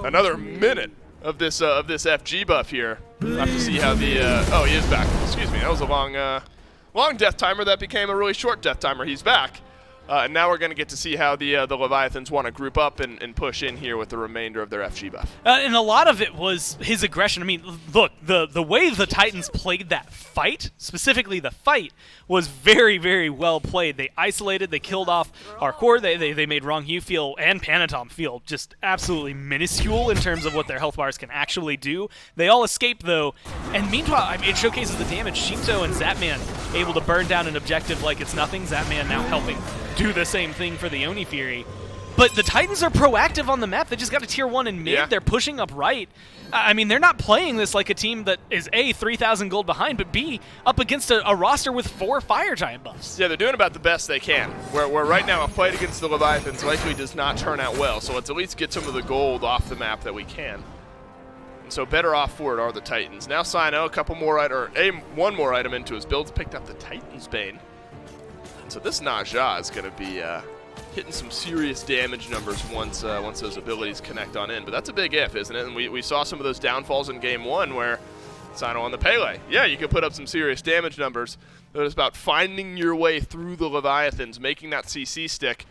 another minute of this FG buff here. We'll have to see how the oh, he is back. Excuse me. That was a long death timer that became a really short death timer. He's back. And now we're going to get to see how the Leviathans want to group up and push in here with the remainder of their FG buff. And a lot of it was his aggression. I mean, look, the way the Titans played that fight, specifically the fight, was very, very well played. They isolated, they killed off our core, they made Rongyu feel, and Panatom feel, just absolutely minuscule in terms of what their health bars can actually do. They all escaped, though, and meanwhile, I mean, it showcases the damage. Shinto and Zapman able to burn down an objective like it's nothing. Zapman now helping do the same thing for the Oni Fury. But the Titans are proactive on the map. They just got a tier 1 in mid. Yeah. They're pushing up right. I mean, they're not playing this like a team that is A, 3,000 gold behind, but B, up against a roster with 4 Fire Giant buffs. Yeah, they're doing about the best they can. Where right now a fight against the Leviathans likely does not turn out well, so let's at least get some of the gold off the map that we can. And so better off for it are the Titans. Now Cyno, one more item into his build, picked up the Titan's Bane. So this Naja is going to be hitting some serious damage numbers once those abilities connect on in. But that's a big if, isn't it? And we saw some of those downfalls in Game 1 where Cyno on the Pele. Yeah, you can put up some serious damage numbers. But it's about finding your way through the Leviathans, making that CC stick,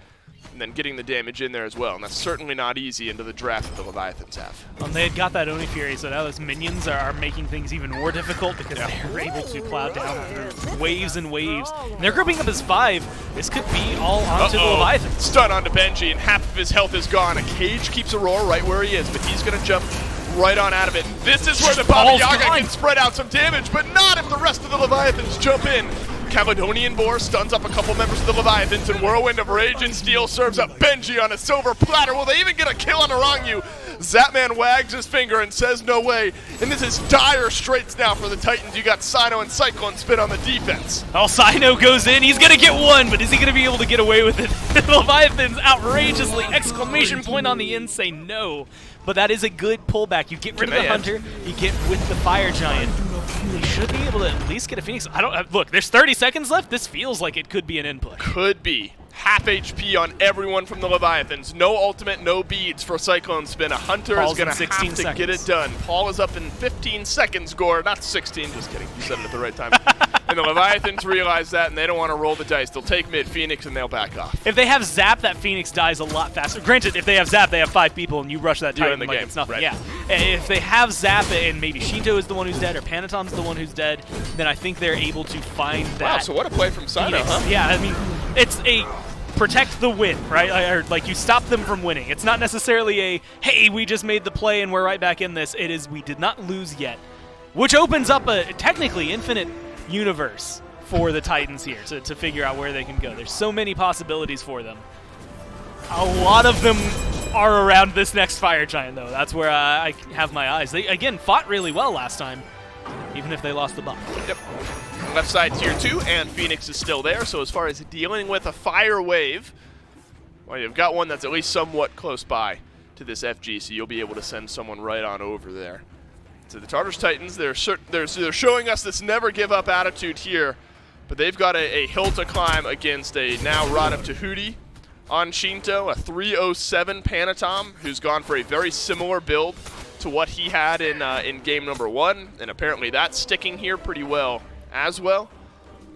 and then getting the damage in there as well. And that's certainly not easy into the draft that the Leviathans have. They had got that Oni Fury, so now those minions are making things even more difficult because they're able to plow down through waves and waves. And they're grouping up as 5. This could be all onto the Leviathans. Stun onto Benji, and half of his health is gone. A cage keeps Aurora right where he is, but he's going to jump right on out of it. This is where the Baba Yaga can spread out some damage, but not if the rest of the Leviathans jump in. Caledonian Boar stuns up a couple members of the Leviathans, and Whirlwind of Rage and Steel serves up Benji on a silver platter. Will they even get a kill on Arangyu? Zapman wags his finger and says no way. And this is dire straits now for the Titans. You got Cyno and Cyclone Spin on the defense. Oh, Cyno goes in. He's going to get one, but is he going to be able to get away with it? The Leviathans outrageously, exclamation point on the in, say no. But that is a good pullback. You get rid of the Hunter, you get with the Fire Giant. They should be able to at least get a Phoenix. Look, there's 30 seconds left. This feels like it could be an input. Could be. Half HP on everyone from the Leviathans. No ultimate, no beads for Cyclone Spin. A Hunter is going to have to get it done. Paul is up in 15 seconds, Gore. Not 16, just kidding. You said it at the right time. And the Leviathans realize that, and they don't want to roll the dice. They'll take mid Phoenix, and they'll back off. If they have Zap, that Phoenix dies a lot faster. Granted, if they have Zap, they have 5 people, and you rush that Titan like it's nothing. Right. Yeah. If they have Zap, and maybe Shinto is the one who's dead, or Panatom's the one who's dead, then I think they're able to find that. Wow, so what a play from Cyno, huh? Yeah, I mean, it's a protect the win, right? Or like you stop them from winning. It's not necessarily a, hey, we just made the play and we're right back in this. It is, we did not lose yet, which opens up a technically infinite universe for the Titans here to figure out where they can go. There's so many possibilities for them. A lot of them are around this next Fire Giant, though. That's where I have my eyes. They, again, fought really well last time, even if they lost the buff. Yep. Left side tier 2, and Phoenix is still there. So as far as dealing with a fire wave, well, you've got one that's at least somewhat close by to this FG, so you'll be able to send someone right on over there. So the Tartarus Titans, they're showing us this never give up attitude here, but they've got a hill to climb against a now Rod of Tahuti on Shinto, a 307 Panatom, who's gone for a very similar build to what he had in game number 1, and apparently that's sticking here pretty well as well.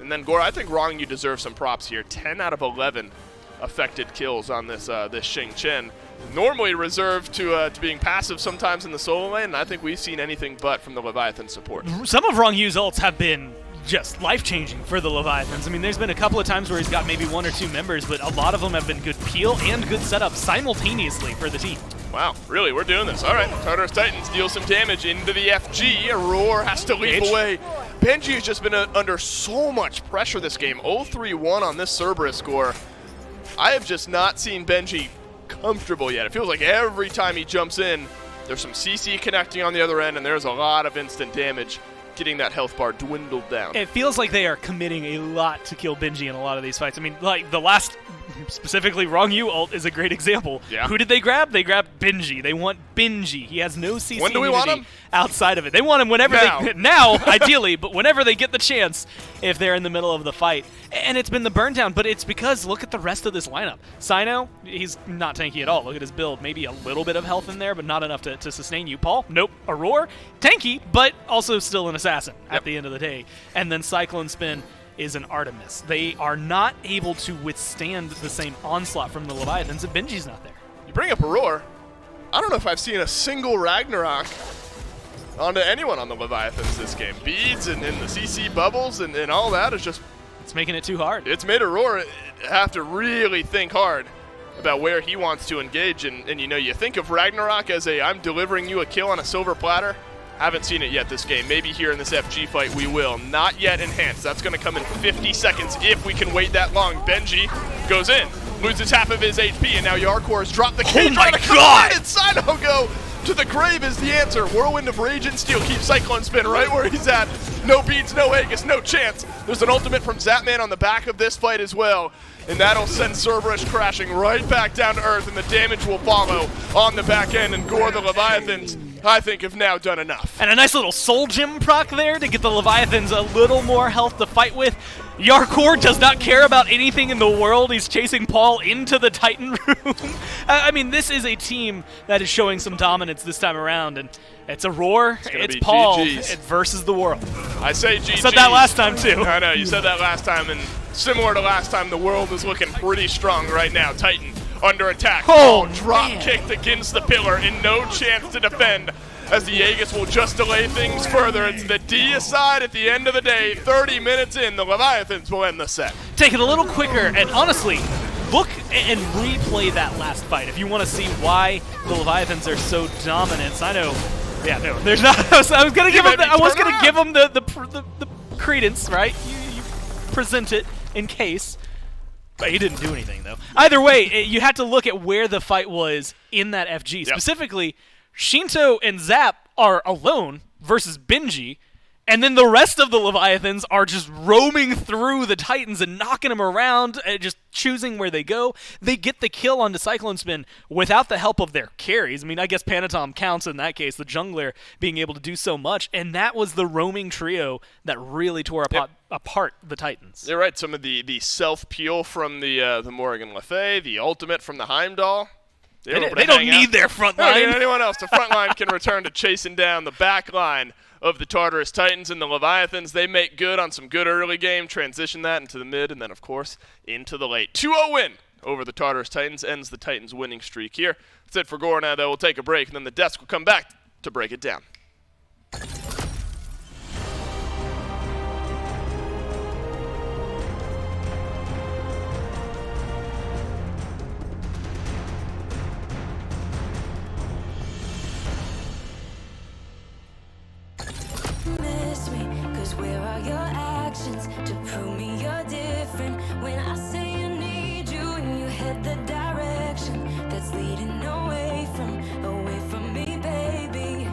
And then Gore, I think you deserve some props here. 10 out of 11 affected kills on this Xing Qin. Normally reserved to being passive sometimes in the solo lane, and I think we've seen anything but from the Leviathan support. Some of Rongyu's ults have been just life-changing for the Leviathans. I mean, there's been a couple of times where he's got maybe 1 or 2 members, but a lot of them have been good peel and good setup simultaneously for the team. Wow, really, we're doing this. All right, Tartarus Titans deal some damage into the FG. Aurora has to leap away. Benji has just been under so much pressure this game. 0-3-1 on this Cerberus score. I have just not seen Benji comfortable yet. It feels like every time he jumps in, there's some CC connecting on the other end, and there's a lot of instant damage getting that health bar dwindled down. It feels like they are committing a lot to kill Benji in a lot of these fights. I mean, like the last, specifically Wrong U ult is a great example. Yeah. Who did they grab? They grabbed Benji. They want Benji. He has no CC When do we want him? outside of it. They want him whenever now, ideally, but whenever they get the chance if they're in the middle of the fight. And it's been the burn down, but it's because look at the rest of this lineup. Cyno, he's not tanky at all. Look at his build. Maybe a little bit of health in there, but not enough to sustain you. Paul, nope. Aurora, tanky, but also still an assassin at the end of the day. And then Cyclone Spin is an Artemis. They are not able to withstand the same onslaught from the Leviathans, and Benji's not there. You bring up Aurora. I don't know if I've seen a single Ragnarok onto anyone on the Leviathans this game. Beads and the CC bubbles and all that is just... It's making it too hard. It's made Aurora have to really think hard about where he wants to engage. And you know, you think of Ragnarok as a, I'm delivering you a kill on a silver platter. Haven't seen it yet this game. Maybe here in this FG fight we will. Not yet enhanced. That's going to come in 50 seconds if we can wait that long. Benji goes in, loses half of his HP, and now Yarkor has dropped the cage. Oh my God! And Cyno go to the grave is the answer. Whirlwind of Rage and Steel keeps Cyclone Spin right where he's at. No beads, no Aegis, no chance. There's an ultimate from Zapman on the back of this fight as well. And that'll send Cerberus crashing right back down to Earth, and the damage will follow on the back end. And Gore the Leviathans, I think, have now done enough. And a nice little Soul Gem proc there to get the Leviathans a little more health to fight with. Yarkor does not care about anything in the world. He's chasing Paul into the Titan room. I mean, this is a team that is showing some dominance this time around, and it's a roar. It's Paul versus the world. I say GG. Said that last time, too. I know, you said that last time, and similar to last time, the world is looking pretty strong right now. Titan under attack. Oh, drop kicked against the pillar and no chance to defend, as the Aegis will just delay things further. It's the D aside at the end of the day. 30 minutes in, the Leviathans will end the set. Take it a little quicker, and honestly, look and replay that last fight if you want to see why the Leviathans are so dominant. I know, yeah, no, there's not. I was gonna give him. I was gonna give him the credence, right? You present it in case. But he didn't do anything, though. Either way, you had to look at where the fight was in that FG. Specifically, Shinto and Zap are alone versus Benji, and then the rest of the Leviathans are just roaming through the Titans and knocking them around, just choosing where they go. They get the kill onto Cyclone Spin without the help of their carries. I mean, I guess Panatom counts in that case, the jungler being able to do so much, and that was the roaming trio that really tore apart the Titans. You're right. Some of the self-peel from the Morrigan Le Fay, the ultimate from the Heimdall. They don't need their front line. They don't need anyone else. The front line can return to chasing down the back line of the Tartarus Titans, and the Leviathans. They make good on some good early game, transition that into the mid, and then, of course, into the late. 2-0 win over the Tartarus Titans ends the Titans' winning streak here. That's it for Gore now, though. We'll take a break, and then the desk will come back to break it down. To prove me you're different. When I say I need you and you head the direction that's leading away from me, baby.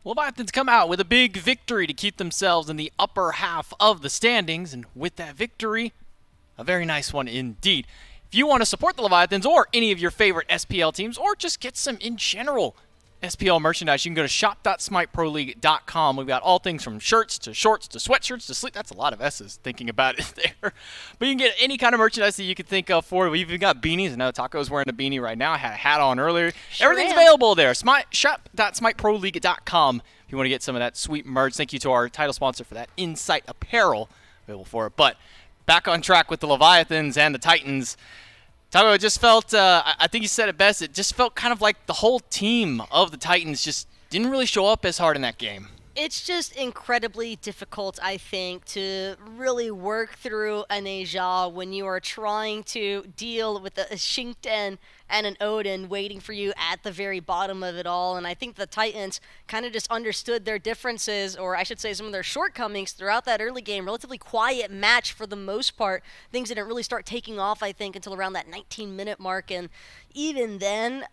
Leviathans come out with a big victory to keep themselves in the upper half of the standings, and with that victory, a very nice one indeed. If you want to support the Leviathans or any of your favorite SPL teams, or just get some in general SPL merchandise, you can go to shop.smiteproleague.com. We've got all things from shirts to shorts to sweatshirts to sleep. That's a lot of S's thinking about it there. But you can get any kind of merchandise that you could think of for it. We've even got beanies. I know Taco's wearing a beanie right now. I had a hat on earlier. Sure Everything's am. available there. Shop.smiteproleague.com if you want to get some of that sweet merch. Thank you to our title sponsor for that, Insight Apparel, available for it. But back on track with the Leviathans and the Titans. Taco, it just felt, I think you said it best, it just felt kind of like the whole team of the Titans just didn't really show up as hard in that game. It's just incredibly difficult, I think, to really work through an Asia when you are trying to deal with a Xingtian and an Odin waiting for you at the very bottom of it all. And I think the Titans kind of just understood their differences, or I should say some of their shortcomings throughout that early game. Relatively quiet match for the most part. Things didn't really start taking off, I think, until around that 19-minute mark. And even then,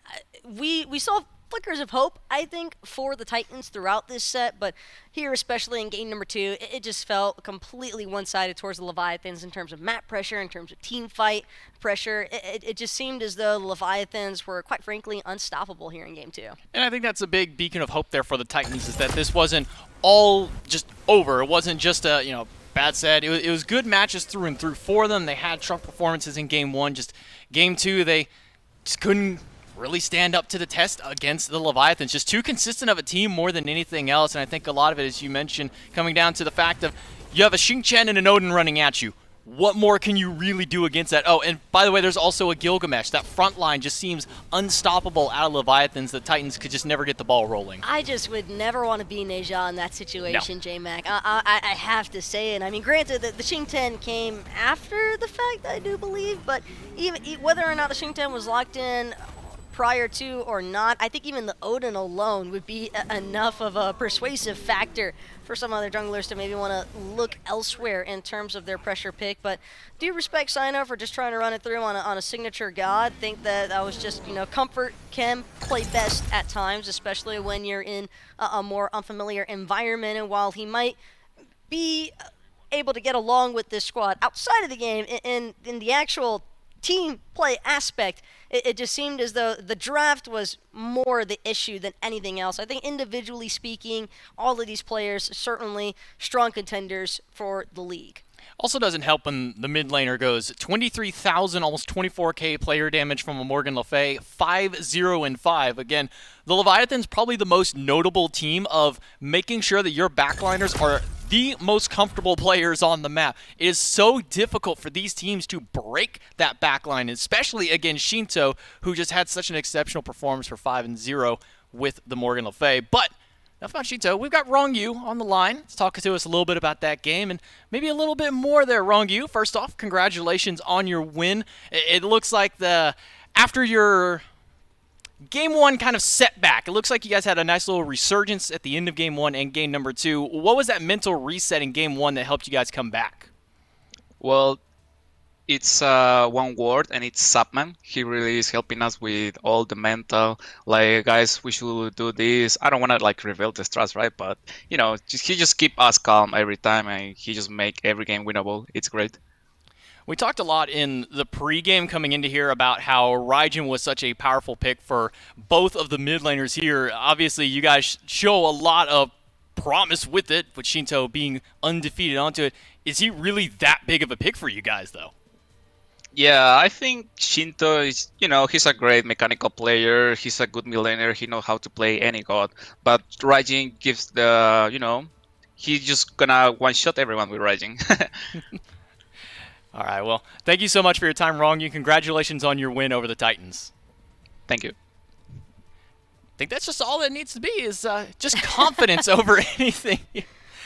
we saw flickers of hope, I think, for the Titans throughout this set, but here, especially in game number 2, it just felt completely one-sided towards the Leviathans in terms of map pressure, in terms of team fight pressure. It just seemed as though the Leviathans were, quite frankly, unstoppable here in game 2. And I think that's a big beacon of hope there for the Titans, is that this wasn't all just over. It wasn't just a, bad set. It was good matches through and through for them. They had strong performances in game 1. Just game 2, they just couldn't really stand up to the test against the Leviathans. Just too consistent of a team more than anything else, and I think a lot of it, as you mentioned, coming down to the fact of you have a Xingtian and an Odin running at you. What more can you really do against that? Oh, and by the way, there's also a Gilgamesh. That front line just seems unstoppable out of Leviathans. The Titans could just never get the ball rolling. I just would never want to be Neja in that situation, No. J-Mac. I have to say it. I mean, granted, the Xingtian came after the fact, I do believe, but even whether or not the Xingtian was locked in prior to or not, I think even the Odin alone would be enough of a persuasive factor for some other junglers to maybe want to look elsewhere in terms of their pressure pick. But do respect Sino for just trying to run it through on a signature god. Think that was just, comfort can play best at times, especially when you're in a more unfamiliar environment. And while he might be able to get along with this squad outside of the game, in the actual team play aspect, it just seemed as though the draft was more the issue than anything else. I think individually speaking, all of these players certainly strong contenders for the league. Also doesn't help when the mid laner goes 23,000, almost 24k player damage from a Morgan Le Fay, 5-0-5. Again, the Leviathans probably the most notable team of making sure that your backliners are the most comfortable players on the map. It is so difficult for these teams to break that backline, especially against Shinto, who just had such an exceptional performance for 5-0 with the Morgan Le Fay. But enough about Shinto. We've got Rongyu on the line. Let's talk to us a little bit about that game and maybe a little bit more there, Rongyu. First off, congratulations on your win. It looks like after your Game 1 kind of setback, it looks like you guys had a nice little resurgence at the end of Game 1 and Game number 2. What was that mental reset in Game 1 that helped you guys come back? Well, it's one word, and it's Sapman. He really is helping us with all the mental, like, guys, we should do this. I don't want to, reveal the strats, right? But, he just keep us calm every time, and he just make every game winnable. It's great. We talked a lot in the pregame coming into here about how Raijin was such a powerful pick for both of the mid laners here. Obviously, you guys show a lot of promise with it, with Shinto being undefeated onto it. Is he really that big of a pick for you guys, though? Yeah, I think Shinto is, he's a great mechanical player. He's a good mid laner. He knows how to play any god. But Raijin gives he's just gonna one-shot everyone with Raijin. All right, well, thank you so much for your time, Rongyu. Congratulations on your win over the Titans. Thank you. I think that's just all that needs to be is just confidence over anything.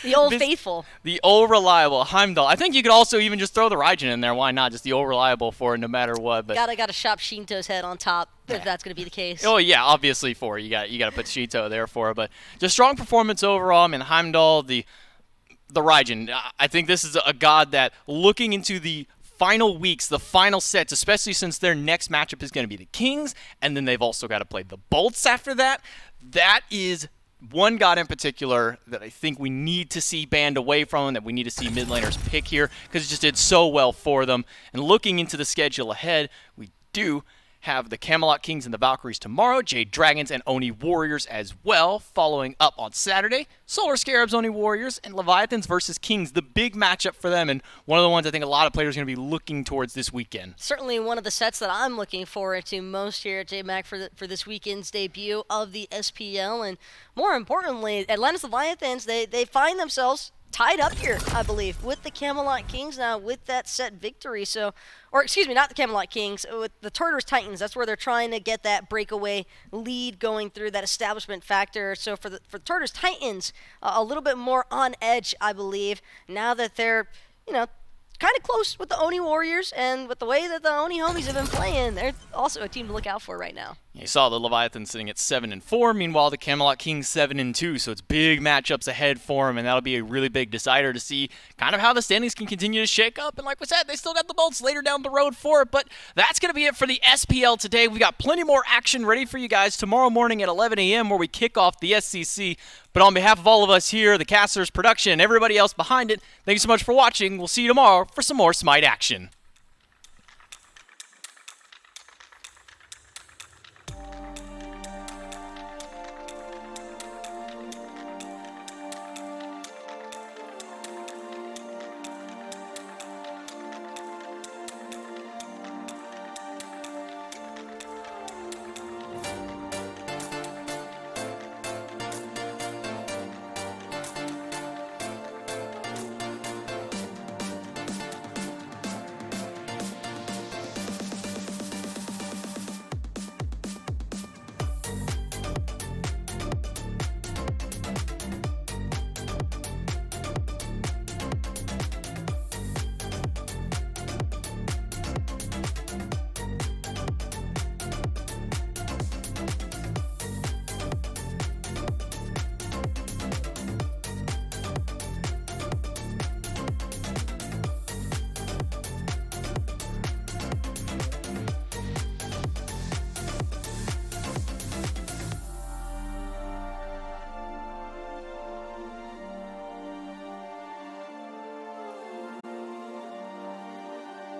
The old faithful. The old reliable Heimdall. I think you could also even just throw the Raijin in there. Why not? Just the old reliable for no matter what. But Gotta shop Shinto's head on top if that's going to be the case. Oh, yeah, obviously for it. You got to put Shinto there for it. But just strong performance overall. I mean, Heimdall, the Raijin, I think this is a god that looking into the final weeks, the final sets, especially since their next matchup is going to be the Kings, and then they've also got to play the Bolts after that. That is one god in particular that I think we need to see banned away from, that we need to see mid laners pick here, because it just did so well for them. And looking into the schedule ahead, we do have the Camelot Kings and the Valkyries tomorrow, Jade Dragons and Oni Warriors as well. Following up on Saturday, Solar Scarabs, Oni Warriors, and Leviathans versus Kings, the big matchup for them, and one of the ones I think a lot of players are going to be looking towards this weekend. Certainly one of the sets that I'm looking forward to most here at JMac for this weekend's debut of the SPL, and more importantly, Atlantis Leviathans, they find themselves tied up here, I believe, with the Camelot Kings now with that set victory. So, or excuse me, not the Camelot Kings, with the Tartarus Titans. That's where they're trying to get that breakaway lead going through that establishment factor. So for the Tartarus Titans, a little bit more on edge, I believe, now that they're, you know, kind of close with the Oni Warriors, and with the way that the Oni homies have been playing, they're also a team to look out for right now. You saw the Leviathan sitting at 7-4, meanwhile the Camelot Kings 7-2, so it's big matchups ahead for them, and that'll be a really big decider to see kind of how the standings can continue to shake up. And like we said, they still got the bolts later down the road for it, but that's going to be it for the SPL today. We got plenty more action ready for you guys tomorrow morning at 11 a.m. where we kick off the SCC. But on behalf of all of us here, the Casters production, and everybody else behind it, thank you so much for watching. We'll see you tomorrow for some more SMITE action.